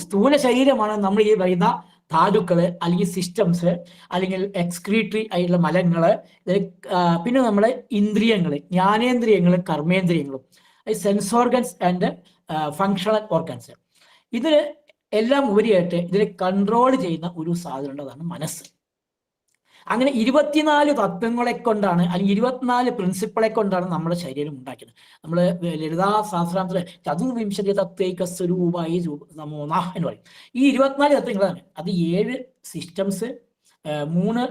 സ്ഥൂല ശരീരമാണ് നമ്മൾ ഈ പറയുന്ന ധാതുക്കള്, അല്ലെങ്കിൽ സിസ്റ്റംസ്, അല്ലെങ്കിൽ എക്സ്ക്രീറ്ററി ആയിട്ടുള്ള മലങ്ങള്, പിന്നെ നമ്മുടെ ഇന്ദ്രിയങ്ങള്, ജ്ഞാനേന്ദ്രിയങ്ങളും കർമ്മേന്ദ്രിയങ്ങളും, sense organs and functional organs. ഇതിന് എല്ലാം ഉപരിയായിട്ട് ഇതിനെ കൺട്രോൾ ചെയ്യുന്ന ഒരു സാധനം, അതാണ് മനസ്സ്. അങ്ങനെ 24 തത്വങ്ങളെ കൊണ്ടാണ്, അല്ലെങ്കിൽ 24 പ്രിൻസിപ്പിളെ കൊണ്ടാണ് നമ്മുടെ ശരീരം ഉണ്ടാക്കിയത്. നമ്മൾ ലളിതാ സഹസ്രാന്തത്തിലെ ചതുർവിംശതി തത്വൈക സ്വരൂപായി നമോ നമഃ എന്ന് പറയും. ഈ 24 തത്വങ്ങളാണ്. അത് 7 systems, 3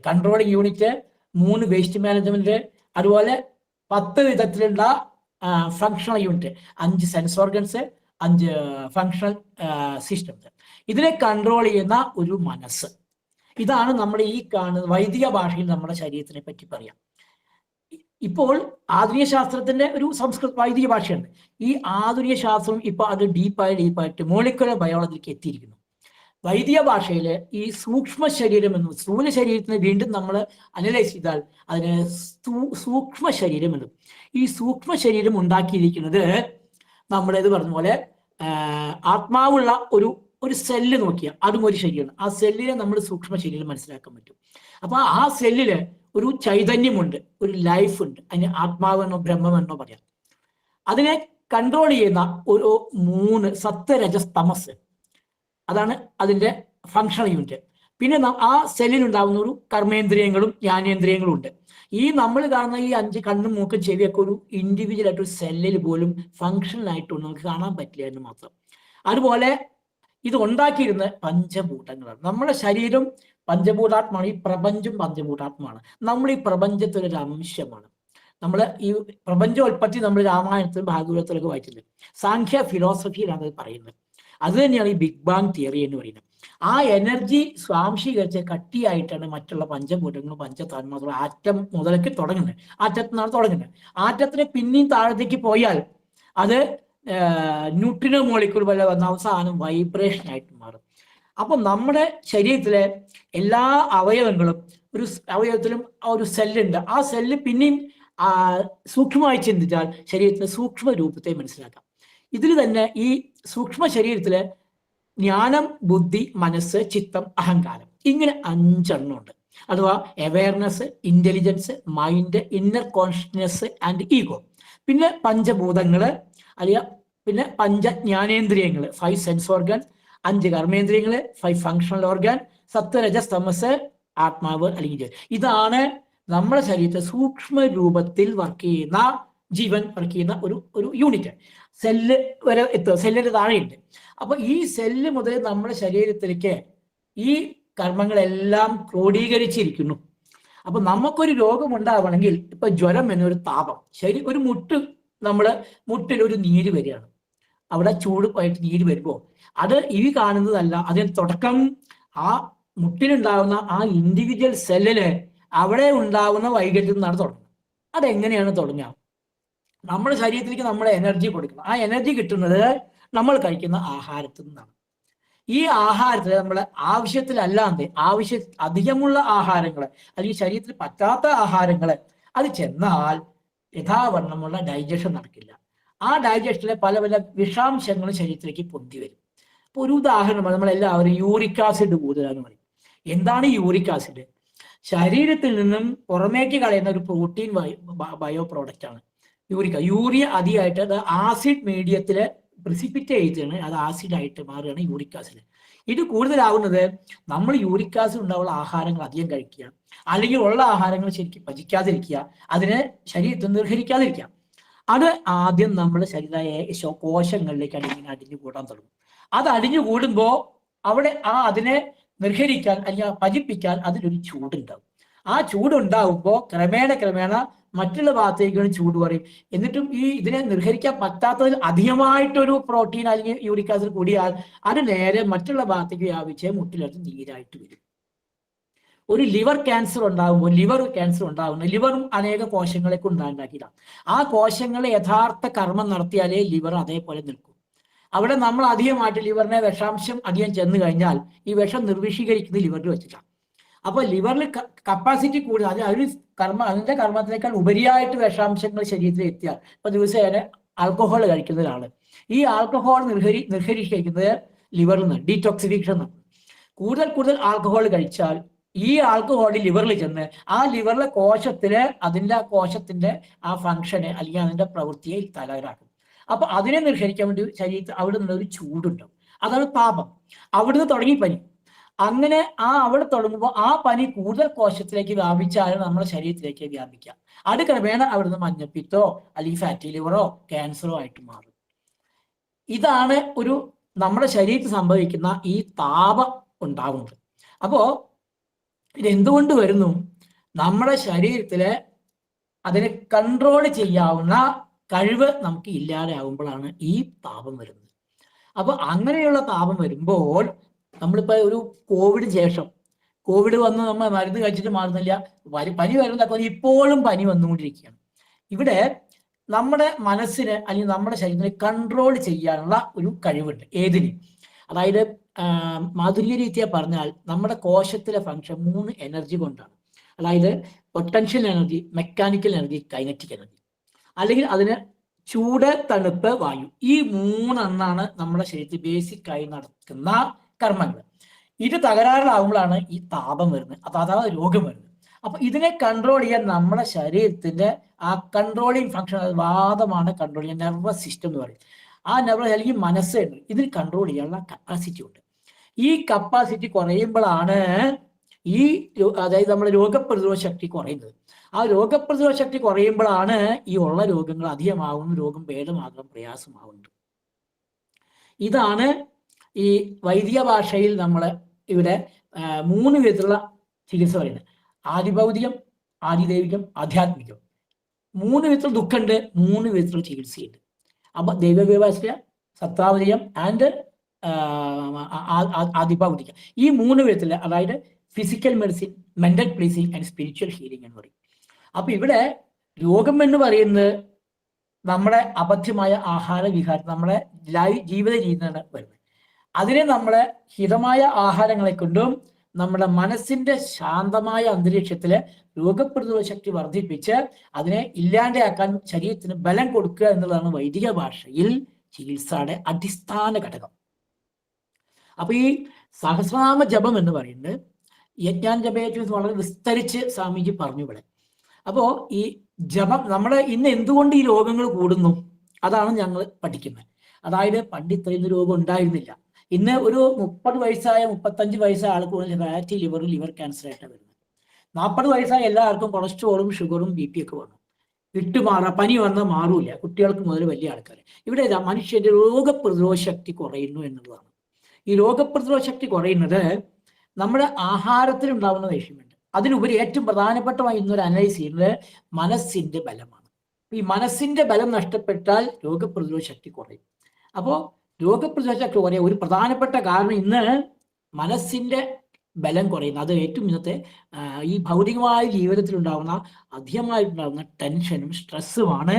controlling unit, 3 waste management, അതുപോലെ 10 വിധത്തിലുള്ള functional unit, 5 sense organs, 5 functional systems. ഇതിനെ കൺട്രോൾ ചെയ്യുന്ന ഒരു മനസ്സ്. ഇതാണ് നമ്മൾ ഈ കാണുന്ന വൈദിക ഭാഷയിൽ നമ്മുടെ ശരീരത്തിനെ പറ്റി പറയാം. ഇപ്പോൾ ആധുനിക ശാസ്ത്രത്തിന്റെ ഒരു വൈദിക ഭാഷയാണ്. ഈ ആധുനിക ശാസ്ത്രം ഇപ്പൊ അത് ഡീപ്പായിട്ട് മോളിക്കുലർ ബയോളജിക്ക് എത്തിയിരിക്കുന്നു. വൈദിക ഭാഷയിൽ ഈ സൂക്ഷ്മ ശരീരം എന്നും സ്ഥൂല ശരീരത്തിനെ വീണ്ടും നമ്മൾ അനലൈസ് ചെയ്താൽ അതിന് സൂക്ഷ്മ ശരീരം എന്നും. ഈ സൂക്ഷ്മ ശരീരം ഉണ്ടാക്കിയിരിക്കുന്നത് നമ്മളേത് പറഞ്ഞ പോലെ ആത്മാവുള്ള ഒരു സെല്ല് നോക്കിയാൽ അതും ഒരു ശരീരമാണ്. ആ സെല്ലിനെ നമ്മൾ സൂക്ഷ്മ ശരീരം മനസ്സിലാക്കാൻ പറ്റും. അപ്പൊ ആ സെല്ലില് ഒരു ചൈതന്യമുണ്ട്, ഒരു ലൈഫ് ഉണ്ട്. അതിന് ആത്മാവെന്നോ ബ്രഹ്മമെന്നോ പറയാം. അതിനെ കൺട്രോൾ ചെയ്യുന്ന ഒരു 3 സത്വ രജസ് തമസ്, അതാണ് അതിന്റെ ഫങ്ഷണൽ യൂണിറ്റ്. പിന്നെ ആ സെല്ലിനുണ്ടാകുന്ന ഒരു കർമ്മേന്ദ്രിയങ്ങളും ജ്ഞാനേന്ദ്രിയങ്ങളും ഉണ്ട്. ഈ നമ്മൾ കാണുന്ന ഈ 5 കണ്ണും മൂക്കും ചെവിയൊക്കെ ഒരു ഇൻഡിവിജ്വൽ ആയിട്ട് ഒരു സെല്ലിൽ പോലും ഫങ്ഷണൽ ആയിട്ടൊന്നും നമുക്ക് കാണാൻ പറ്റില്ല എന്ന് മാത്രം. അതുപോലെ ഇത് ഉണ്ടാക്കിയിരുന്ന പഞ്ചഭൂതങ്ങളാണ്. നമ്മുടെ ശരീരം പഞ്ചഭൂതാത്മാണ്. ഈ പ്രപഞ്ചം പഞ്ചഭൂതാത്മാണ്. നമ്മൾ ഈ പ്രപഞ്ചത്തിലൊരു അംശമാണ്. നമ്മൾ ഈ പ്രപഞ്ചോൽപ്പത്തി നമ്മൾ രാമായണത്തിലും ഭാഗവതത്തിലൊക്കെ വായിച്ചിട്ടുണ്ട്. സാഖ്യ ഫിലോസഫിയിലാണ് അത് പറയുന്നത്. അത് തന്നെയാണ് ഈ ബിഗ് ബാങ് തിയറി എന്ന് പറയുന്നത്. ആ എനർജി സ്വാംശീകരിച്ച് കട്ടിയായിട്ടാണ് മറ്റുള്ള പഞ്ചഭൂതങ്ങളും പഞ്ചതന്മാത്രകളും ആറ്റം മുതലേക്ക് തുടങ്ങുന്നത്. ആറ്റത്തിനാണ് തുടങ്ങുന്നത്. ആറ്റത്തിന് പിന്നെയും താഴത്തേക്ക് പോയാൽ അത് ന്യൂട്രിനോ മോളിക്കൂൾ പോലെ വന്ന അവസാനം വൈബ്രേഷൻ ആയിട്ട് മാറും. അപ്പം നമ്മുടെ ശരീരത്തിലെ എല്ലാ അവയവങ്ങളും അവയവത്തിലും ഒരു സെല്ലുണ്ട്. ആ സെല്ല് പിന്നെയും സൂക്ഷ്മമായി ചിന്തിച്ചാൽ ശരീരത്തിലെ സൂക്ഷ്മ രൂപത്തെ മനസ്സിലാക്കാം. ഇതിൽ തന്നെ ഈ സൂക്ഷ്മ ശരീരത്തിലെ ജ്ഞാനം, ബുദ്ധി, മനസ്സ്, ചിത്തം, അഹങ്കാരം, ഇങ്ങനെ 5 എണ്ണം ഉണ്ട്. അഥവാ awareness, intelligence, mind, inner consciousness and ego. പിന്നെ പഞ്ചഭൂതങ്ങള്, അല്ലെങ്കിൽ പിന്നെ പഞ്ചജ്ഞാനേന്ദ്രിയങ്ങൾ, 5 സെൻസ് ഓർഗൻ, 5 കർമ്മേന്ദ്രിയങ്ങൾ, 5 ഫങ്ഷണൽ ഓർഗൻ, സത്വരജസ് തമസ്, ആത്മാവ് അല്ലെങ്കിൽ ഇതാണ് നമ്മുടെ ശരീരത്തെ സൂക്ഷ്മ രൂപത്തിൽ വർക്ക് ചെയ്യുന്ന ജീവൻ വർക്ക് ചെയ്യുന്ന ഒരു യൂണിറ്റ്. സെല്ല് വരെ എത്തുക, സെല്ലിന്റെ താഴെയുണ്ട്. അപ്പൊ ഈ സെല്ല് മുതൽ നമ്മുടെ ശരീരത്തിലേക്ക് ഈ കർമ്മങ്ങളെല്ലാം ക്രോഡീകരിച്ചിരിക്കുന്നു. അപ്പൊ നമുക്കൊരു രോഗം ഉണ്ടാവണമെങ്കിൽ ഇപ്പൊ ജ്വരം എന്നൊരു താപം, ഒരു മുട്ടിൽ ഒരു നീര് വരികയാണ്. അവിടെ ചൂട് പോയിട്ട് നീര് വരുമ്പോൾ അത് ഈ കാണുന്നതല്ല. അതിന് തുടക്കം ആ മുട്ടിലുണ്ടാവുന്ന ആ ഇൻഡിവിജ്വൽ സെല്ലില് അവിടെ ഉണ്ടാവുന്ന വൈകല്യത്തിൽ നിന്നാണ് തുടങ്ങുന്നത്. അതെങ്ങനെയാണ് തുടങ്ങുക? നമ്മുടെ ശരീരത്തിലേക്ക് നമ്മൾ എനർജി കൊടുക്കണം. ആ എനർജി കിട്ടുന്നത് നമ്മൾ കഴിക്കുന്ന ആഹാരത്തിൽ നിന്നാണ്. ഈ ആഹാരത്തിൽ നമ്മൾ ആവശ്യത്തിലല്ലാതെ അധികമുള്ള ആഹാരങ്ങൾ, അല്ലെങ്കിൽ ശരീരത്തിൽ പറ്റാത്ത ആഹാരങ്ങൾ അത് ചെന്നാൽ യഥാവണ്ണമുള്ള ഡൈജഷൻ നടക്കില്ല. ആ ഡൈജഷനിലെ പല പല വിഷാംശങ്ങളും ശരീരത്തിലേക്ക് പൊന്തി വരും. ഇപ്പൊ ഒരു ഉദാഹരണമാണ്, നമ്മളെല്ലാവരും യൂറിക് ആസിഡ് കൂടുതലാന്ന് പറയും. എന്താണ് യൂറിക് ആസിഡ്? ശരീരത്തിൽ നിന്നും പുറമേക്ക് കളയുന്ന ഒരു പ്രോട്ടീൻ ബയോ പ്രോഡക്റ്റ് ആണ് യൂറിയ. അധികമായിട്ട് അത് ആസിഡ് മീഡിയത്തില് പ്രിസിപ്പിറ്റേറ്റ് ചെയ്താണ്, അത് ആസിഡ് ആയിട്ട് മാറുകയാണ് യൂറിക് ആസിഡ്. ഇത് കൂടുതലാവുന്നത് നമ്മൾ യൂറിക് ആസിഡ് ഉണ്ടാവുള്ള ആഹാരങ്ങൾ അധികം കഴിക്കുക, അല്ലെങ്കിൽ ഉള്ള ആഹാരങ്ങൾ ശരിക്കും പചിക്കാതിരിക്കുക, അതിനെ ശരീരത്തിൽ നിർഹരിക്കാതിരിക്കുക. അത് ആദ്യം നമ്മുടെ ശരീര കോശങ്ങളിലേക്ക് അടിഞ്ഞു കൂടാൻ തുടങ്ങും. അത് അടിഞ്ഞു കൂടുമ്പോൾ അവിടെ അതിനെ നിർഹരിക്കാൻ അല്ലെങ്കിൽ പചിപ്പിക്കാൻ അതിലൊരു ചൂടുണ്ടാവും. ആ ചൂടുണ്ടാവുമ്പോൾ ക്രമേണ മറ്റുള്ള ഭാഗത്തേക്കാണ് ചൂട് പറയും. എന്നിട്ടും ഇതിനെ നിർഹരിക്കാൻ പറ്റാത്തതിൽ അധികമായിട്ടൊരു പ്രോട്ടീൻ അല്ലെങ്കിൽ യൂറിക് ആസിഡ് കൂടിയാൽ അത് നേരെ മറ്റുള്ള ഭാഗത്തേക്ക് വ്യാപിച്ച് മുട്ടിലെടുത്ത് നീരായിട്ട് വരും. ഒരു ലിവർ ക്യാൻസർ ഉണ്ടാകുമ്പോൾ ലിവറും അനേക കോശങ്ങളെ ഉണ്ടാക്കിയതാണ്. ആ കോശങ്ങളെ യഥാർത്ഥ കർമ്മം നടത്തിയാലേ ലിവർ അതേപോലെ നിൽക്കും. അവിടെ നമ്മൾ അധികമായിട്ട് ലിവറിനെ വിഷാംശം അധികം ചെന്ന് കഴിഞ്ഞാൽ ഈ വിഷം നിർവിഷീകരിക്കുന്നത് ലിവറിൽ വെച്ചിട്ടാണ്. അപ്പൊ ലിവറിൽ കപ്പാസിറ്റി കൂടുതൽ, അതിന്റെ കർമ്മത്തിനേക്കാൾ ഉപരിയായിട്ട് വിഷാംശങ്ങൾ ശരീരത്തിൽ എത്തിയാൽ, ഇപ്പൊ ദിവസേന ആൽക്കഹോൾ കഴിക്കുന്ന ഒരാള്, ഈ ആൽക്കഹോൾ നിർഹരിക്കുന്നത് ലിവറിൽ നിന്ന് ഡീടോക്സിഫിക്കേഷൻ നടക്കും. കൂടുതൽ ആൽക്കഹോൾ കഴിച്ചാൽ ഈ ആൽക്കഹോൾ ലിവറിൽ ചെന്ന് ആ ലിവറിലെ കോശത്തിന്റെ ആ ഫംഗ്ഷനെ അല്ലെങ്കിൽ അതിന്റെ പ്രവൃത്തിയെ തകരാക്കും. അപ്പൊ അതിനെ നിർഹരിക്കാൻ വേണ്ടി ശരീരത്തിൽ അവിടെ നിന്നൊരു ചൂടുണ്ടാവും. അതാണ് താപം. അവിടുന്ന് തുടങ്ങി പനി. അങ്ങനെ അവിടെ തുടങ്ങുമ്പോൾ ആ പനി കൂടുതൽ കോശത്തിലേക്ക് വ്യാപിച്ചാലും നമ്മുടെ ശരീരത്തിലേക്ക് വ്യാപിക്കുക. അത് ക്രമേണ അവിടുന്ന് മഞ്ഞപ്പിത്തോ അല്ലെങ്കിൽ ഫാറ്റി ലിവറോ ക്യാൻസറോ ആയിട്ട് മാറും. ഇതാണ് നമ്മുടെ ശരീരത്തിൽ സംഭവിക്കുന്ന ഈ താപം ഉണ്ടാകുന്നത്. അപ്പോ ഇതെന്തുകൊണ്ട് വരുന്നു? നമ്മുടെ ശരീരത്തില് അതിനെ കൺട്രോൾ ചെയ്യാവുന്ന കഴിവ് നമുക്ക് ഇല്ലാതെ ആകുമ്പോഴാണ് ഈ താപം വരുന്നത്. അപ്പൊ അങ്ങനെയുള്ള താപം വരുമ്പോൾ നമ്മളിപ്പോ ഒരു കോവിഡ് വന്ന് നമ്മൾ മരുന്ന് കഴിച്ചിട്ട് മാറുന്നില്ല, പനി വരുന്നതൊക്കെ ഇപ്പോഴും പനി വന്നുകൊണ്ടിരിക്കുകയാണ്. ഇവിടെ നമ്മുടെ മനസ്സിന് അല്ലെങ്കിൽ നമ്മുടെ ശരീരത്തിനെ കൺട്രോൾ ചെയ്യാനുള്ള ഒരു കഴിവുണ്ട്. ഏതിന്? അതായത് മാധുര്യരീത്യ പറഞ്ഞാൽ നമ്മുടെ കോശത്തിലെ ഫംഗ്ഷൻ 3 എനർജി കൊണ്ടാണ്. അതായത് potential energy, mechanical energy, kinetic energy. അല്ലെങ്കിൽ അതിന് ചൂട്, തണുപ്പ്, വായു. ഈ 3 നമ്മുടെ ശരീരത്തിൽ ബേസിക് ആയി നടക്കുന്ന കർമ്മങ്ങൾ. ഇത് തകരാറിലാവുമ്പോഴാണ് ഈ താപം വരുന്നത്, അഥവാ രോഗം വരുന്നത്. അപ്പൊ ഇതിനെ കൺട്രോൾ ചെയ്യാൻ നമ്മുടെ ശരീരത്തിന്റെ ആ കൺട്രോളിങ് ഫംഗ്ഷൻ, വാദമാണ് കൺട്രോൾ ചെയ്യാൻ, നെർവസ് സിസ്റ്റം എന്ന് പറയും. ആ നെർവസ് അല്ലെങ്കിൽ മനസ്സുണ്ട്, ഇതിന് കൺട്രോൾ ചെയ്യാനുള്ള കപ്പാസിറ്റി ഉണ്ട്. ഈ കപ്പാസിറ്റി കുറയുമ്പോഴാണ് അതായത് നമ്മുടെ രോഗപ്രതിരോധ ശക്തി കുറയുന്നത്. ആ രോഗപ്രതിരോധ ശക്തി കുറയുമ്പോഴാണ് ഈ ഉള്ള രോഗങ്ങൾ അധികമാകുന്നു, രോഗം ഭേദമാകാൻ പ്രയാസമാകുന്നത്. ഇതാണ് ഈ വൈദിക ഭാഷയിൽ നമ്മൾ ഇവിടെ 3 വിധത്തിലുള്ള ചികിത്സ പറയുന്നത്. ആദിഭൗതികം, ആദിദൈവികം, ആധ്യാത്മികം. 3 വിധത്തിലുള്ള ദുഃഖമുണ്ട്, 3 വിധത്തിലുള്ള ചികിത്സയുണ്ട്. അപ്പൊ ദൈവവ്യവസ്ഥ, സത്താവതീയം ആൻഡ് ആദിഭൗതികം. ഈ 3 വിധത്തില്, അതായത് physical medicine, mental pleasing and spiritual healing എന്ന് പറയും. അപ്പൊ ഇവിടെ രോഗം എന്ന് പറയുന്നത് നമ്മുടെ അബദ്ധമായ ആഹാര വിഹാരം, നമ്മുടെ ജീവിത രീതിയാണ് വരുന്നത്. അതിനെ നമ്മളെ ഹിതമായ ആഹാരങ്ങളെ കൊണ്ടും നമ്മുടെ മനസ്സിന്റെ ശാന്തമായ അന്തരീക്ഷത്തില് രോഗപ്രതിരോധ ശക്തി വർദ്ധിപ്പിച്ച് അതിനെ ഇല്ലാണ്ടാക്കാൻ ശരീരത്തിന് ബലം കൊടുക്കുക എന്നുള്ളതാണ് വൈദിക ഭാഷയിൽ ചികിത്സയുടെ അടിസ്ഥാന ഘടകം. അപ്പൊ ഈ സഹസ്രനാമ ജപം എന്ന് പറയുന്നത് യജ്ഞാൻ ജപയെ വളരെ വിസ്തരിച്ച് സ്വാമിജി പറഞ്ഞു ഇവിടെ. അപ്പോ ഈ ജപം നമ്മുടെ ഇന്ന് എന്തുകൊണ്ട് ഈ രോഗങ്ങൾ കൂടുന്നു അതാണ് ഞങ്ങൾ പഠിക്കുന്നത്. അതായത് പണ്ട് ഇത്രയും രോഗം ഉണ്ടായിരുന്നില്ല. ഇന്ന് ഒരു 30 വയസ്സായ 35 വയസ്സായ ആൾക്ക് ഫാറ്റി ലിവർ ക്യാൻസർ ആയിട്ടാണ് വരുന്നത്. 40 വയസ്സായ എല്ലാവർക്കും കൊളസ്ട്രോളും ഷുഗറും BP ഒക്കെ വന്നു. പനി വന്നാൽ മാറൂല, കുട്ടികൾക്ക് മുതൽ വലിയ ആൾക്കാർ. ഇവിടെ മനുഷ്യന്റെ രോഗപ്രതിരോധ ശക്തി കുറയുന്നു എന്നുള്ളതാണ്. ഈ രോഗപ്രതിരോധ ശക്തി കുറയുന്നത് നമ്മുടെ ആഹാരത്തിൽ ഉണ്ടാവുന്ന ദേഷ്യമുണ്ട്. അതിനുപരി ഏറ്റവും പ്രധാനപ്പെട്ടമായി ഇന്നൊരു അനലൈസ് ചെയ്യുന്നത് മനസ്സിന്റെ ബലമാണ്. ഈ മനസ്സിന്റെ ബലം നഷ്ടപ്പെട്ടാൽ രോഗപ്രതിരോധ ശക്തി കുറയും. അപ്പോൾ രോഗപ്രതിരോധ ശക്തി കുറയാൻ ഒരു പ്രധാനപ്പെട്ട കാരണം ഇന്ന് മനസ്സിന്റെ ബലം കുറയുന്നത്. അത് ഏറ്റവും ഇന്നത്തെ ഈ ഭൗതികമായ ജീവിതത്തിൽ ഉണ്ടാകുന്ന അധികമായിട്ടുണ്ടാകുന്ന ടെൻഷനും സ്ട്രെസ്സുമാണ്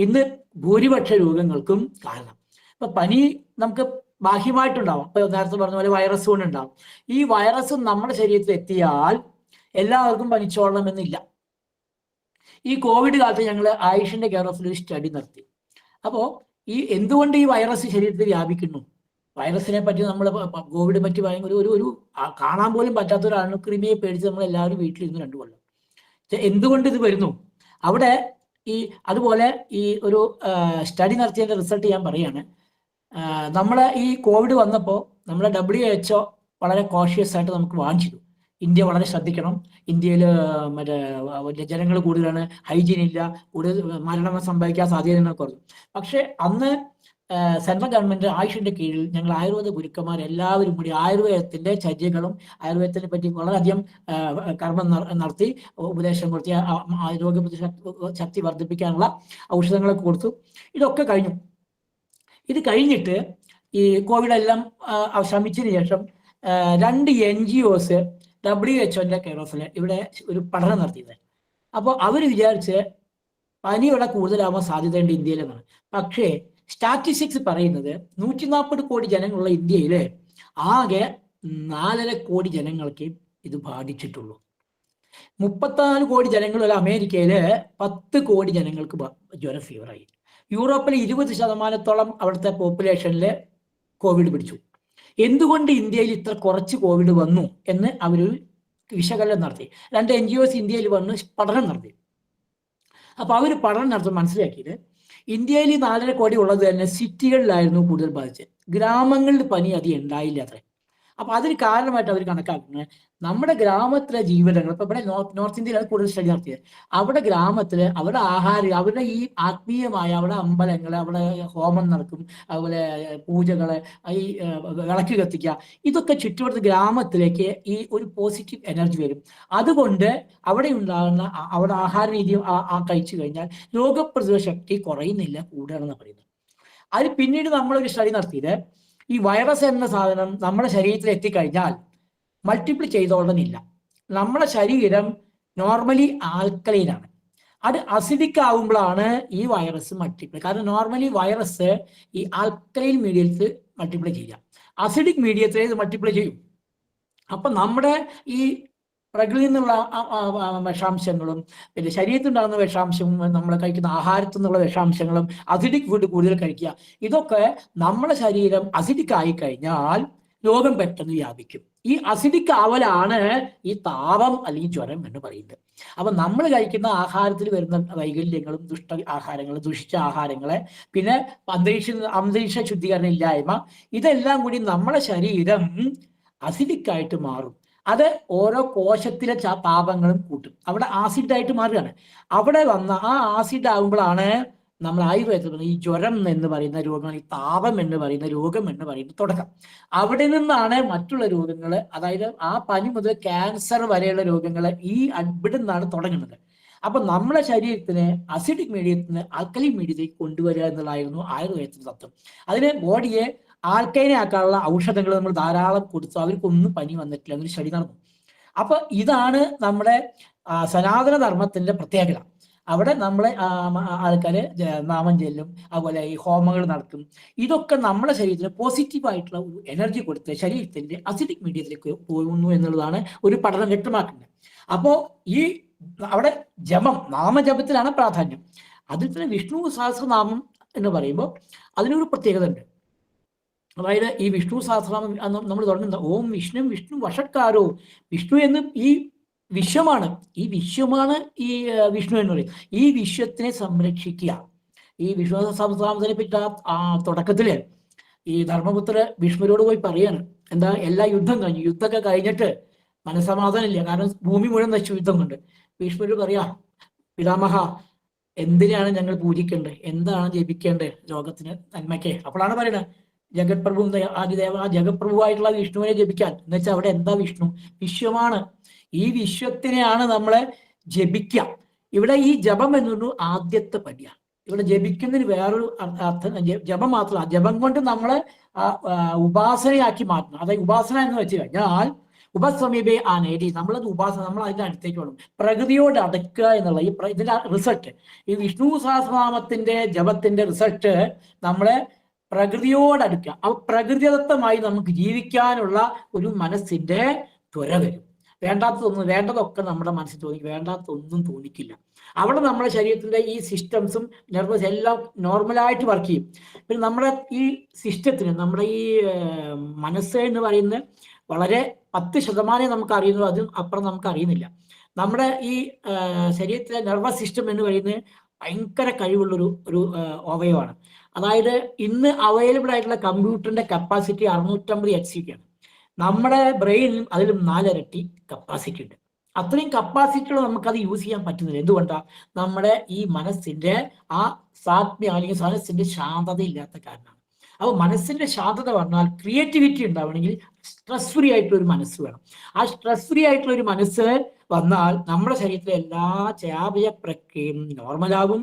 ഇന്ന് ഭൂരിപക്ഷ രോഗങ്ങൾക്കും കാരണം. ഇപ്പൊ പനി നമുക്ക് ബാഹ്യമായിട്ടുണ്ടാവും. ഇപ്പൊ നേരത്തെ പറഞ്ഞ പോലെ വൈറസ് കൊണ്ടുണ്ടാവും. ഈ വൈറസ് നമ്മുടെ ശരീരത്തിൽ എത്തിയാൽ എല്ലാവർക്കും പനിച്ചോളണമെന്നില്ല. ഈ കോവിഡ് കാലത്ത് ഞങ്ങൾ ആയുഷിന്റെ കെയർ ഓഫിൽ ഒരു സ്റ്റഡി നടത്തി. അപ്പോൾ ഈ എന്തുകൊണ്ട് ഈ വൈറസ് ശരീരത്തിൽ വ്യാപിക്കുന്നു? വൈറസിനെ പറ്റി നമ്മൾ കോവിഡ് പറ്റി ഭയങ്കര ഒരു കാണാൻ പോലും പറ്റാത്ത ഒരു അണുക്രിമിയെ പേടിച്ച് നമ്മൾ എല്ലാവരും വീട്ടിലിരുന്ന് 2 കൊല്ലം. എന്തുകൊണ്ട് ഇത് വരുന്നു? അവിടെ അതുപോലെ ഈ ഒരു സ്റ്റഡി നടത്തിയതിന്റെ റിസൾട്ട് ഞാൻ പറയാണ്. നമ്മളെ ഈ കോവിഡ് വന്നപ്പോൾ നമ്മളെ WHO വളരെ കോഷ്യസ് ആയിട്ട് നമുക്ക് വാൺ ചെയ്തു. ഇന്ത്യ വളരെ ശ്രദ്ധിക്കണം, ഇന്ത്യയിൽ ജനങ്ങൾ കൂടുതലാണ്, ഹൈജീൻ ഇല്ല, കൂടുതൽ മരണം സംഭവിക്കാൻ സാധ്യത കുറഞ്ഞു. പക്ഷെ അന്ന് സെൻട്രൽ ഗവൺമെന്റ് ആയുഷിന്റെ കീഴിൽ ഞങ്ങൾ ആയുർവേദ ഗുരുക്കന്മാർ എല്ലാവരും കൂടി ആയുർവേദത്തിന്റെ ചര്യകളും ആയുർവേദത്തിനെ പറ്റി വളരെയധികം കർമ്മം നടത്തി ഉപദേശം കൊടുത്തി, രോഗപ്രതിരോധ ശക്തി വർദ്ധിപ്പിക്കാനുള്ള ഔഷധങ്ങളൊക്കെ കൊടുത്തു. ഇതൊക്കെ കഴിഞ്ഞു. ഇത് കഴിഞ്ഞിട്ട് ഈ കോവിഡ് എല്ലാം ശമിച്ചതിന് ശേഷം 2 NGOs WHO കെയർ ഓഫിൽ ഇവിടെ ഒരു പഠനം നടത്തിയത്. അപ്പോൾ അവർ വിചാരിച്ച് പനി ഇവിടെ കൂടുതലാവാൻ സാധ്യതയുണ്ട് ഇന്ത്യയിൽ എന്നാണ്. പക്ഷേ സ്റ്റാറ്റിസ്റ്റിക്സ് പറയുന്നത് 140 കോടി ജനങ്ങളുള്ള ഇന്ത്യയിൽ ആകെ 4.5 കോടി ജനങ്ങൾക്ക് ഇത് ബാധിച്ചിട്ടുള്ളൂ. 34 കോടി ജനങ്ങളുള്ള അമേരിക്കയില് 10 കോടി ജനങ്ങൾക്ക് ജ്വരം ഫീവറായി. യൂറോപ്പിൽ 20% അവിടുത്തെ പോപ്പുലേഷനിൽ കോവിഡ് പിടിച്ചു. എന്തുകൊണ്ട് ഇന്ത്യയിൽ ഇത്ര കുറച്ച് കോവിഡ് വന്നു എന്ന് അവരൊരു വിശകലനം നടത്തി. 2 NGOs ഇന്ത്യയിൽ വന്ന് പഠനം നടത്തി. അപ്പൊ അവർ പഠനം നടത്തി മനസ്സിലാക്കിയത് ഇന്ത്യയിൽ 4.5 കോടി ഉള്ളത് തന്നെ സിറ്റികളിലായിരുന്നു കൂടുതൽ ബാധിച്ചത്. ഗ്രാമങ്ങളിൽ പനി അധികം ഉണ്ടായില്ല അത്രേ. അപ്പൊ അതിന് കാരണമായിട്ട് അവർ കണക്കാക്കുന്നത് നമ്മുടെ ഗ്രാമത്തിലെ ജീവിതങ്ങൾ, ഇപ്പൊ ഇവിടെ നോർത്ത് ഇന്ത്യയിലാണ് കൂടുതൽ സ്റ്റഡി നടത്തിയത്. അവിടെ ഗ്രാമത്തില് അവരുടെ ആഹാരം, അവരുടെ ഈ ആത്മീയമായ അവിടെ അമ്പലങ്ങള്, അവിടെ ഹോമം നടക്കും, അതുപോലെ പൂജകള്, ഈ വിളക്ക് കത്തിക്കുക, ഇതൊക്കെ ചുറ്റുവട്ടത്ത് ഗ്രാമത്തിലേക്ക് ഈ ഒരു പോസിറ്റീവ് എനർജി വരും. അതുകൊണ്ട് അവിടെ ഉണ്ടാകുന്ന അവിടെ ആഹാര രീതി കഴിച്ചു കഴിഞ്ഞാൽ രോഗപ്രതിരോധ ശക്തി കുറയുന്നില്ല, കൂടുകയാണെന്ന് പറയുന്നത്. അത് പിന്നീട് നമ്മളൊരു സ്റ്റഡി നടത്തിയത് ഈ വൈറസ് എന്ന സാധനം നമ്മുടെ ശരീരത്തിൽ എത്തിക്കഴിഞ്ഞാൽ മൾട്ടിപ്ലൈ ചെയ്തോളന്നില്ല. നമ്മുടെ ശരീരം നോർമലി ആൽക്കലൈനാണ്. അത് അസിഡിക് ആവുമ്പോഴാണ് ഈ വൈറസ് മൾട്ടിപ്ലൈ. കാരണം നോർമലി വൈറസ് ഈ ആൽക്കലൈൻ മീഡിയത്തിൽ മൾട്ടിപ്ലൈ ചെയ്യുക, അസിഡിക് മീഡിയത്തിൽ ഇത് മൾട്ടിപ്ലൈ ചെയ്യും. അപ്പൊ നമ്മുടെ ഈ പ്രകൃതിയിൽ നിന്നുള്ള വിഷാംശങ്ങളും പിന്നെ ശരീരത്തിൽ ഉണ്ടാകുന്ന വിഷാംശവും നമ്മൾ കഴിക്കുന്ന ആഹാരത്തിൽ നിന്നുള്ള വിഷാംശങ്ങളും അസിഡിക് ഫുഡ് കൂടുതൽ കഴിക്കുക, ഇതൊക്കെ നമ്മുടെ ശരീരം അസിഡിക് ആയി കഴിഞ്ഞാൽ രോഗം പെട്ടെന്ന് വ്യാപിക്കും. ഈ അസിഡിക് ആവലാണ് ഈ താപം അല്ലെങ്കിൽ ജ്വരം എന്ന് പറയുന്നത്. അപ്പൊ നമ്മൾ കഴിക്കുന്ന ആഹാരത്തിൽ വരുന്ന വൈകല്യങ്ങളും ആഹാരങ്ങളും ദുഷിച്ച ആഹാരങ്ങളെ പിന്നെ അന്തരീക്ഷ ശുദ്ധീകരണം ഇല്ലായ്മ, ഇതെല്ലാം കൂടി നമ്മളെ ശരീരം അസിഡിക് ആയിട്ട് മാറും. അത് ഓരോ കോശത്തിലെ താപങ്ങളും കൂട്ടും, അവിടെ ആസിഡായിട്ട് മാറുകയാണ്. അവിടെ വന്ന ആ ആസിഡ് ആകുമ്പോഴാണ് നമ്മൾ ആയുർവേദത്തിൽ ഈ ജ്വരം എന്ന് പറയുന്ന രോഗങ്ങൾ, ഈ താപം എന്ന് പറയുന്ന രോഗം എന്ന് പറയുന്ന തുടക്കം. അവിടെ നിന്നാണ് മറ്റുള്ള രോഗങ്ങൾ, അതായത് ആ പനി മുതൽ ക്യാൻസർ വരെയുള്ള രോഗങ്ങൾ ഇവിടെ നിന്നാണ് തുടങ്ങുന്നത്. അപ്പൊ നമ്മുടെ ശരീരത്തിന് അസിഡിക് മീഡിയത്തിന് ആൽക്കലി മീഡിയത്തിലേക്ക് കൊണ്ടുവരിക എന്നുള്ളതായിരുന്നു ആയുർവേദത്തിന്റെ തത്വം. അതിന് ബോഡിയെ ആൽക്കൈനെ ആക്കാനുള്ള ഔഷധങ്ങൾ നമ്മൾ ധാരാളം കൊടുത്തു, അവർക്കൊന്നും പനി വന്നിട്ടില്ല എന്നൊരു സ്റ്റഡി നടന്നു. അപ്പൊ ഇതാണ് നമ്മുടെ സനാതന ധർമ്മത്തിന്റെ പ്രത്യേകത. അവിടെ നമ്മളെ ആൾക്കാര് നാമം ചെല്ലും, അതുപോലെ ഈ ഹോമങ്ങൾ നടക്കും. ഇതൊക്കെ നമ്മുടെ ശരീരത്തിന് പോസിറ്റീവായിട്ടുള്ള ഒരു എനർജി കൊടുത്ത് ശരീരത്തിന്റെ അസിഡിക് മീഡിയത്തിലേക്ക് പോകുന്നു എന്നുള്ളതാണ് ഒരു പഠനം വ്യക്തമാക്കുന്നത്. അപ്പോ ഈ അവിടെ ജപം, നാമജപത്തിലാണ് പ്രാധാന്യം. അതിൽ തന്നെ വിഷ്ണു സഹസ്രനാമം എന്ന് പറയുമ്പോൾ അതിനൊരു പ്രത്യേകത ഉണ്ട്. അതായത് ഈ വിഷ്ണു സഹസ്രനാമം നമ്മൾ തുടങ്ങുന്നത് ഓം വിഷ്ണു വിഷ്ണു വഷക്കാരോ, വിഷ്ണു എന്ന് ഈ വിശ്വമാണ്, ഈ വിശ്വമാണ് ഈ വിഷ്ണു എന്ന് പറയും. ഈ വിശ്വത്തിനെ സംരക്ഷിക്കുക. ഈ വിഷ്ണു സഹസ്രനാമത്തിനെ പറ്റി തുടക്കത്തില് ഈ ധർമ്മപുത്ര വിഷ്ണുരോട് പോയി പറയാണ്, എന്താ എല്ലാ യുദ്ധം കഴിഞ്ഞു, യുദ്ധമൊക്കെ കഴിഞ്ഞിട്ട് മനസ്സമാധാനം ഇല്ല, കാരണം ഭൂമി മുഴുവൻ നശിച്ചു യുദ്ധം കൊണ്ട്. ഭീഷ്മരോട് പറയാ, പിതാമഹ എന്തിനാണ് ഞങ്ങൾ പൂജിക്കേണ്ടത്, എന്താണ് ജപിക്കേണ്ടത് ലോകത്തിന് നന്മയ്ക്ക്? അപ്പോഴാണ് പറയുന്നത് ജഗത്പ്രഭു ആദിദേവ, ആ ജഗത്പ്രഭുവായിട്ടുള്ള വിഷ്ണുവിനെ ജപിക്കാൻ. എന്ന് വെച്ചാൽ അവിടെ എന്താ വിഷ്ണു? വിശ്വമാണ്. ഈ വിശ്വത്തിനെയാണ് നമ്മളെ ജപിക്കുക. ഇവിടെ ഈ ജപം എന്നൊരു ആദ്യത്തെ പടിയാണ്. ഇവിടെ ജപിക്കുന്നതിന് വേറൊരു അർത്ഥം, ജപം മാത്രമല്ല, ജപം കൊണ്ട് നമ്മളെ ഉപാസനയാക്കി മാറ്റണം. അതായത് ഉപാസന എന്ന് വെച്ച് കഴിഞ്ഞാൽ ഉപസമീപേ ആ നേടി നമ്മളത് ഉപാസന, നമ്മൾ അതിന്റെ അടുത്തേക്ക് വേണം, പ്രകൃതിയോട് അടുക്കുക എന്നുള്ള ഇതിന്റെ റിസൾട്ട്. ഈ വിഷ്ണു സഹസ്രനാമത്തിന്റെ ജപത്തിന്റെ റിസൾട്ട് നമ്മളെ പ്രകൃതിയോടടുക്കുക. അപ്പൊ പ്രകൃതിദത്തമായി നമുക്ക് ജീവിക്കാനുള്ള ഒരു മനസ്സിന്റെ ത്വര വരും. വേണ്ടാത്തതൊന്നും, വേണ്ടതൊക്കെ നമ്മുടെ മനസ്സിൽ തോന്നിക്കും, വേണ്ടാത്തതൊന്നും തോന്നിക്കില്ല. അവിടെ നമ്മുടെ ശരീരത്തിന്റെ ഈ സിസ്റ്റംസും നെർവസ് എല്ലാം നോർമലായിട്ട് വർക്ക് ചെയ്യും. പിന്നെ നമ്മുടെ ഈ സിസ്റ്റത്തിന്, നമ്മുടെ ഈ മനസ്സ് എന്ന് പറയുന്നത് വളരെ 10% നമുക്ക് അറിയുന്നു, അതും അപ്പുറം നമുക്ക് അറിയുന്നില്ല. നമ്മുടെ ഈ ശരീരത്തിലെ നെർവസ് സിസ്റ്റം എന്ന് പറയുന്നത് ഭയങ്കര കഴിവുള്ളൊരു അവയവമാണ്. അതായത് ഇന്ന് അവൈലബിൾ ആയിട്ടുള്ള കമ്പ്യൂട്ടറിന്റെ കപ്പാസിറ്റി 650 HCP ആണ്. നമ്മുടെ ബ്രെയിനിലും അതിലും 4 ഇരട്ടി കപ്പാസിറ്റി ഉണ്ട്. അത്രയും കപ്പാസിറ്റികൾ നമുക്കത് യൂസ് ചെയ്യാൻ പറ്റുന്നില്ല. എന്തുകൊണ്ടാണ്? നമ്മുടെ ഈ മനസ്സിന്റെ ആ സാത്മ്യം അല്ലെങ്കിൽ മനസ്സിന്റെ ശാന്തത ഇല്ലാത്ത കാരണമാണ്. അപ്പോൾ മനസ്സിന്റെ ശാന്തത പറഞ്ഞാൽ ക്രിയേറ്റിവിറ്റി ഉണ്ടാവണമെങ്കിൽ സ്ട്രെസ് ഫ്രീ ആയിട്ടുള്ള ഒരു മനസ്സ് വേണം. ആ സ്ട്രെസ് ഫ്രീ ആയിട്ടുള്ള ഒരു മനസ്സ് വന്നാൽ നമ്മുടെ ശരീരത്തിലെ എല്ലാ ചയാപചയ പ്രക്രിയയും നോർമലാകും.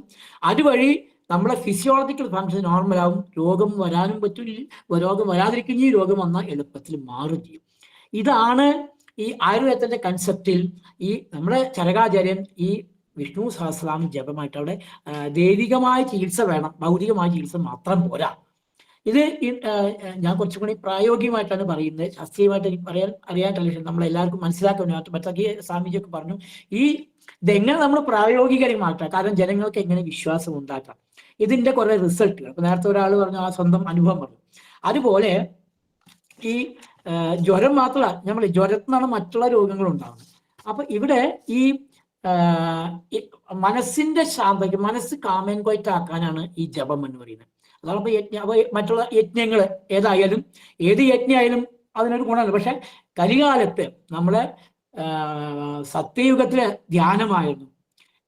അതുവഴി നമ്മുടെ ഫിസിയോളജിക്കൽ ഫങ്ഷൻ നോർമലാവും. രോഗം വരാനും പറ്റില്ല, രോഗം വരാതിരിക്കുകയും രോഗം വന്നാൽ എളുപ്പത്തിൽ മാറും ചെയ്യും. ഇതാണ് ഈ ആയുർവേദത്തിന്റെ കൺസെപ്റ്റിൽ ഈ നമ്മുടെ ചരകാചാര്യൻ ഈ വിഷ്ണു സഹസ്രനാമം ജപമായിട്ട് അവിടെ ദൈവികമായ ചികിത്സ വേണം, ഭൗതികമായ ചികിത്സ മാത്രം പോരാ. ഇത് ഞാൻ കുറച്ചും കൂടി പ്രായോഗികമായിട്ടാണ് പറയുന്നത്, ശാസ്ത്രീയമായിട്ട് എനിക്ക് അറിയാനായിട്ടല്ല, നമ്മളെല്ലാവർക്കും മനസ്സിലാക്കാൻ പറ്റാത്ത സ്വാമിജിയൊക്കെ പറഞ്ഞു. ഇതെങ്ങനെ നമ്മൾ പ്രായോഗികമാക്കാം, കാരണം ജനങ്ങൾക്ക് എങ്ങനെ വിശ്വാസം ഉണ്ടാക്കാം, ഇതിന്റെ കുറെ റിസൾട്ടുകൾ. അപ്പൊ നേരത്തെ ഒരാൾ പറഞ്ഞു ആ സ്വന്തം അനുഭവം പറഞ്ഞു. അതുപോലെ ഈ ജ്വരം മാത്രമല്ല, നമ്മൾ ജ്വരത്തിൽ നിന്നാണ് മറ്റുള്ള രോഗങ്ങൾ ഉണ്ടാകുന്നത്. അപ്പൊ ഇവിടെ ഈ മനസ്സിന്റെ ശാന്തയ്ക്ക്, മനസ്സ് കാമൻ ക്വൈറ്റ് ആക്കാനാണ് ഈ ജപം എന്ന് പറയുന്നത്. അതാണ് അപ്പൊ മറ്റുള്ള യജ്ഞങ്ങൾ ഏത് യജ്ഞമായാലും അതിനൊരു ഗുണമുണ്ട്. പക്ഷെ കലികാലത്ത് നമ്മള് സത്യയുഗത്തിലെ ധ്യാനമായിരുന്നു,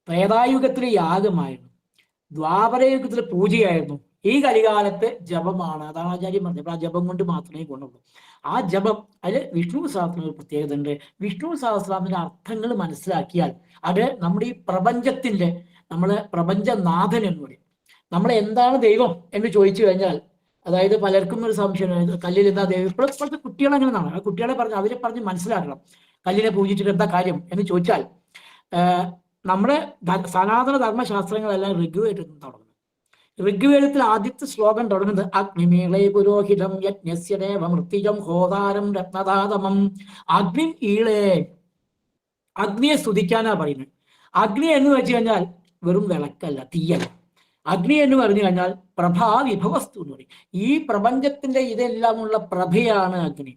ത്രേതായുഗത്തിലെ യാഗമായിരുന്നു, ദ്വാപരയുഗത്തിലെ പൂജയായിരുന്നു. ഈ കലികാലത്ത് ജപമാണ്. അതാണ് ആചാര്യം പറഞ്ഞത്. ആ ജപം കൊണ്ട് മാത്രമേ ഗുണമുള്ളൂ. ആ ജപം അതിൽ വിഷ്ണു സഹസ്രനാമത്തിന് ഒരു പ്രത്യേകത ഉണ്ട്. വിഷ്ണു സഹസ്രനാമത്തിന്റെ അർത്ഥങ്ങൾ മനസ്സിലാക്കിയാൽ അത് നമ്മുടെ ഈ പ്രപഞ്ചത്തിന്റെ, നമ്മള് പ്രപഞ്ചനാഥൻ എന്ന് പറയും. നമ്മൾ എന്താണ് ദൈവം എന്ന് ചോദിച്ചു കഴിഞ്ഞാൽ, അതായത് പലർക്കും ഒരു സംശയം, കല്ലിൽ എന്താ ദൈവം? ഇപ്പോഴത്തെ കുട്ടികൾ അങ്ങനെയാണ്. ആ കുട്ടികളെ അവരെ പറഞ്ഞ് മനസ്സിലാക്കണം, കല്ലിനെ പൂജിച്ചിട്ട് എന്താ കാര്യം എന്ന് ചോദിച്ചാൽ, നമ്മുടെ സനാതന ധർമ്മശാസ്ത്രങ്ങളെല്ലാം ഋഗ്വേദത്തിൽ തുടങ്ങുന്നത്. ഋഗ്വേദത്തിൽ ആദ്യത്തെ ശ്ലോകം തുടങ്ങുന്നത് അഗ്നിമേളേ പുരോഹിതം യജ്ഞസ്യദേവ മൃത്യുജം ഹോതാരം രത്നദാതമം. അഗ്നി ഈളേ, അഗ്നിയെ സ്തുതിക്കാനാ പറയുന്നത്. അഗ്നി എന്ന് വെച്ച് കഴിഞ്ഞാൽ വെറും വിളക്കല്ല, തീയല്ല. അഗ്നി എന്ന് പറഞ്ഞു കഴിഞ്ഞാൽ പ്രഭാ വിഭവസ്തു എന്ന് പറയും. ഈ പ്രപഞ്ചത്തിന്റെ ഇതെല്ലാമുള്ള പ്രഭയാണ് അഗ്നി.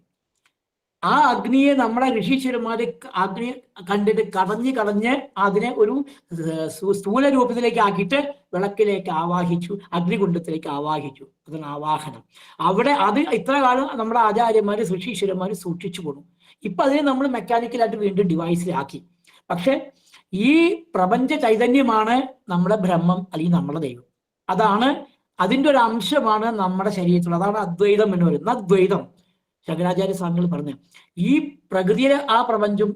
ആ അഗ്നിയെ നമ്മളെ ഋഷീശ്വരന്മാര് അഗ്നി കണ്ടിട്ട് കടഞ്ഞ് അതിനെ ഒരു സ്ഥൂല രൂപത്തിലേക്ക് ആക്കിയിട്ട് വിളക്കിലേക്ക് ആവാഹിച്ചു, അഗ്നികുണ്ഡത്തിലേക്ക് ആവാഹിച്ചു. അതാണ് ആവാഹനം. അവിടെ അത് ഇത്ര കാലം നമ്മുടെ ആചാര്യന്മാര് ഋഷീശ്വരന്മാര് സൂക്ഷിച്ചു പോണു. ഇപ്പൊ അതിനെ നമ്മൾ മെക്കാനിക്കലായിട്ട് വീണ്ടും ഡിവൈസിലാക്കി. പക്ഷെ ഈ പ്രപഞ്ച ചൈതന്യമാണ് നമ്മുടെ ബ്രഹ്മം അല്ലെങ്കിൽ നമ്മുടെ ദൈവം. അതാണ് അതിൻ്റെ ഒരു അംശമാണ് നമ്മുടെ ശരീരത്തിലുള്ള. അതാണ് അദ്വൈതം എന്ന് പറയുന്നത്. അദ്വൈതം ശങ്കരാചാര്യ സ്വാമികൾ പറഞ്ഞു, ഈ പ്രകൃതിയിലെ ആ പ്രപഞ്ചം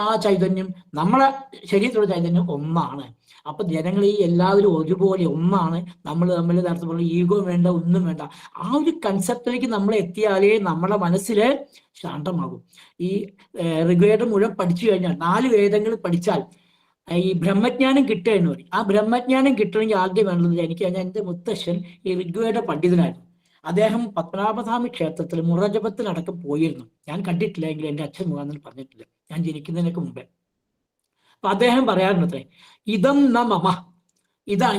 ആ ചൈതന്യം നമ്മളെ ശരീരത്തിലുള്ള ചൈതന്യം ഒന്നാണ്. അപ്പൊ ജനങ്ങൾ ഈ എല്ലാവരും ഒരുപോലെ ഒന്നാണ്. നമ്മൾ നേരത്തെ പറഞ്ഞു ഈഗോ വേണ്ട, ഒന്നും വേണ്ട. ആ ഒരു കൺസെപ്റ്റിലേക്ക് നമ്മൾ എത്തിയാലേ നമ്മുടെ മനസ്സില് ശാന്തമാകും. ഈ ഋഗ്വേദം മുഴുവൻ പഠിച്ചു കഴിഞ്ഞാൽ, 4 വേദങ്ങൾ പഠിച്ചാൽ ഈ ബ്രഹ്മജ്ഞാനം കിട്ടുക എന്ന് പറയും. ആ ബ്രഹ്മജ്ഞാനം കിട്ടണമെങ്കിൽ ആദ്യം വേണ്ടത്, എനിക്ക് എൻ്റെ മുത്തശ്ശൻ ഈ ഋഗ്വേദ പണ്ഡിതനായിരുന്നു. അദ്ദേഹം പത്മനാഭസ്വാമി ക്ഷേത്രത്തിൽ മുറജപത്തിലടക്കം പോയിരുന്നു. ഞാൻ കണ്ടിട്ടില്ല, എങ്കിലും എൻ്റെ അച്ഛൻ മുഖാന്തരം പറഞ്ഞിട്ടില്ല, ഞാൻ ജനിക്കുന്നതിനൊക്കെ മുമ്പേ. അപ്പൊ അദ്ദേഹം പറയാറുണ്ടത്രേ, ഇതം ന മമ.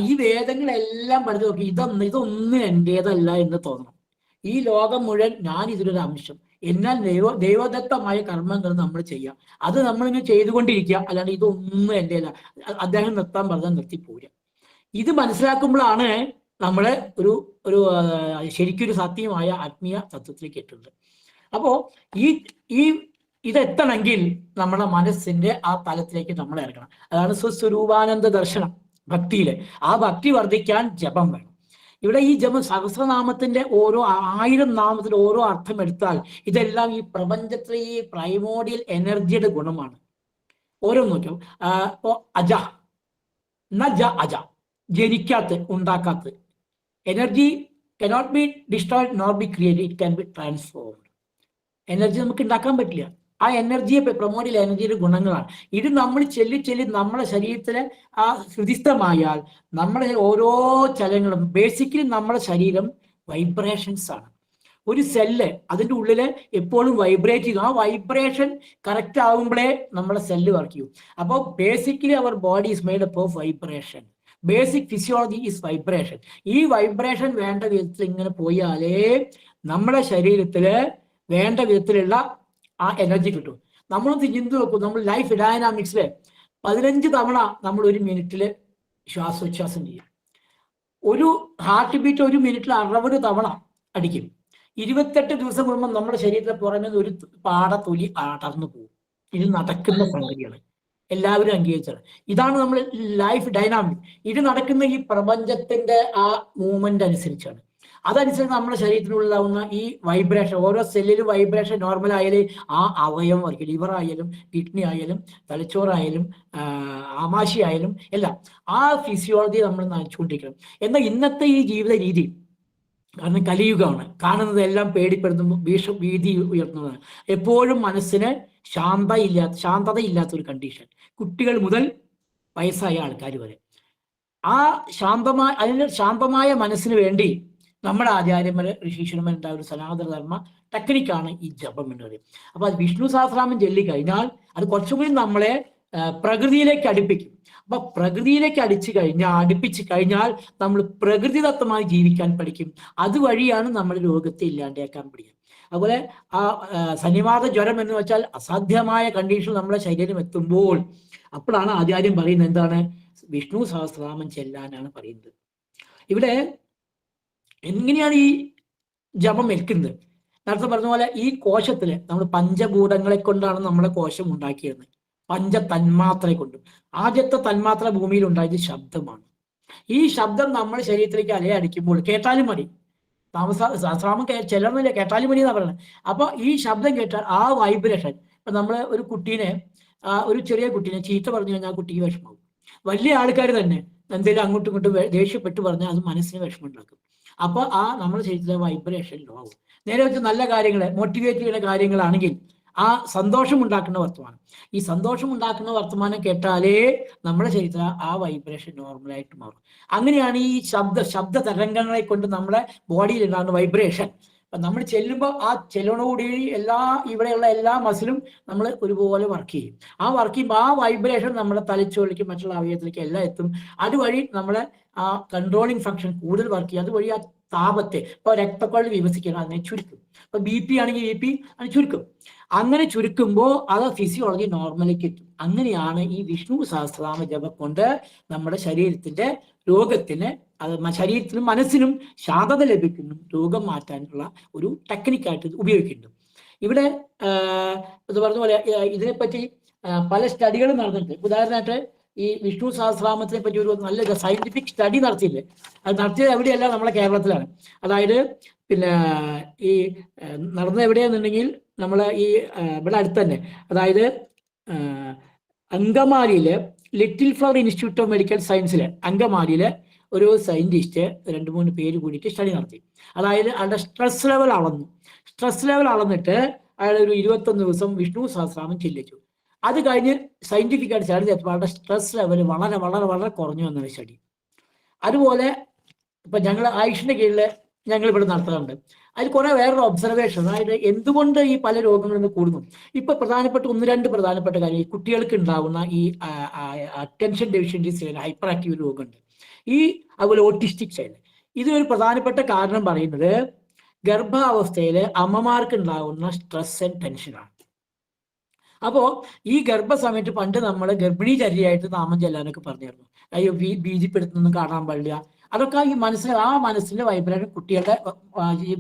ഈ വേദങ്ങളെല്ലാം പഠിച്ചു നോക്കി, ഇതൊന്നും എൻ്റേതല്ല എന്ന് തോന്നണം. ഈ ലോകം മുഴുവൻ ഞാൻ ഇതിലൊരു അംശം. എന്നാൽ ദൈവദത്തമായ കർമ്മങ്ങൾ നമ്മൾ ചെയ്യാം. അത് നമ്മളിങ്ങനെ ചെയ്തുകൊണ്ടിരിക്കുക, അല്ലാണ്ട് ഇതൊന്നും എൻ്റെതല്ല. അദ്ദേഹം നിർത്താൻ പറഞ്ഞാൽ നിർത്തിപ്പോരുക. ഇത് മനസ്സിലാക്കുമ്പോഴാണ് നമ്മള് ഒരു ശരിക്കൊരു സത്യമായ ആത്മീയ തത്വത്തിലേക്ക് എത്തുന്നത്. അപ്പോ ഇതെത്തണമെങ്കിൽ നമ്മുടെ മനസ്സിന്റെ ആ തലത്തിലേക്ക് നമ്മൾ ഇറങ്ങണം. അതാണ് സ്വസ്വരൂപാനന്ദ ദർശനം ഭക്തിയില്. ആ ഭക്തി വർദ്ധിക്കാൻ ജപം വേണം. ഇവിടെ ഈ ജപം സഹസ്രനാമത്തിന്റെ ഓരോ 1000 നാമത്തിൽ ഓരോ അർത്ഥം എടുത്താൽ ഇതെല്ലാം ഈ പ്രപഞ്ചത്തിലെ ഈ പ്രൈമോഡിയൽ എനർജിയുടെ ഗുണമാണ്. ഓരോ നോക്കും. ഇപ്പോ അജ അജ, ജനിക്കാത്ത, ഉണ്ടാക്കാത്ത. Energy cannot be destroyed nor be created, it can be transformed. Energy നമുക്ക് ഉണ്ടാക്കാൻ പറ്റില്ല. ആ എനർജിയെ പ്രൊമോഡിയൽ എനർജിയുടെ ഗുണങ്ങളാണ്. ഇത് നമ്മൾ ചെല്ലി നമ്മുടെ ശരീരത്തിലെ ആ ഹൃദിസ്ഥമായാൽ നമ്മുടെ ഓരോ ചലനങ്ങളും, ബേസിക്കലി നമ്മുടെ ശരീരം വൈബ്രേഷൻസ് ആണ്. ഒരു സെല്ല് അതിൻ്റെ ഉള്ളിൽ എപ്പോഴും വൈബ്രേറ്റ് ചെയ്യും. ആ വൈബ്രേഷൻ കറക്റ്റ് ആകുമ്പോഴേ നമ്മുടെ സെല്ല് വർക്ക് ചെയ്യും. അപ്പോൾ ബേസിക്കലി അവർ body is made up of vibration. Basic physiology is vibration. ഈ വൈബ്രേഷൻ വേണ്ട വിധത്തിൽ ഇങ്ങനെ പോയാലേ നമ്മുടെ ശരീരത്തിൽ വേണ്ട വിധത്തിലുള്ള ആ എനർജി കിട്ടും. നമ്മളൊന്ന് ചിന്തി നോക്കൂ, നമ്മൾ ലൈഫ് ഡൈനാമിക്സിൽ 15 തവണ നമ്മൾ ഒരു മിനിറ്റിൽ ശ്വാസോച്ഛ്വാസം ചെയ്യും. ഒരു ഹാർട്ട് ബീറ്റ് ഒരു മിനിറ്റിൽ 60 തവണ അടിക്കും. 28 ദിവസം കൂടുമ്പോൾ നമ്മുടെ ശരീരത്തിൽ പുറമേ ഒരു പാടത്തൊലി അടർന്നു പോകും. ഇത് നടക്കുന്ന സംഗതിയാണ്, എല്ലാവരും അംഗീകരിച്ചത്. ഇതാണ് നമ്മൾ ലൈഫ് ഡൈനാമിക്. ഇത് നടക്കുന്ന ഈ പ്രപഞ്ചത്തിന്റെ ആ മൂവ്മെന്റ് അനുസരിച്ചാണ്. അതനുസരിച്ച് നമ്മുടെ ശരീരത്തിനുള്ളാവുന്ന ഈ വൈബ്രേഷൻ, ഓരോ സെല്ലിലും വൈബ്രേഷൻ നോർമൽ ആയാലും ആ അവയവം വർക്ക്, ലിവർ ആയാലും കിഡ്നി ആയാലും തലച്ചോറായാലും ആമാശി ആയാലും എല്ലാം ആ ഫിസിയോളജി നമ്മൾ നയിച്ചുകൊണ്ടിരിക്കണം. എന്നാൽ ഇന്നത്തെ ഈ ജീവിത രീതി, കാരണം കലിയുഗമാണ്, കാണുന്നതെല്ലാം പേടിപ്പെടുത്തുമ്പോൾ ഭീതി ഉയർത്തുന്നതാണ്. എപ്പോഴും മനസ്സിന് ശാന്തതയില്ലാത്ത ഒരു കണ്ടീഷൻ, കുട്ടികൾ മുതൽ വയസ്സായ ആൾക്കാർ വരെ. ആ ശാന്തമായ മനസ്സിന് വേണ്ടി നമ്മുടെ ആചാര്യന്മാര് ഋഷീശ്വരന്മാരുണ്ടായ ഒരു സനാതന ധർമ്മ ടെക്നിക്കാണ് ഈ ജപം എന്ന് പറയും. അപ്പൊ അത് വിഷ്ണു സഹസ്രനാമം ചൊല്ലിക്കഴിഞ്ഞാൽ അത് കുറച്ചുകൂടി നമ്മളെ പ്രകൃതിയിലേക്ക് അടുപ്പിക്കും. അപ്പൊ പ്രകൃതിയിലേക്ക് അടുപ്പിച്ചു കഴിഞ്ഞാൽ നമ്മൾ പ്രകൃതിദത്തമായി ജീവിക്കാൻ പഠിക്കും. അതുവഴിയാണ് നമ്മൾ രോഗത്തെ ഇല്ലാണ്ടാക്കാൻ പഠിക്കുക. അതുപോലെ ആ സന്നിവാത ജ്വരം എന്ന് വെച്ചാൽ അസാധ്യമായ കണ്ടീഷൻ നമ്മുടെ ശരീരം എത്തുമ്പോൾ അപ്പോഴാണ് ആചാര്യം പറയുന്നത് എന്താണ്, വിഷ്ണു സഹസ്രനാമം ചെല്ലാനാണ് പറയുന്നത്. ഇവിടെ എങ്ങനെയാണ് ഈ ജപം ഏൽക്കുന്നത്? നേരത്തെ പറഞ്ഞ പോലെ ഈ കോശത്തില് നമ്മൾ പഞ്ചഭൂതങ്ങളെ കൊണ്ടാണ് നമ്മളെ കോശം ഉണ്ടാക്കിയിരുന്നത്, പഞ്ചതന്മാത്രയെ കൊണ്ടും. ആദ്യത്തെ തന്മാത്ര ഭൂമിയിൽ ഉണ്ടായത് ശബ്ദമാണ്. ഈ ശബ്ദം നമ്മുടെ ശരീരത്തിലേക്ക് അലയടിക്കുമ്പോൾ കേട്ടാലും മതി, സഹസ്രനാമം ചെല്ലണമെന്നില്ല, കേട്ടാലും മതി എന്നാ പറയുന്നത്. അപ്പൊ ഈ ശബ്ദം കേട്ടാൽ ആ വൈബ്രേഷൻ, ഇപ്പൊ നമ്മള് ഒരു കുട്ടീനെ, ഒരു ചെറിയ കുട്ടീനെ ചീത്ത പറഞ്ഞു കഴിഞ്ഞാൽ ആ കുട്ടിക്ക് വിഷമാവും. വലിയ ആൾക്കാർ തന്നെ എന്തെങ്കിലും അങ്ങോട്ടും ഇങ്ങോട്ടും ദേഷ്യപ്പെട്ട് പറഞ്ഞാൽ അത് മനസ്സിന് വിഷമം ഉണ്ടാക്കും. അപ്പൊ ആ നമ്മുടെ ശരീരത്തിലെ വൈബ്രേഷൻ ലോ ആവും. നേരെ വെച്ച് നല്ല കാര്യങ്ങളെ മോട്ടിവേറ്റ് ചെയ്യുന്ന കാര്യങ്ങളാണെങ്കിൽ ആ സന്തോഷം ഉണ്ടാക്കുന്ന വർത്തമാനം, ഈ സന്തോഷം ഉണ്ടാക്കുന്ന വർത്തമാനം കേട്ടാലേ നമ്മുടെ ശരീരത്തിൽ ആ വൈബ്രേഷൻ നോർമലായിട്ട് മാറും. അങ്ങനെയാണ് ഈ ശബ്ദ തരംഗങ്ങളെ കൊണ്ട് നമ്മുടെ ബോഡിയിൽ ഉണ്ടാകുന്ന വൈബ്രേഷൻ. അപ്പൊ നമ്മൾ ചെല്ലുമ്പോൾ ആ ചെല്ലണോടുകൂടി ഇവിടെയുള്ള എല്ലാ മസിലും നമ്മൾ ഒരുപോലെ വർക്ക് ചെയ്യും. ആ വർക്ക് ചെയ്യുമ്പോൾ ആ വൈബ്രേഷൻ നമ്മുടെ തലച്ചോറിലേക്കും മറ്റുള്ള അവയവത്തിലേക്കും എല്ലാം എത്തും. അതുവഴി നമ്മളെ ആ കൺട്രോളിങ് ഫംഗ്ഷൻ കൂടുതൽ വർക്ക് ചെയ്യും. അതുവഴി ആ താപത്തെ, ഇപ്പൊ രക്തക്കൊഴൽ വികസിക്കണം, അതിനെ ചുരുക്കും. ഇപ്പൊ BP ആണെങ്കിൽ BP അത് ചുരുക്കും. അങ്ങനെ ചുരുക്കുമ്പോൾ അത് ഫിസിയോളജി നോർമലിലേക്ക് എത്തും. അങ്ങനെയാണ് ഈ വിഷ്ണു സഹസ്രനാമ ജപം കൊണ്ട് നമ്മുടെ ശരീരത്തിന്റെ രോഗത്തിന്, അത് ശരീരത്തിനും മനസ്സിനും ശാന്തത ലഭിക്കുന്നു, രോഗം മാറ്റാനുള്ള ഒരു ടെക്നിക്കായിട്ട് ഉപയോഗിക്കുന്നു. ഇവിടെ ഇത് പറഞ്ഞ പോലെ ഇതിനെപ്പറ്റി പല സ്റ്റഡികളും നടന്നിട്ടുണ്ട്. ഉദാഹരണമായിട്ട് ഈ വിഷ്ണു സഹസ്രനാമത്തിനെ പറ്റി ഒരു നല്ല സയന്റിഫിക് സ്റ്റഡി നടത്തിയില്ലേ, അത് നടത്തിയത് എവിടെയല്ല, നമ്മളെ കേരളത്തിലാണ്. അതായത് പിന്നെ ഈ നടന്നത് എവിടെയാണെന്നുണ്ടെങ്കിൽ നമ്മളെ ഈ ഇവിടെ അടുത്ത് തന്നെ, അതായത് അങ്കമാലിയിലെ little flower institute of medical സയൻസിലെ അങ്കമാലിയിലെ ഒരു സയന്റിസ്റ്റ് 2-3 പേര് കൂടിയിട്ട് സ്റ്റഡി നടത്തി. അതായത് അയാളുടെ സ്ട്രെസ് ലെവൽ അളന്നിട്ട് അയാൾ ഒരു 21 ദിവസം വിഷ്ണു സഹസ്രനാമം ചെല്ലിച്ചു. അത് കഴിഞ്ഞ് സയന്റിഫിക് ആയിട്ട് സ്റ്റഡി ചെയ്തപ്പോൾ അയാളുടെ സ്ട്രെസ് ലെവൽ വളരെ വളരെ വളരെ കുറഞ്ഞു എന്നാണ് സ്റ്റഡി. അതുപോലെ ഇപ്പൊ ഞങ്ങൾ ആയുഷിന്റെ കീഴിൽ ഞങ്ങൾ ഇവിടെ നടത്താറുണ്ട്. അതിൽ കുറെ വേറൊരു ഒബ്സർവേഷൻ, അതായത് എന്തുകൊണ്ട് ഈ പല രോഗങ്ങളും കൂടുന്നു. ഇപ്പൊ പ്രധാനപ്പെട്ട 1-2 പ്രധാനപ്പെട്ട കാര്യം, ഈ കുട്ടികൾക്ക് ഉണ്ടാകുന്ന ഈ attention deficiency style, hyper active രോഗമുണ്ട്, ഈ അതുപോലെ ഓട്ടിസ്റ്റിക് സ്റ്റൈൽ. ഇതിനൊരു പ്രധാനപ്പെട്ട കാരണം പറയുന്നത് ഗർഭാവസ്ഥയിൽ അമ്മമാർക്ക് ഉണ്ടാകുന്ന സ്ട്രെസ് ആൻഡ് ടെൻഷനാണ്. അപ്പോ ഈ ഗർഭസമയത്ത് പണ്ട് നമ്മൾ ഗർഭിണീചര്യയായിട്ട് നാമം ചെല്ലാനൊക്കെ പറഞ്ഞിരുന്നു. അയ്യോ ഭീതിപ്പെടുത്തുന്നൊന്നും കാണാൻ പാടില്ല. അതൊക്കെ ഈ മനസ്സിന്റെ വൈബ്രേഷൻ കുട്ടികളുടെ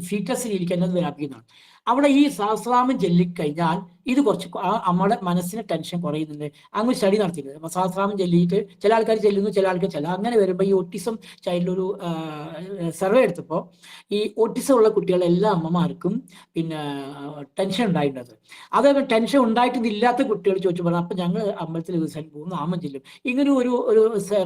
ഫീറ്റസിലിരിക്കാൻ വ്യാപിക്കുന്നതാണ്. അവിടെ ഈ സഹസ്രനാമം ചൊല്ലിക്കഴിഞ്ഞാൽ ഇത് കുറച്ച് നമ്മുടെ മനസ്സിന് ടെൻഷൻ കുറയുന്നുണ്ട്. അങ്ങ് സ്റ്റഡി നടത്തിയിട്ടുണ്ട്. അപ്പൊ സഹസ്രനാമം ചൊല്ലിയിട്ട് ചില ആൾക്കാർ ചെല്ലുന്നു, ചില ആൾക്കാർ അങ്ങനെ വരുമ്പോൾ ഈ ഓട്ടിസം ചൈൽഡിലൊരു സർവേ എടുത്തപ്പോൾ ഈ ഓട്ടിസം ഉള്ള കുട്ടികളെ എല്ലാ അമ്മമാർക്കും പിന്നെ ടെൻഷൻ ഉണ്ടായിട്ടുണ്ട്. അതേപോലെ ടെൻഷൻ ഉണ്ടായിട്ടില്ലാത്ത കുട്ടികൾ ചോദിച്ചു പറഞ്ഞു, അപ്പൊ ഞങ്ങൾ അമ്പലത്തിൽ ദിവസം പോകും, നാമം ചെല്ലും. ഇങ്ങനെ ഒരു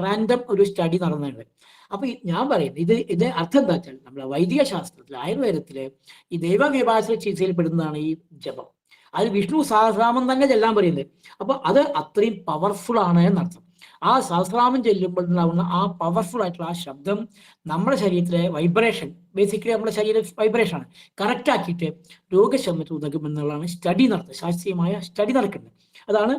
റാൻഡം ഒരു സ്റ്റഡി നടന്നിട്ടുണ്ട്. അപ്പൊ ഞാൻ പറയുന്നത് ഇത് അർത്ഥം എന്താ വെച്ചാൽ നമ്മളെ വൈദിക ശാസ്ത്രത്തിൽ, ആയുർവേദത്തില് ഈ ദൈവവിഭാഷ ചികിത്സയിൽ പെടുന്നതാണ് ഈ ജപം. അത് വിഷ്ണു സഹസ്രനാമം തന്നെ ചെല്ലാൻ പറയുന്നത്. അപ്പൊ അത് അത്രയും പവർഫുൾ ആണ് എന്നർത്ഥം. ആ സഹസ്രനാമം ചെല്ലുമ്പോൾ ഉണ്ടാകുന്ന ആ പവർഫുൾ ആയിട്ടുള്ള ആ ശബ്ദം നമ്മുടെ ശരീരത്തിലെ വൈബ്രേഷൻ, ബേസിക്കലി നമ്മുടെ ശരീര വൈബ്രേഷൻ ആണ് കറക്റ്റ് ആക്കിയിട്ട് രോഗശമനത്തിന് ഉതകുമെന്നുള്ളതാണ് സ്റ്റഡി നടത്തുന്നത്, ശാസ്ത്രീയമായ സ്റ്റഡി നടക്കുന്നത്. അതാണ്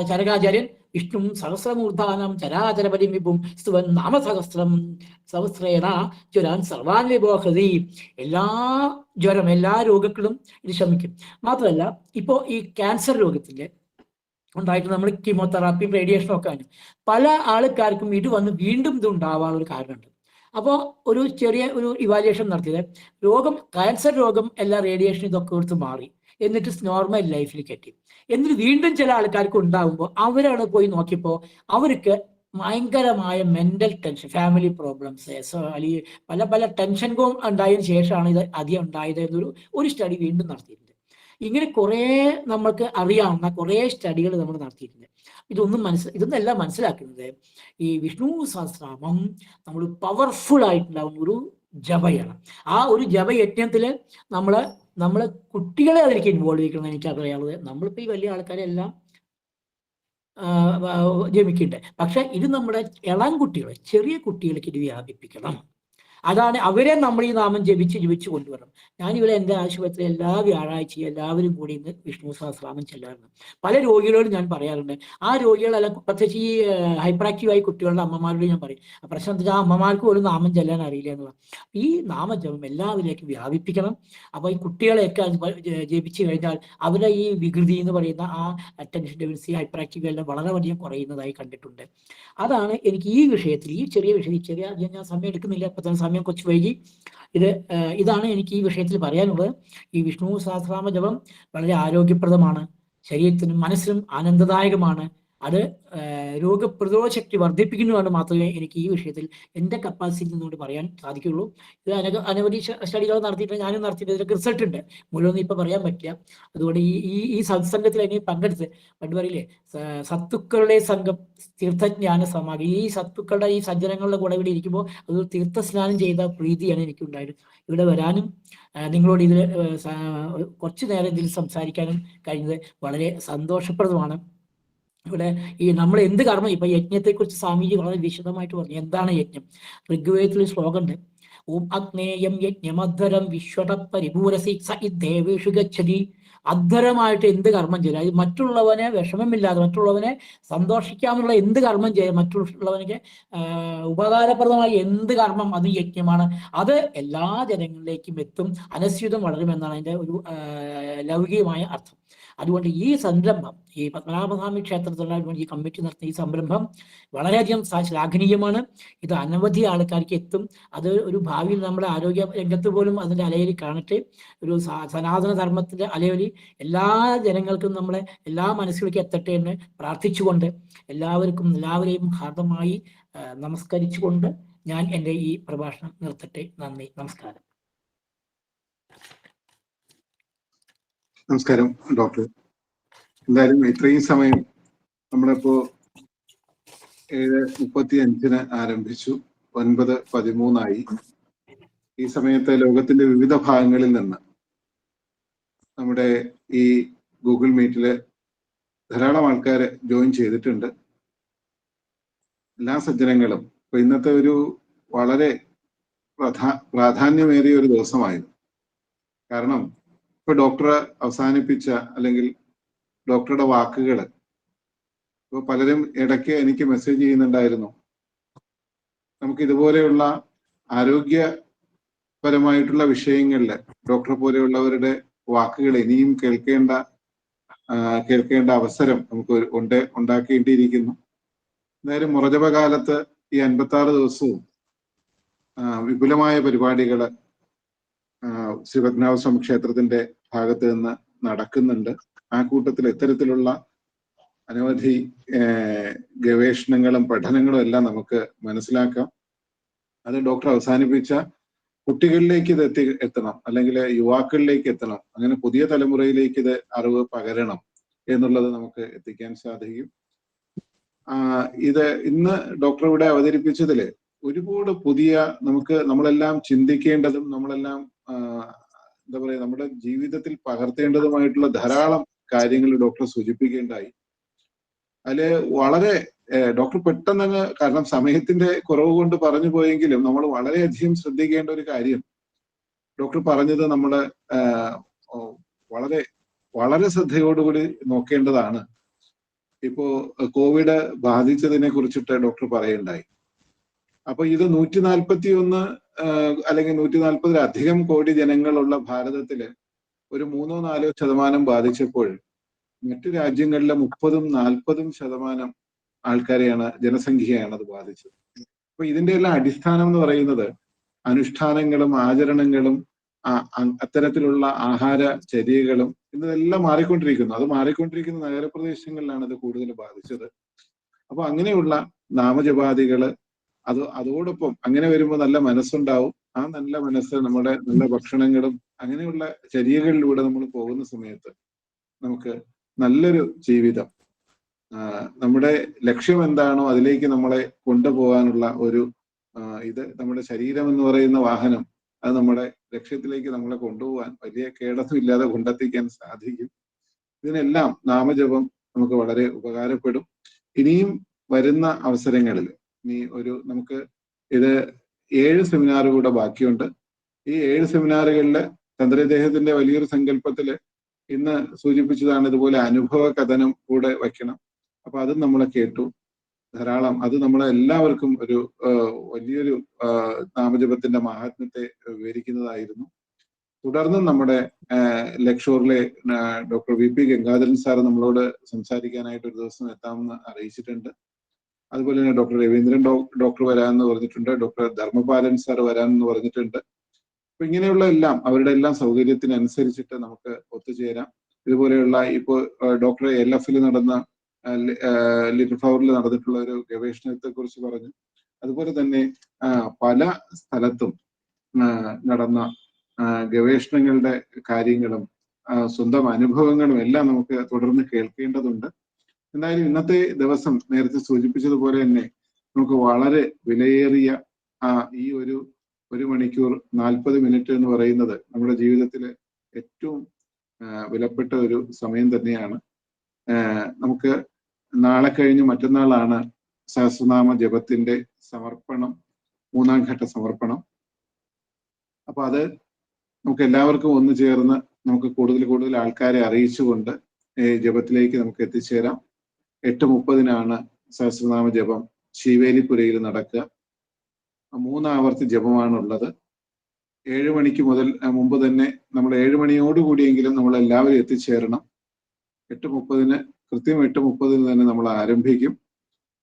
ചരകാചാര്യൻ വിഷ്ണു സഹസ്രമൂർധാനം ചരാചരപരിം വിഭും സ്തുവൻ നാമസഹസ്രം സഹസ്രേണ ജ്വരാൻ സർവാൻ വിഭോഹതി. എല്ലാ ജ്വരം, എല്ലാ രോഗങ്ങളും ഇത് ശമിക്കും. മാത്രമല്ല, ഇപ്പോൾ ഈ ക്യാൻസർ രോഗത്തിന്റെ ഉണ്ടായിട്ട് നമ്മൾ കീമോതെറാപ്പിയും റേഡിയേഷനും ഒക്കെ ആണ്. പല ആൾക്കാർക്കും ഇത് വന്ന് വീണ്ടും ഇത് ഉണ്ടാവാനുള്ള ഒരു കാരണമുണ്ട്. അപ്പോൾ ഒരു ചെറിയ ഒരു ഇവാലുവേഷൻ നടത്തിയത്, ക്യാൻസർ രോഗം എല്ലാ റേഡിയേഷനും ഇതൊക്കെ കൊടുത്ത് മാറി, എന്നിട്ട് നോർമൽ ലൈഫിലേക്ക് എത്തി. എന്നിട്ട് വീണ്ടും ചില ആൾക്കാർക്ക് ഉണ്ടാകുമ്പോൾ അവരാണ് പോയി നോക്കിയപ്പോൾ അവർക്ക് ഭയങ്കരമായ മെന്റൽ ടെൻഷൻ, ഫാമിലി പ്രോബ്ലംസ്, അല്ലെങ്കിൽ പല പല ടെൻഷനും ഉണ്ടായതിനു ശേഷമാണ് ഇത് അധികം ഉണ്ടായത് എന്നൊരു സ്റ്റഡി വീണ്ടും നടത്തിയിട്ടുണ്ട്. ഇങ്ങനെ കുറേ നമ്മൾക്ക് അറിയാവുന്ന കുറേ സ്റ്റഡികൾ നമ്മൾ നടത്തിയിട്ടുണ്ട്. ഇതൊന്നെല്ലാം മനസ്സിലാക്കുന്നത് ഈ വിഷ്ണു സഹസ്രനാമം നമ്മൾ പവർഫുൾ ആയിട്ടുണ്ടാവുന്ന ഒരു ജപയാണ്. ആ ഒരു ജപയജ്ഞത്തിൽ നമ്മള് കുട്ടികളെ അതിലേക്ക് ഇൻവോൾവ് ചെയ്യിക്കണം. എനിക്ക് അറിയാനുള്ളത്, നമ്മളിപ്പോൾ ഈ വലിയ ആൾക്കാരെല്ലാം ജപിക്കട്ടെ, പക്ഷെ ഇത് നമ്മുടെ ഇളം കുട്ടികളെ, ചെറിയ കുട്ടികൾക്ക് ഇത് വ്യാപിപ്പിക്കണം. അതാണ് അവരെ നമ്മൾ ഈ നാമം ജപിച്ച് കൊണ്ടുവരണം. ഞാനിവിടെ എൻ്റെ ആശുപത്രിയിൽ എല്ലാ വ്യാഴാഴ്ചയും എല്ലാവരും കൂടി ഇന്ന് വിഷ്ണു സഹസ്രനാമം ചെല്ലാറുണ്ട്. പല രോഗികളോടും ഞാൻ പറയാറുണ്ട്. ആ രോഗികളെല്ലാം പ്രത്യേകിച്ച് ഈ ഹൈപ്പർ ആക്റ്റീവായ കുട്ടികളുടെ അമ്മമാരോട് ഞാൻ പറയും, പ്രശ്നം ആ അമ്മമാർക്ക് പോലും നാമം ചെല്ലാൻ അറിയില്ല എന്നുള്ള. ഈ നാമജപം എല്ലാവരിലേക്കും വ്യാപിപ്പിക്കണം. അപ്പോൾ ഈ കുട്ടികളെയൊക്കെ ജപിച്ചു കഴിഞ്ഞാൽ അവരുടെ ഈ വികൃതി എന്ന് പറയുന്ന ആ അറ്റൻഷൻ ഡെഫിസിറ്റ്, ഹൈപ്പർ ആക്റ്റീവ് എല്ലാം വളരെയധികം കുറയുന്നതായി കണ്ടിട്ടുണ്ട്. അതാണ് എനിക്ക് ഈ വിഷയത്തിൽ, ഈ ചെറിയ വിഷയത്തിൽ, ഞാൻ സമയം എടുക്കുന്നില്ല, ഇപ്പം തന്നെ സമയം കുറച്ച് വൈകി. ഇതാണ് എനിക്ക് ഈ വിഷയത്തിൽ പറയാനുള്ളത്. ഈ വിഷ്ണു സഹസ്രനാമ ജപം വളരെ ആരോഗ്യപ്രദമാണ്, ശരീരത്തിനും മനസ്സിനും ആനന്ദദായകമാണ്. അത് രോഗപ്രതിരോധ ശക്തി വർദ്ധിപ്പിക്കുന്നതാണ്. മാത്രമേ എനിക്ക് ഈ വിഷയത്തിൽ എൻ്റെ കപ്പാസിറ്റി നിന്നുകൊണ്ട് പറയാൻ സാധിക്കുള്ളൂ. ഇത് അനവധി സ്റ്റഡികൾ നടത്തിയിട്ട് ഞാനും നടത്തിയിട്ട് ഇതിലൊക്കെ റിസൾട്ട് ഉണ്ട്. മുഴുവൻ ഇപ്പം പറയാൻ പറ്റില്ല. അതുകൊണ്ട് ഈ സത്സംഗത്തിൽ എന്നെ പങ്കെടുത്ത് പണ്ട് പറയില്ലേ, സത്തുക്കളുടെ സംഘം തീർത്ഥജ്ഞാന സമാഗം. ഈ സത്തുക്കളുടെ ഈ സജ്ജനങ്ങളുടെ കൂടെ ഇവിടെ ഇരിക്കുമ്പോൾ അത് തീർത്ഥസ്നാനം ചെയ്ത പ്രീതിയാണ് എനിക്കുണ്ടായത്. ഇവിടെ വരാനും നിങ്ങളോട് ഇതിൽ കുറച്ചു നേരം ഇതിൽ സംസാരിക്കാനും കഴിഞ്ഞത് വളരെ സന്തോഷപ്രദമാണ്. ഇവിടെ ഈ നമ്മൾ എന്ത് കർമ്മം, ഇപ്പൊ യജ്ഞത്തെക്കുറിച്ച് സ്വാമീജി വളരെ വിശദമായിട്ട് പറഞ്ഞു. എന്താണ് യജ്ഞം? ഋഗ്വേദത്തിൽ ശ്ലോകമുണ്ട്, ഓം അഗ്നേയം യജ്ഞമധ്വരം വിശ്വട പരിപൂരസി സ ഇദ്ദേവേഷു ഗച്ഛതി. അധ്വരമായിട്ട് എന്ത് കർമ്മം ചെയ്യുക, അത് മറ്റുള്ളവനെ വിഷമമില്ലാതെ, മറ്റുള്ളവനെ സന്തോഷിക്കാനുള്ള എന്ത് കർമ്മം ചെയ്യുക, മറ്റുള്ളവനക്ക് ഉപകാരപ്രദമായ എന്ത് കർമ്മം, അത് യജ്ഞമാണ്. അത് എല്ലാ ജനങ്ങളിലേക്കും എത്തും, അനസ്യൂതം വളരുമെന്നാണ് അതിൻ്റെ ഒരു ലൗകികമായ അർത്ഥം. അതുകൊണ്ട് ഈ സംരംഭം, ഈ പത്മനാഭസ്വാമി ക്ഷേത്രത്തിലുള്ള ഈ കമ്മിറ്റി നടത്തുന്ന ഈ സംരംഭം വളരെയധികം ശ്ലാഘനീയമാണ്. ഇത് അനവധി ആൾക്കാർക്ക് എത്തും. അത് ഒരു ഭാവിയിൽ നമ്മുടെ ആരോഗ്യ രംഗത്ത് പോലും അതിൻ്റെ അലയൊലി കാണട്ടെ. ഒരു സനാതന ധർമ്മത്തിൻ്റെ അലയൊലി എല്ലാ ജനങ്ങൾക്കും, നമ്മളെ എല്ലാ മനസ്സിലേക്ക് എത്തട്ടെ എന്ന് പ്രാർത്ഥിച്ചുകൊണ്ട് എല്ലാവരെയും ഹാർദമായി നമസ്കരിച്ചുകൊണ്ട് ഞാൻ എൻ്റെ ഈ പ്രഭാഷണം നിർത്തട്ടെ. നന്ദി, നമസ്കാരം. നമസ്കാരം ഡോക്ടർ. എന്തായാലും ഇത്രയും സമയം നമ്മളിപ്പോ 7:35 ആരംഭിച്ചു, 9:13 ഈ സമയത്ത് ലോകത്തിന്റെ വിവിധ ഭാഗങ്ങളിൽ നിന്ന് നമ്മുടെ ഈ ഗൂഗിൾ മീറ്റില് ധാരാളം ആൾക്കാർ ജോയിൻ ചെയ്തിട്ടുണ്ട്. എല്ലാ സജ്ജനങ്ങളും ഇപ്പൊ ഇന്നത്തെ ഒരു വളരെ പ്രാധാന്യമേറിയ ഒരു ദിവസമായിരുന്നു. കാരണം ഇപ്പൊ ഡോക്ടർ അവസാനിപ്പിച്ച, അല്ലെങ്കിൽ ഡോക്ടറുടെ വാക്കുകൾ ഇപ്പൊ പലരും ഇടയ്ക്ക് എനിക്ക് മെസ്സേജ് ചെയ്യുന്നുണ്ടായിരുന്നു, നമുക്ക് ഇതുപോലെയുള്ള ആരോഗ്യപരമായിട്ടുള്ള വിഷയങ്ങളിൽ ഡോക്ടറെ പോലെയുള്ളവരുടെ വാക്കുകൾ ഇനിയും കേൾക്കേണ്ട അവസരം നമുക്ക് ഉണ്ടാക്കേണ്ടിയിരിക്കുന്നു. എന്തായാലും മുറജപകാലത്ത് ഈ 56 ദിവസവും വിപുലമായ പരിപാടികൾ ശ്രീ പത്മനാഭസ്വാമി ക്ഷേത്രത്തിന്റെ ഭാഗത്ത് നിന്ന് നടക്കുന്നുണ്ട്. ആ കൂട്ടത്തിൽ ഇത്തരത്തിലുള്ള അനവധി ഗവേഷണങ്ങളും പഠനങ്ങളും എല്ലാം നമുക്ക് മനസ്സിലാക്കാം. അത് ഡോക്ടർ അവസാനിപ്പിച്ച കുട്ടികളിലേക്ക് ഇത് എത്തണം, അല്ലെങ്കിൽ യുവാക്കളിലേക്ക് എത്തണം, അങ്ങനെ പുതിയ തലമുറയിലേക്ക് ഇത് അറിവ് പകരണം എന്നുള്ളത് നമുക്ക് എത്തിക്കാൻ സാധിക്കും. ഇത് ഇന്ന് ഡോക്ടർ ഇവിടെ അവതരിപ്പിച്ചതില് ഒരുപാട് പുതിയ നമ്മളെല്ലാം ചിന്തിക്കേണ്ടതും നമ്മളെല്ലാം എന്താ പറയുക, നമ്മുടെ ജീവിതത്തിൽ പകർത്തേണ്ടതുമായിട്ടുള്ള ധാരാളം കാര്യങ്ങൾ ഡോക്ടർ സൂചിപ്പിക്കേണ്ടായി. അതില് വളരെ ഡോക്ടർ പെട്ടെന്ന് കാരണം സമയത്തിന്റെ കുറവ് കൊണ്ട് പറഞ്ഞു പോയെങ്കിലും നമ്മൾ വളരെയധികം ശ്രദ്ധിക്കേണ്ട ഒരു കാര്യം ഡോക്ടർ പറഞ്ഞത് നമ്മൾ വളരെ വളരെ ശ്രദ്ധയോടുകൂടി നോക്കേണ്ടതാണ്. ഇപ്പോ കോവിഡ് ബാധിച്ചതിനെ കുറിച്ചിട്ട് ഡോക്ടർ പറയുണ്ടായി. അപ്പൊ ഇത് 141 അല്ലെങ്കിൽ 140-ലധികം കോടി ജനങ്ങളുള്ള ഭാരതത്തില് ഒരു 3-4% ബാധിച്ചപ്പോൾ മറ്റു രാജ്യങ്ങളിലെ 30-40% ആൾക്കാരെയാണ്, ജനസംഖ്യയാണ് അത് ബാധിച്ചത്. അപ്പൊ ഇതിന്റെ എല്ലാം അടിസ്ഥാനം എന്ന് പറയുന്നത് അനുഷ്ഠാനങ്ങളും ആചരണങ്ങളും അത്തരത്തിലുള്ള ആഹാര ചര്യകളും ഇതെല്ലാം മാറിക്കൊണ്ടിരിക്കുന്നു. അത് മാറിക്കൊണ്ടിരിക്കുന്ന നഗരപ്രദേശങ്ങളിലാണ് ഇത് കൂടുതൽ ബാധിച്ചത്. അപ്പൊ അങ്ങനെയുള്ള നാമജപാദികള് അതോടൊപ്പം അങ്ങനെ വരുമ്പോൾ നല്ല മനസ്സുണ്ടാവും. ആ നല്ല മനസ്സ് നമ്മുടെ നല്ല ഭക്ഷണങ്ങളും അങ്ങനെയുള്ള ചര്യകളിലൂടെ നമ്മൾ പോകുന്ന സമയത്ത് നമുക്ക് നല്ലൊരു ജീവിതം, നമ്മുടെ ലക്ഷ്യം എന്താണോ അതിലേക്ക് നമ്മളെ കൊണ്ടുപോകാനുള്ള ഒരു ഇത് നമ്മുടെ ശരീരം എന്ന് പറയുന്ന വാഹനം, അത് നമ്മുടെ ലക്ഷ്യത്തിലേക്ക് നമ്മളെ കൊണ്ടുപോകാൻ വലിയ കേടൊന്നും ഇല്ലാതെ കൊണ്ടെത്തിക്കാൻ സാധിക്കും. ഇതിനെല്ലാം നാമജപം നമുക്ക് വളരെ ഉപകാരപ്പെടും. ഇനിയും വരുന്ന അവസരങ്ങളിൽ നമുക്ക് ഇത് 7 സെമിനാർ കൂടെ ബാക്കിയുണ്ട്. ഈ 7 സെമിനാറുകളില് ചന്ദ്രദേഹത്തിന്റെ വലിയൊരു സങ്കല്പത്തില് ഇന്ന് സൂചിപ്പിച്ചതാണ് ഇതുപോലെ അനുഭവ കഥനം കൂടെ വയ്ക്കണം. അപ്പൊ അതും നമ്മളെ കേട്ടു ധാരാളം. അത് നമ്മളെ എല്ലാവർക്കും ഒരു വലിയൊരു നാമജപത്തിന്റെ മഹാത്മ്യത്തെ വിവരിക്കുന്നതായിരുന്നു. തുടർന്നും നമ്മുടെ ലക്ഷോറിലെ ഡോക്ടർ VP ഗംഗാധരൻ സാർ നമ്മളോട് സംസാരിക്കാനായിട്ട് ഒരു ദിവസം എത്താമെന്ന് അറിയിച്ചിട്ടുണ്ട്. അതുപോലെ തന്നെ ഡോക്ടർ രവീന്ദ്രൻ ഡോക്ടർ വരാമെന്ന് പറഞ്ഞിട്ടുണ്ട്. ഡോക്ടർ ധർമ്മപാലൻ സാർ വരാമെന്ന് പറഞ്ഞിട്ടുണ്ട്. അപ്പൊ ഇങ്ങനെയുള്ള എല്ലാം അവരുടെ എല്ലാം സൗകര്യത്തിനനുസരിച്ചിട്ട് നമുക്ക് ഒത്തുചേരാം. ഇതുപോലെയുള്ള ഇപ്പോൾ ഡോക്ടർ LF നടന്ന ലിറ്റിൽ ഫ്ലവറിൽ നടന്നിട്ടുള്ള ഒരു ഗവേഷണത്തെ കുറിച്ച് പറഞ്ഞു. അതുപോലെ തന്നെ പല സ്ഥലത്തും നടന്ന ഗവേഷണങ്ങളുടെ കാര്യങ്ങളും സ്വന്തം അനുഭവങ്ങളും എല്ലാം നമുക്ക് തുടർന്ന് കേൾക്കേണ്ടതുണ്ട്. എന്തായാലും ഇന്നത്തെ ദിവസം നേരത്തെ സൂചിപ്പിച്ചതുപോലെ തന്നെ നമുക്ക് വളരെ വിലയേറിയ ഈ ഒരു മണിക്കൂർ 40 മിനിറ്റ് എന്ന് പറയുന്നത് നമ്മുടെ ജീവിതത്തിലെ ഏറ്റവും വിലപ്പെട്ട ഒരു സമയം തന്നെയാണ്. നമുക്ക് നാളെ കഴിഞ്ഞ് മറ്റന്നാളാണ് സഹസ്രനാമ ജപത്തിന്റെ സമർപ്പണം, 3-ാം ഘട്ട സമർപ്പണം. അപ്പൊ അത് നമുക്ക് എല്ലാവർക്കും ഒന്ന് ചേർന്ന് നമുക്ക് കൂടുതൽ ആൾക്കാരെ അറിയിച്ചുകൊണ്ട് ജപത്തിലേക്ക് നമുക്ക് എത്തിച്ചേരാം. 8:30 സഹസ്രനാമ ജപം ശിവേലിപുരയിൽ നടക്കുക. 3 ആവർത്തി ജപമാണുള്ളത്. 7 മണിക്ക് മുമ്പ് തന്നെ നമ്മൾ 7 മണിയോടുകൂടിയെങ്കിലും നമ്മൾ എല്ലാവരും എത്തിച്ചേരണം. 8:30 കൃത്യം 8:30 തന്നെ നമ്മൾ ആരംഭിക്കും.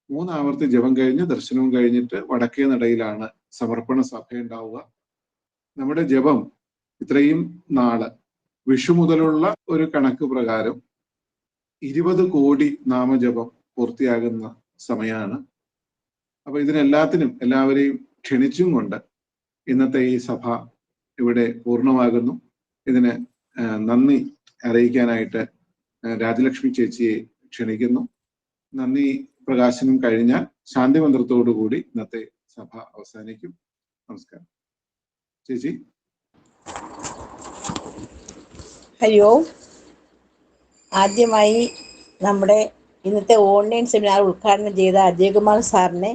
3 ആവർത്തി ജപം കഴിഞ്ഞ് ദർശനവും കഴിഞ്ഞിട്ട് വടക്കേ നടയിലാണ് സമർപ്പണ സഭ ഉണ്ടാവുക. നമ്മുടെ ജപം ഇത്രയും നാള് വിഷു മുതലുള്ള ഒരു കണക്ക് പ്രകാരം 20 കോടി നാമജപം പൂർത്തിയാകുന്ന സമയമാണ്. അപ്പൊ ഇതിനെല്ലാത്തിനും എല്ലാവരെയും ക്ഷണിച്ചും കൊണ്ട് ഇന്നത്തെ ഈ സഭ ഇവിടെ പൂർണ്ണമാകുന്നു. ഇതിന് നന്ദി അറിയിക്കാനായിട്ട് രാജലക്ഷ്മി ചേച്ചിയെ ക്ഷണിക്കുന്നു. നന്ദി പ്രകാശനം കഴിഞ്ഞാൽ ശാന്തി മന്ത്രത്തോടുകൂടി ഇന്നത്തെ സഭ അവസാനിക്കും. നമസ്കാരം. ചേച്ചി. ഹരിയോ. ആദ്യമായി നമ്മുടെ ഇന്നത്തെ ഓൺലൈൻ സെമിനാർ ഉദ്ഘാടനം ചെയ്ത അജയകുമാർ സാറിനെ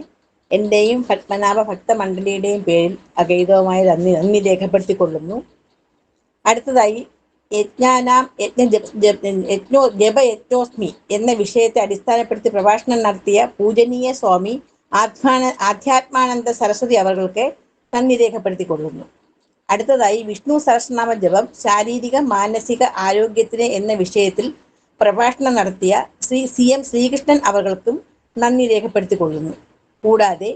എൻ്റെയും പത്മനാഭ ഭക്തമണ്ഡലിയുടെയും പേരിൽ അഗൈതവുമായി നന്ദി രേഖപ്പെടുത്തിക്കൊള്ളുന്നു. അടുത്തതായി ജപയജ്ഞോസ്മി എന്ന വിഷയത്തെ അടിസ്ഥാനപ്പെടുത്തി പ്രഭാഷണം നടത്തിയ പൂജനീയ സ്വാമി ആധ്യാത്മാനന്ദ സരസ്വതി അവർക്ക് നന്ദി രേഖപ്പെടുത്തിക്കൊള്ളുന്നു. അടുത്തതായി വിഷ്ണു സഹസ്രനാമ ജപം ശാരീരിക മാനസിക ആരോഗ്യത്തിന് എന്ന വിഷയത്തിൽ പ്രഭാഷണം നടത്തിയ CM ശ്രീകൃഷ്ണൻ അവർക്കും നന്ദി രേഖപ്പെടുത്തിക്കൊള്ളുന്നു. കൂടാതെ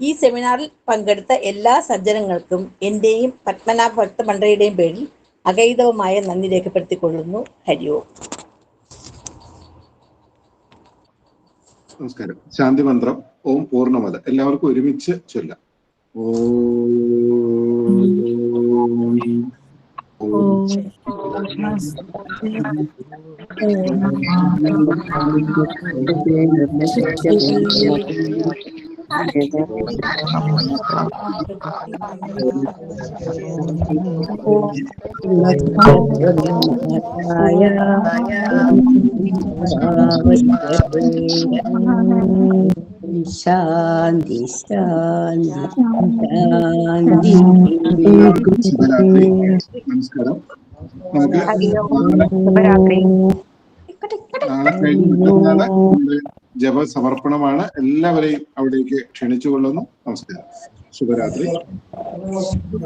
ഈ സെമിനാറിൽ പങ്കെടുത്ത എല്ലാ സജ്ജനങ്ങൾക്കും എൻ്റെയും പത്മനാഭ ഭക്തമണ്ഡലിയുടെയും പേരിൽ അഗൈതവുമായ നന്ദി രേഖപ്പെടുത്തിക്കൊള്ളുന്നു. ഹരിയോ. നമസ്കാരം. ശാന്തി മന്ത്രം ഓം പൂർണ്ണമത എല്ലാവർക്കും ഒരുമിച്ച് ചൊല്ലാം. ശാന്തി ശാന്തി ശാന്തി. എല്ലാവർക്കും ശുഭരാത്രി, നമസ്കാരം. നമുക്ക് നാളെ കഴിഞ്ഞ് മറ്റന്നാള് നമ്മുടെ ജപ സമർപ്പണമാണ്. എല്ലാവരെയും അവിടേക്ക് ക്ഷണിച്ചുകൊള്ളുന്നു. നമസ്കാരം, ശുഭരാത്രി.